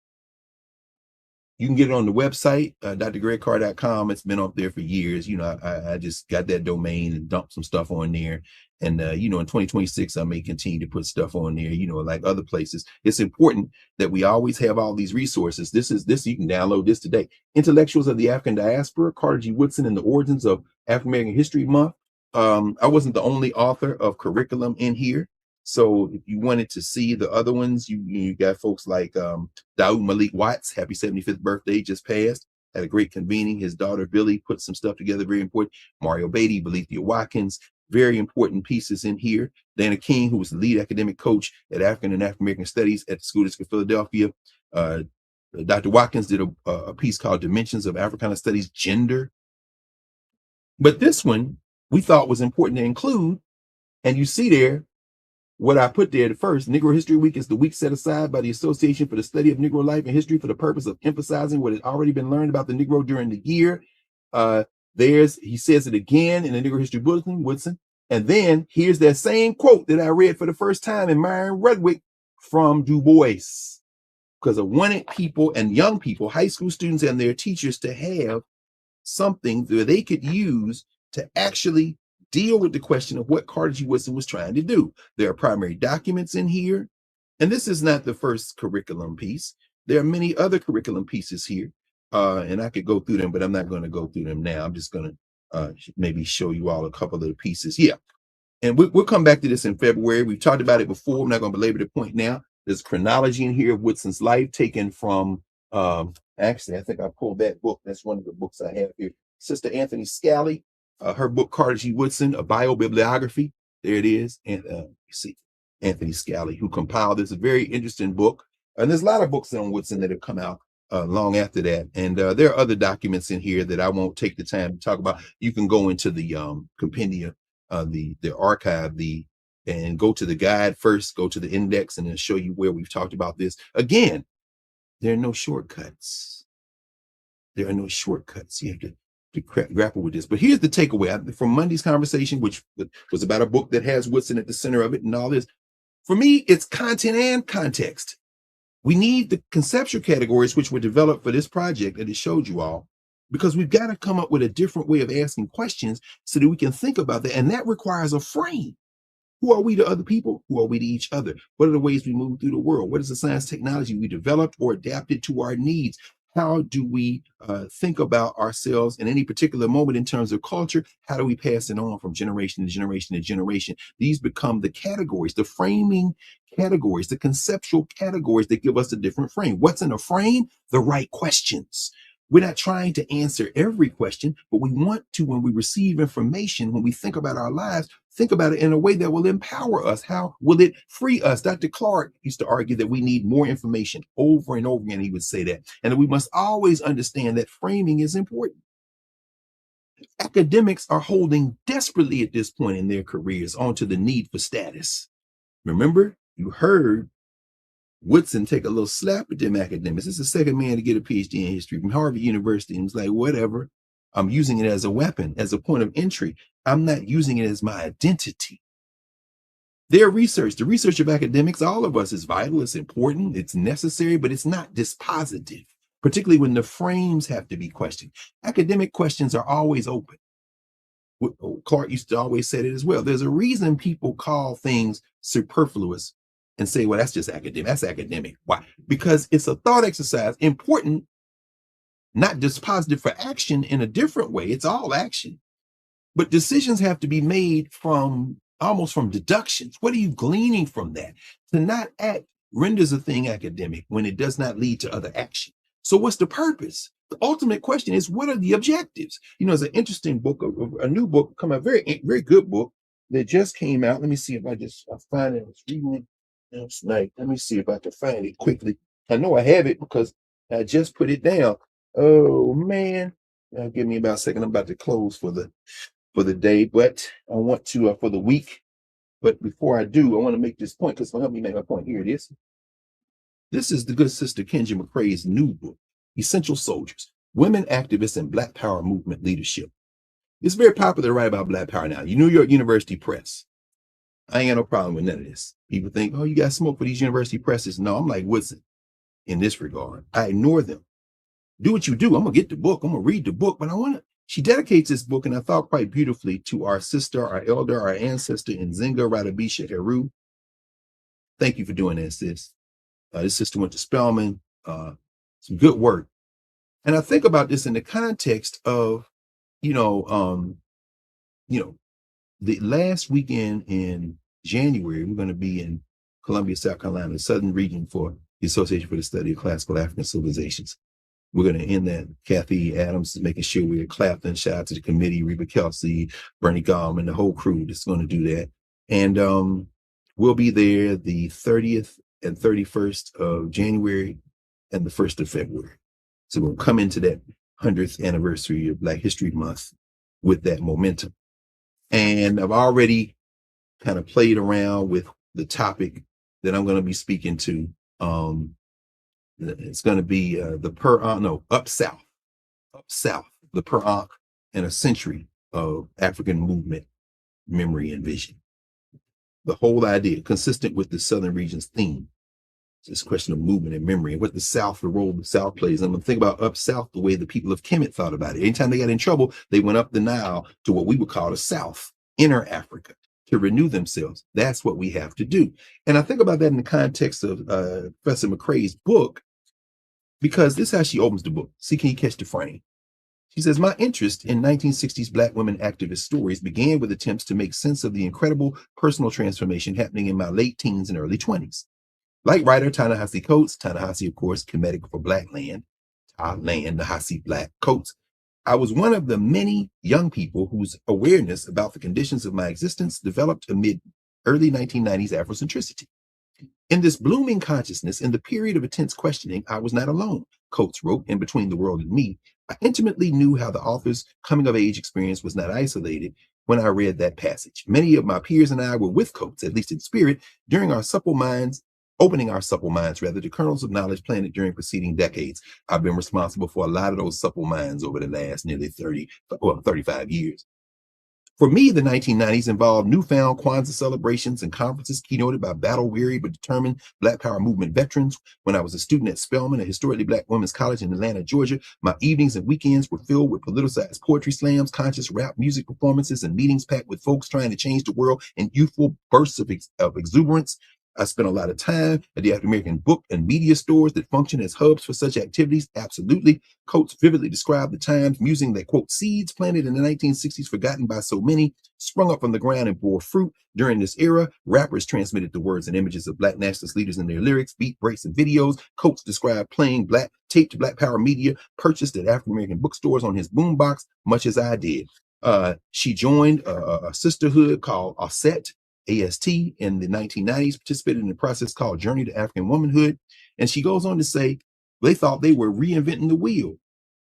[SPEAKER 10] You can get it on the website, drgregcarr.com. It's been up there for years. You know, I just got that domain and dumped some stuff on there. And, you know, in 2026, I may continue to put stuff on there, you know, like other places. It's important that we always have all these resources. This, you can download this today. Intellectuals of the African Diaspora, Carter G. Woodson and the Origins of African American History Month. I wasn't the only author of curriculum in here. So if you wanted to see the other ones, you got folks like Daoud Malik Watts, happy 75th birthday, just passed. Had a great convening. His daughter, Billy, put some stuff together, very important. Mario Beatty, Belethea Watkins, very important pieces in here. Dana King, who was the lead academic coach at African and African American Studies at the School District of Philadelphia. Dr. Watkins did a piece called Dimensions of Africana Studies, Gender. But this one we thought was important to include. And you see there, what I put there at first, Negro History Week is the week set aside by the Association for the Study of Negro Life and History for the purpose of emphasizing what has already been learned about the Negro during the year. He says it again in the Negro History Bulletin, Woodson. And then here's that same quote that I read for the first time in Myron Rudwick from Du Bois. Because I wanted people and young people, high school students and their teachers, to have something that they could use to actually deal with the question of what Carter G. Woodson was trying to do. There are primary documents in here, and this is not the first curriculum piece. There are many other curriculum pieces here, and I could go through them, but I'm not going to go through them now. I'm just going to maybe show you all a couple of the pieces. Yeah, and we'll come back to this in February. We've talked about it before. I'm not going to belabor the point now. There's chronology in here of Woodson's life taken from, actually, I think I pulled that book. That's one of the books I have here. Sister Anthony Scally. Her book, Carter G. Woodson, a biobibliography. There it is. And you see, Anthony Scally, who compiled this, a very interesting book. And there's a lot of books on Woodson that have come out long after that. And there are other documents in here that I won't take the time to talk about. You can go into the compendium, the archive, and go to the guide first, go to the index, and then show you where we've talked about this. Again, there are no shortcuts. There are no shortcuts. You have to grapple with this. But here's the takeaway from Monday's conversation, which was about a book that has Woodson at the center of it and all this. For me, it's content and context. We need the conceptual categories which were developed for this project that it showed you all, because we've got to come up with a different way of asking questions so that we can think about that. And that requires a frame. Who are we to other people? Who are we to each other? What are the ways we move through the world? What is the science technology we developed or adapted to our needs? How do we think about ourselves in any particular moment in terms of culture? How do we pass it on from generation to generation to generation? These become the categories, the framing categories, the conceptual categories that give us a different frame. What's in a frame? The right questions. We're not trying to answer every question, but we want to, when we receive information, when we think about our lives, think about it in a way that will empower us. How will it free us? Dr. Clark used to argue that we need more information over and over again. He would say that. And we must always understand that framing is important. Academics are holding desperately at this point in their careers onto the need for status. Remember, you heard Woodson take a little slap at them academics. This is the second man to get a PhD in history from Harvard University. And he's like, whatever, I'm using it as a weapon, as a point of entry. I'm not using it as my identity. Their research, the research of academics, all of us, is vital, it's important, it's necessary, but it's not dispositive, particularly when the frames have to be questioned. Academic questions are always open. Clark used to always say it as well. There's a reason people call things superfluous and say, well, that's just academic. That's academic. Why? Because it's a thought exercise, important, not dispositive for action in a different way. It's all action. But decisions have to be made almost from deductions. What are you gleaning from that? To not act renders a thing academic when it does not lead to other action. So what's the purpose? The ultimate question is, what are the objectives? It's an interesting book, a new book, a very, very good book that just came out. Let me see if I find it. I was reading it last night. Let me see if I can find it quickly. I know I have it because I just put it down. Oh man, give me about a second. I'm about to close for the day, but I want to for the week. But before I do, I want to make this point because it'll help me make my point. Here it is. This is the good sister Kenji McCrae's new book, Essential Soldiers: Women Activists and Black Power Movement Leadership. It's very popular to write about Black Power now. New York University Press. I ain't got no problem with none of this. People think, oh, you got smoke for these university presses. No, I'm like Woodson in this regard. I ignore them. Do what you do. I'm going to get the book. I'm going to read the book. But she dedicates this book, and I thought quite beautifully, to our sister, our elder, our ancestor, Nzinga Radabisha Heru. Thank you for doing this, sis. This sister went to Spelman. Some good work. And I think about this in the context of, the last weekend in January, we're going to be in Columbia, South Carolina, the southern region for the Association for the Study of Classical African Civilizations. We're going to end that. Kathy Adams is making sure we're Clapton. Shout out to the committee, Reba Kelsey, Bernie Gallman, the whole crew that's going to do that. And we'll be there the 30th and 31st of January and the 1st of February. So we'll come into that 100th anniversary of Black History Month with that momentum. And I've already kind of played around with the topic that I'm going to be speaking to. It's going to be Up South, the Per-Ankh and a century of African movement, memory, and vision. The whole idea, consistent with the Southern region's theme, this question of movement and memory and what the role the South plays. I'm going to think about Up South the way the people of Kemet thought about it. Anytime they got in trouble, they went up the Nile to what we would call the South, inner Africa, to renew themselves. That's what we have to do. And I think about that in the context of Professor McCrae's book, because this is how she opens the book. See, can you catch the frame? She says, my interest in 1960s Black women activist stories began with attempts to make sense of the incredible personal transformation happening in my late teens and early 20s. Like writer Ta-Nehisi Coates, Ta-Nehisi, of course, Kemetic for Black land, Ta-land, Nehisi, Black Coates, I was one of the many young people whose awareness about the conditions of my existence developed amid early 1990s Afrocentricity. In this blooming consciousness, in the period of intense questioning, I was not alone. Coates wrote in Between the World and Me, I intimately knew how the author's coming-of-age experience was not isolated when I read that passage. Many of my peers and I were with Coates, at least in spirit, during our opening our supple minds, to kernels of knowledge planted during preceding decades. I've been responsible for a lot of those supple minds over the last nearly 35 years. For me, the 1990s involved newfound Kwanzaa celebrations and conferences keynoted by battle-weary but determined Black Power movement veterans. When I was a student at Spelman, a historically Black women's college in Atlanta, Georgia, my evenings and weekends were filled with politicized poetry slams, conscious rap music performances, and meetings packed with folks trying to change the world in youthful bursts of exuberance. I spent a lot of time at the African American book and media stores that function as hubs for such activities. Absolutely. Coates vividly described the times musing that, quote, seeds planted in the 1960s, forgotten by so many, sprung up from the ground and bore fruit. During this era, rappers transmitted the words and images of Black nationalist leaders in their lyrics, beat breaks, and videos. Coates described playing taped Black Power media purchased at African American bookstores on his boombox, much as I did. She joined a sisterhood called AST in the 1990s, participated in a process called Journey to African Womanhood. And she goes on to say, they thought they were reinventing the wheel.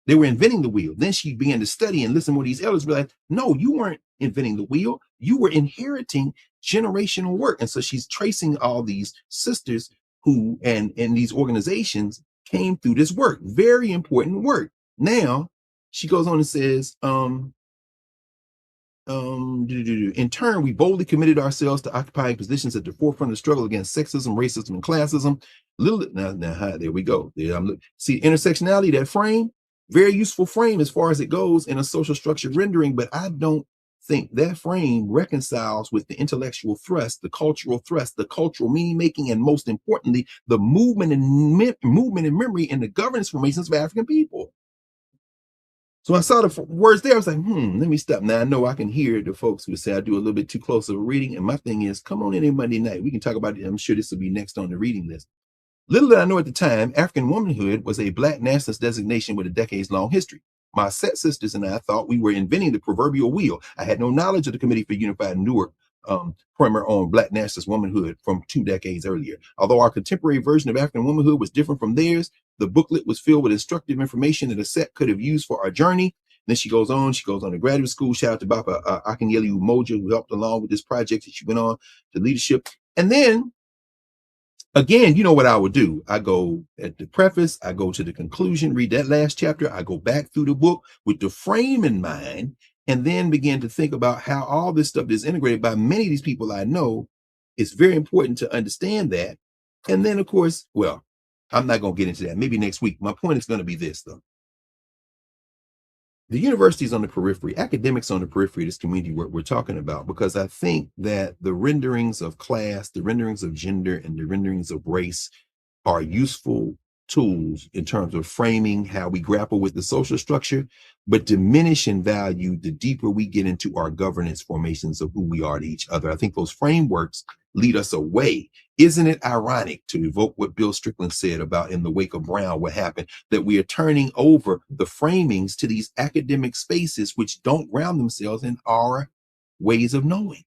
[SPEAKER 10] They were inventing the wheel. Then she began to study and listen to what these elders were like, no, you weren't inventing the wheel. You were inheriting generational work. And so she's tracing all these sisters who, and these organizations came through this work, very important work. Now, she goes on and says, in turn, we boldly committed ourselves to occupying positions at the forefront of the struggle against sexism, racism, and classism. There we go. See, intersectionality, that frame, very useful frame as far as it goes in a social structure rendering, but I don't think that frame reconciles with the intellectual thrust, the cultural meaning making, and most importantly, the movement and memory and the governance formations of African people. So I saw the words there. I was like, let me stop. Now I know I can hear the folks who say I do a little bit too close of a reading. And my thing is, come on in Monday night. We can talk about it. I'm sure this will be next on the reading list. Little did I know at the time, African womanhood was a Black nationalist designation with a decades-long history. My set sisters and I thought we were inventing the proverbial wheel. I had no knowledge of the Committee for Unified Newark primer on Black nationalist womanhood from 2 decades earlier. Although our contemporary version of African womanhood was different from theirs, the booklet was filled with instructive information that a set could have used for our journey. Then she goes on to graduate school. Shout out to Baba Akinyele Umoja, who helped along with this project that she went on to leadership. And then, again, you know what I would do? I go at the preface, I go to the conclusion, read that last chapter, I go back through the book with the frame in mind, and then begin to think about how all this stuff is integrated by many of these people I know. It's very important to understand that. And then, of course, well, I'm not going to get into that. Maybe next week. My point is going to be this, though. The universities on the periphery, academics on the periphery of this community work we're talking about, because I think that the renderings of class, the renderings of gender, and the renderings of race are useful tools in terms of framing how we grapple with the social structure, but diminish in value the deeper we get into our governance formations of who we are to each other. I think those frameworks lead us away. Isn't it ironic, to evoke what Bill Strickland said about In the Wake of Brown, what happened, that we are turning over the framings to these academic spaces which don't ground themselves in our ways of knowing.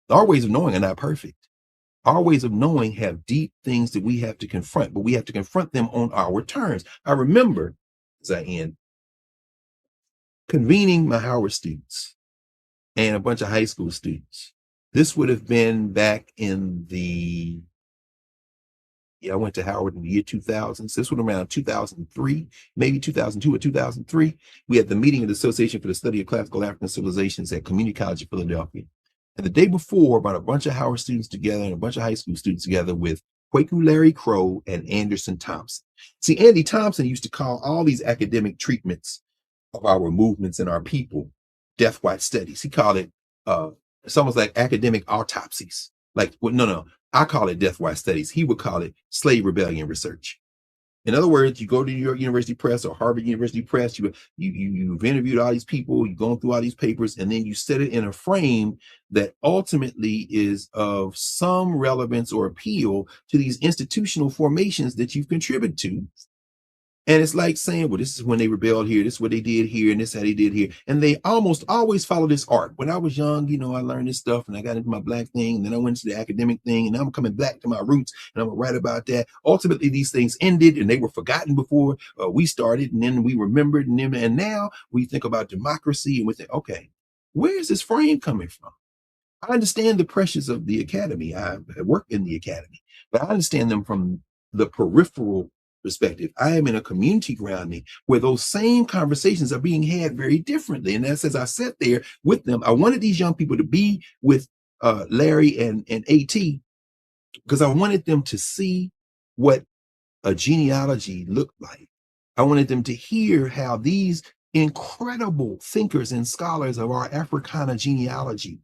[SPEAKER 10] Our ways of knowing are not perfect. Our ways of knowing have deep things that we have to confront, but we have to confront them on our terms. I remember, as I end, convening my Howard students and a bunch of high school students. This would have been back in I went to Howard in the year 2000. So this was around 2003, maybe 2002 or 2003. We had the meeting of the Association for the Study of Classical African Civilizations at Community College of Philadelphia. And the day before, about a bunch of Howard students together and a bunch of high school students together with Kwaku Larry Crow and Anderson Thompson. See, Andy Thompson used to call all these academic treatments of our movements and our people death watch studies. He called it, it's almost like academic autopsies. Like, well, no, I call it death watch studies. He would call it slave rebellion research. In other words, you go to New York University Press or Harvard University Press, you've interviewed all these people, you've gone through all these papers, and then you set it in a frame that ultimately is of some relevance or appeal to these institutional formations that you've contributed to. And it's like saying, well, this is when they rebelled here, this is what they did here, and this is how they did here. And they almost always follow this arc. When I was young, you know, I learned this stuff and I got into my Black thing, and then I went to the academic thing, and now I'm coming back to my roots, and I'm gonna write about that. Ultimately, these things ended and they were forgotten before we started, and then we remembered, and now we think about democracy and we think, okay, where is this frame coming from? I understand the pressures of the academy. I work in the academy, but I understand them from the peripheral perspective. I am in a community grounding where those same conversations are being had very differently. And that's as I sat there with them, I wanted these young people to be with Larry and AT, because I wanted them to see what a genealogy looked like. I wanted them to hear how these incredible thinkers and scholars of our Africana genealogy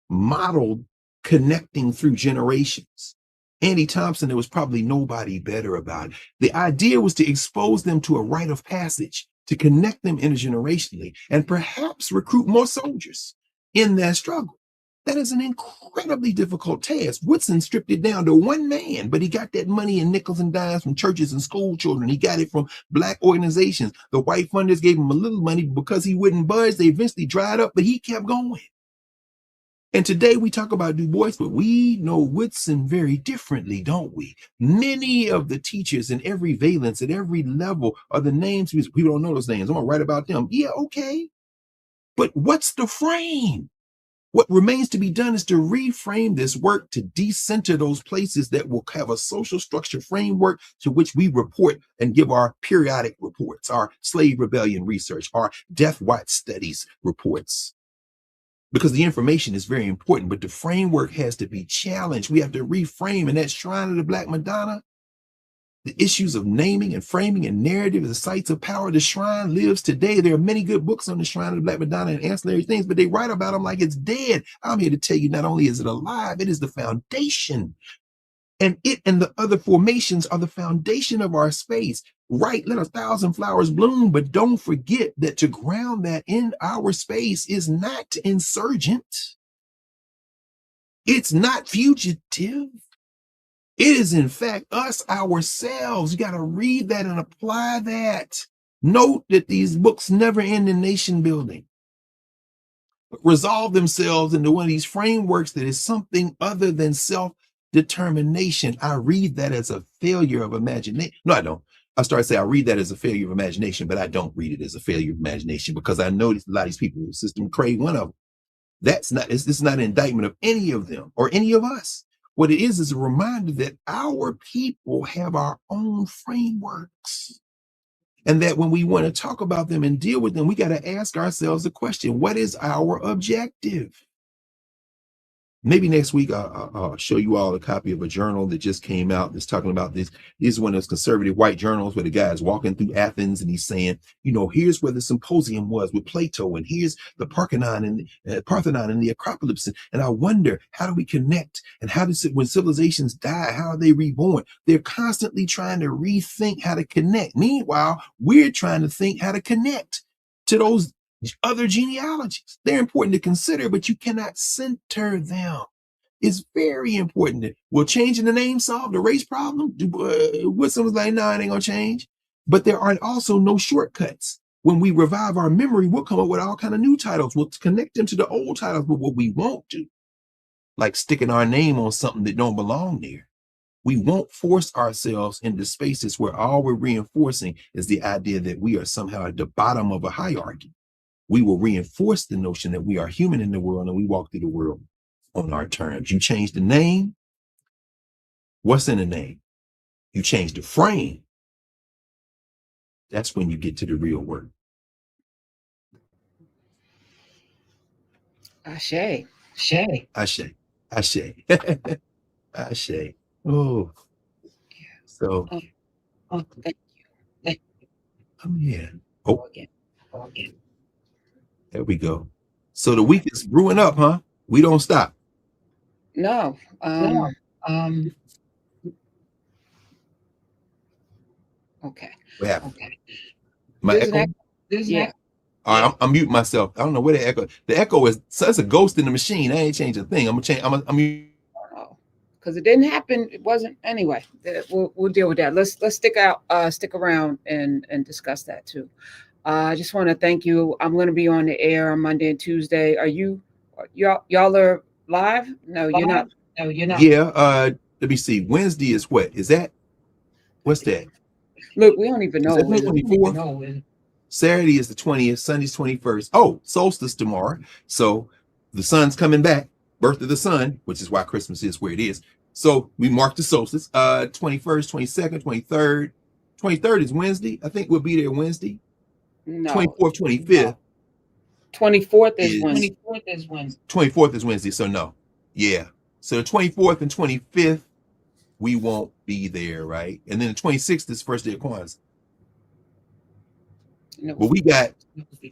[SPEAKER 10] modeled connecting through generations. Andy Thompson, there was probably nobody better about it. The idea was to expose them to a rite of passage, to connect them intergenerationally, and perhaps recruit more soldiers in that struggle. That is an incredibly difficult task. Woodson stripped it down to one man, but he got that money in nickels and dimes from churches and school children. He got it from Black organizations. The white funders gave him a little money because he wouldn't budge. They eventually dried up, but he kept going. And today we talk about Du Bois, but we know Woodson very differently, don't we? Many of the teachers in every valence at every level are the names. People don't know those names. I'm gonna write about them. Yeah, okay. But what's the frame? What remains to be done is to reframe this work, to decenter those places that will have a social structure framework to which we report and give our periodic reports, our slave rebellion research, our death watch studies reports. Because the information is very important, but the framework has to be challenged. We have to reframe. And that Shrine of the Black Madonna, the issues of naming and framing and narrative, the sites of power, the shrine lives today. There are many good books on the Shrine of the Black Madonna and ancillary things, but they write about them like it's dead. I'm here to tell you, not only is it alive, it is the foundation. And it and the other formations are the foundation of our space. Right, let 1,000 flowers bloom, but don't forget that to ground that in our space is not insurgent. It's not fugitive. It is, in fact, us ourselves. You got to read that and apply that. Note that these books never end in nation building, but resolve themselves into one of these frameworks that is something other than self-determination. I read that as a failure of imagination. No, I don't. I started to say I read that as a failure of imagination, but I don't read it as a failure of imagination because I know a lot of these people, System Craig, one of them. It's not an indictment of any of them or any of us. What it is a reminder that our people have our own frameworks. And that when we want to talk about them and deal with them, we got to ask ourselves the question, what is our objective? Maybe next week I'll show you all a copy of a journal that just came out that's talking about this. This is one of those conservative white journals where the guy is walking through Athens and he's saying, you know, here's where the symposium was with Plato, and here's the Parthenon and the Acropolis. And I wonder, how do we connect? And how does it, when civilizations die, how are they reborn? They're constantly trying to rethink how to connect. Meanwhile, we're trying to think how to connect to those other genealogies. They're important to consider, but you cannot center them. It's very important. Will changing the name solve the race problem? Woodson was like, no, it ain't gonna change. But there are also no shortcuts. When we revive our memory, we'll come up with all kind of new titles. We'll connect them to the old titles, but what we won't do, like sticking our name on something that don't belong there. We won't force ourselves into spaces where all we're reinforcing is the idea that we are somehow at the bottom of a hierarchy. We will reinforce the notion that we are human in the world and we walk through the world on our terms. You change the name. What's in the name? You change the frame. That's when you get to the real work.
[SPEAKER 11] Ashe.
[SPEAKER 10] Ashe. Ashe. Oh. So.
[SPEAKER 11] Thank you.
[SPEAKER 10] Yeah. Oh. There we go. So the week is brewing up, huh? We don't stop.
[SPEAKER 11] No. Okay.
[SPEAKER 10] What happened? Okay. My echo?
[SPEAKER 11] Yeah.
[SPEAKER 10] All right, I'm muting myself. I don't know where the echo. The echo is, so it's a ghost in the machine. I ain't changed a thing. I'm gonna change. I'm
[SPEAKER 11] because it didn't happen. It wasn't anyway. We'll deal with that. Let's stick around and discuss that too. I just want to thank you. I'm going to be on the air on Monday and Tuesday. Are y'all are live? No, you're not. No, you're not.
[SPEAKER 10] Yeah. Let me see. Wednesday is what? Is that? What's that?
[SPEAKER 11] Look, we don't even know.
[SPEAKER 10] Is that the 24th? Saturday is the 20th. Sunday's 21st. Oh, solstice tomorrow. So the sun's coming back. Birth of the sun, which is why Christmas is where it is. So we mark the solstice. 21st, 22nd, 23rd. 23rd is Wednesday. I think we'll be there Wednesday.
[SPEAKER 11] No.
[SPEAKER 10] 24th, 25th.
[SPEAKER 11] 24th is Wednesday.
[SPEAKER 10] 24th is Wednesday. So no. Yeah. So the 24th and 25th, we won't be there, right? And then the 26th is first day of Kwanzaa.
[SPEAKER 11] No.
[SPEAKER 10] But we got,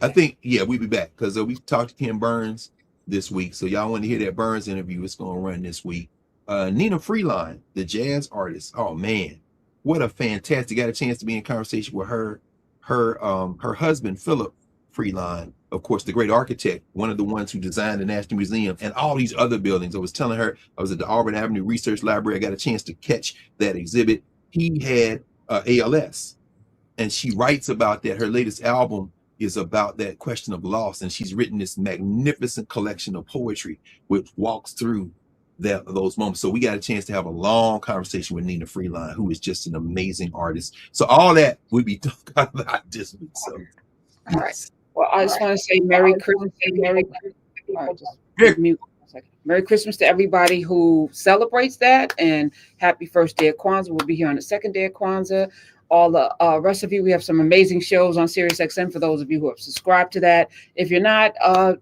[SPEAKER 10] I think, yeah, we'll be back because we talked to Ken Burns this week. So y'all want to hear that Burns interview? It's going to run this week. Nina Freeline, the jazz artist. Oh man, what a fantastic! Got a chance to be in conversation with her husband Philip Freeline, of course, the great architect, one of the ones who designed the National Museum and all these other buildings. I was telling her I was at the Auburn Avenue Research Library. I got a chance to catch that exhibit. He had ALS, and she writes about that. Her latest album is about that question of loss, and she's written this magnificent collection of poetry which walks through those moments. So we got a chance to have a long conversation with Nina Freeline, who is just an amazing artist. So all that we'll be talking about this week. So
[SPEAKER 11] all right. Well, I just want to say Merry Christmas. Merry Christmas to everybody who celebrates that, and happy first day of Kwanzaa. We'll be here on the second day of Kwanzaa. All the rest of you, we have some amazing shows on SiriusXM for those of you who have subscribed to that. If you're not,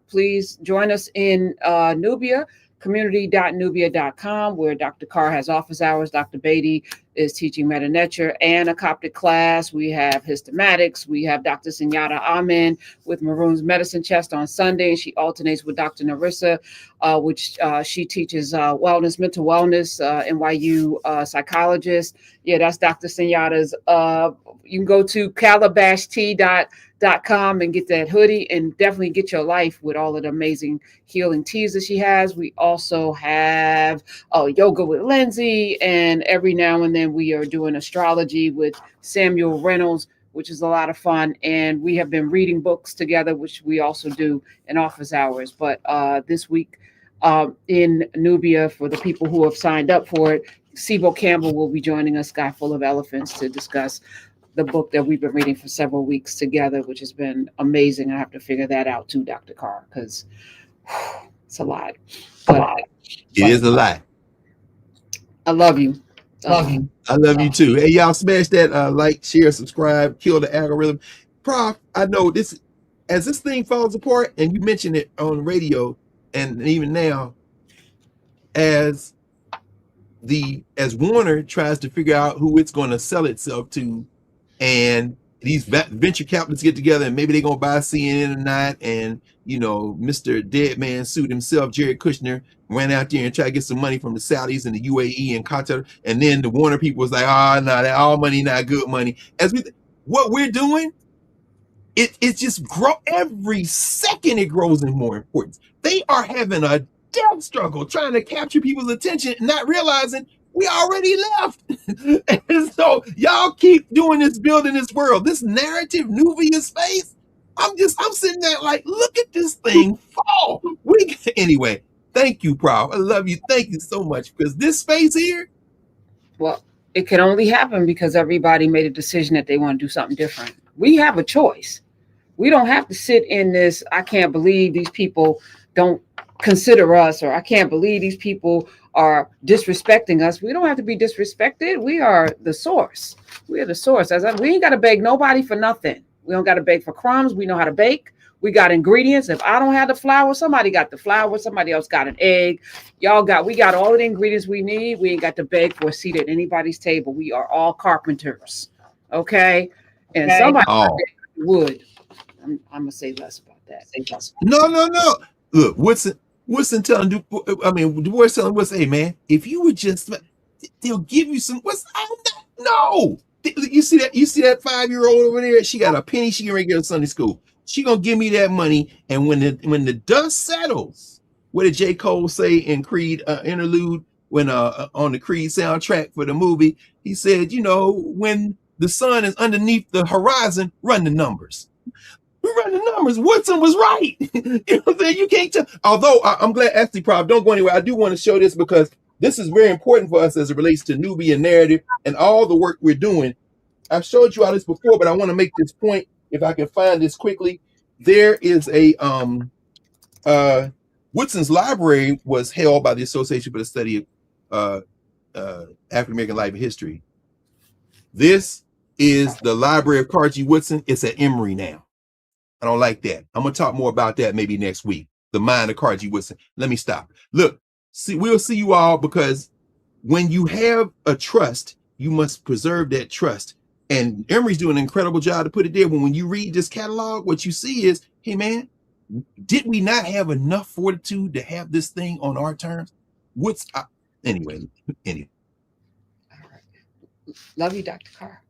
[SPEAKER 11] please join us in Nubia, community.nubia.com, where Dr. Carr has office hours. Dr. Beatty is teaching Meta Nature and a Coptic class. We have Hystematics. We have Dr. Senyata Amen with Maroon's Medicine Chest on Sunday, and she alternates with Dr. Narissa, which she teaches wellness, mental wellness, NYU psychologist. Yeah, that's Dr. Senyata's. You can go to calabasht.com and get that hoodie, and definitely get your life with all of the amazing healing teas that she has. We also have yoga with Lindsay, and every now and then we are doing astrology with Samuel Reynolds, which is a lot of fun. And we have been reading books together, which we also do in office hours. But this week in Nubia, for the people who have signed up for it, Sibo Campbell will be joining us, Sky Full of Elephants, to discuss the book that we've been reading for several weeks together, which has been amazing. I have to figure that out too, Dr. Carr, because it's a lot. But
[SPEAKER 10] it is a lot.
[SPEAKER 11] I love you.
[SPEAKER 10] I love you too. Hey, y'all, smash that like, share, subscribe, kill the algorithm. Prof, I know this, as this thing falls apart, and you mentioned it on the radio, and even now, as Warner tries to figure out who it's going to sell itself to, and these venture capitalists get together, and maybe they're going to buy CNN or not, and Mr. Deadman Suit himself, Jared Kushner, ran out there and tried to get some money from the Saudis and the UAE and Qatar, and then the Warner people was like, no, that all money not good money. What we're doing, it just grow every second. It grows in more importance. They are having a death struggle trying to capture people's attention, and not realizing we already left. And so y'all keep doing this, building this world, this narrative, Nubia space. I'm sitting there like, look at this thing fall. Anyway, thank you, Prof. I love you. Thank you so much, because this space here.
[SPEAKER 11] Well, it can only happen because everybody made a decision that they want to do something different. We have a choice. We don't have to sit in this, I can't believe these people don't consider us, or I can't believe these people are disrespecting us. We don't have to be disrespected. We are the source. We are the source. We ain't got to beg nobody for nothing. We don't got to beg for crumbs. We know how to bake. We got ingredients. If I don't have the flour, somebody got the flour. Somebody else got an egg. We got all of the ingredients we need. We ain't got to beg for a seat at anybody's table. We are all carpenters. Okay? And somebody would. I'm going to say less about that.
[SPEAKER 10] No. Look, Woodson telling Du Bois telling Woodson, hey man, if you would just, they'll give you some. No. You see that 5-year-old over there? She got a penny. She can get to Sunday school. She gonna give me that money. And when the dust settles, what did J. Cole say in Creed interlude? when on the Creed soundtrack for the movie, he said, you know, when the sun is underneath the horizon, run the numbers. We run the numbers. Woodson was right. You know what I'm saying? You can't tell. Although I'm glad, actually, Prof, don't go anywhere. I do want to show this because this is very important for us as it relates to Nubian narrative and all the work we're doing. I've showed you all this before, but I want to make this point. If I can find this quickly, there is a Woodson's library was held by the Association for the Study of African American Life and History. This is the Library of Carter G. Woodson. It's at Emory now. I don't like that. I'm gonna talk more about that maybe next week. The mind of Carter G. Woodson. Let me stop. Look, see, we'll see you all, because when you have a trust, you must preserve that trust. And Emory's doing an incredible job to put it there. When you read this catalog, what you see is, hey man, did we not have enough fortitude to have this thing on our terms? Anyway.
[SPEAKER 11] All right. Love you, Dr. Carr.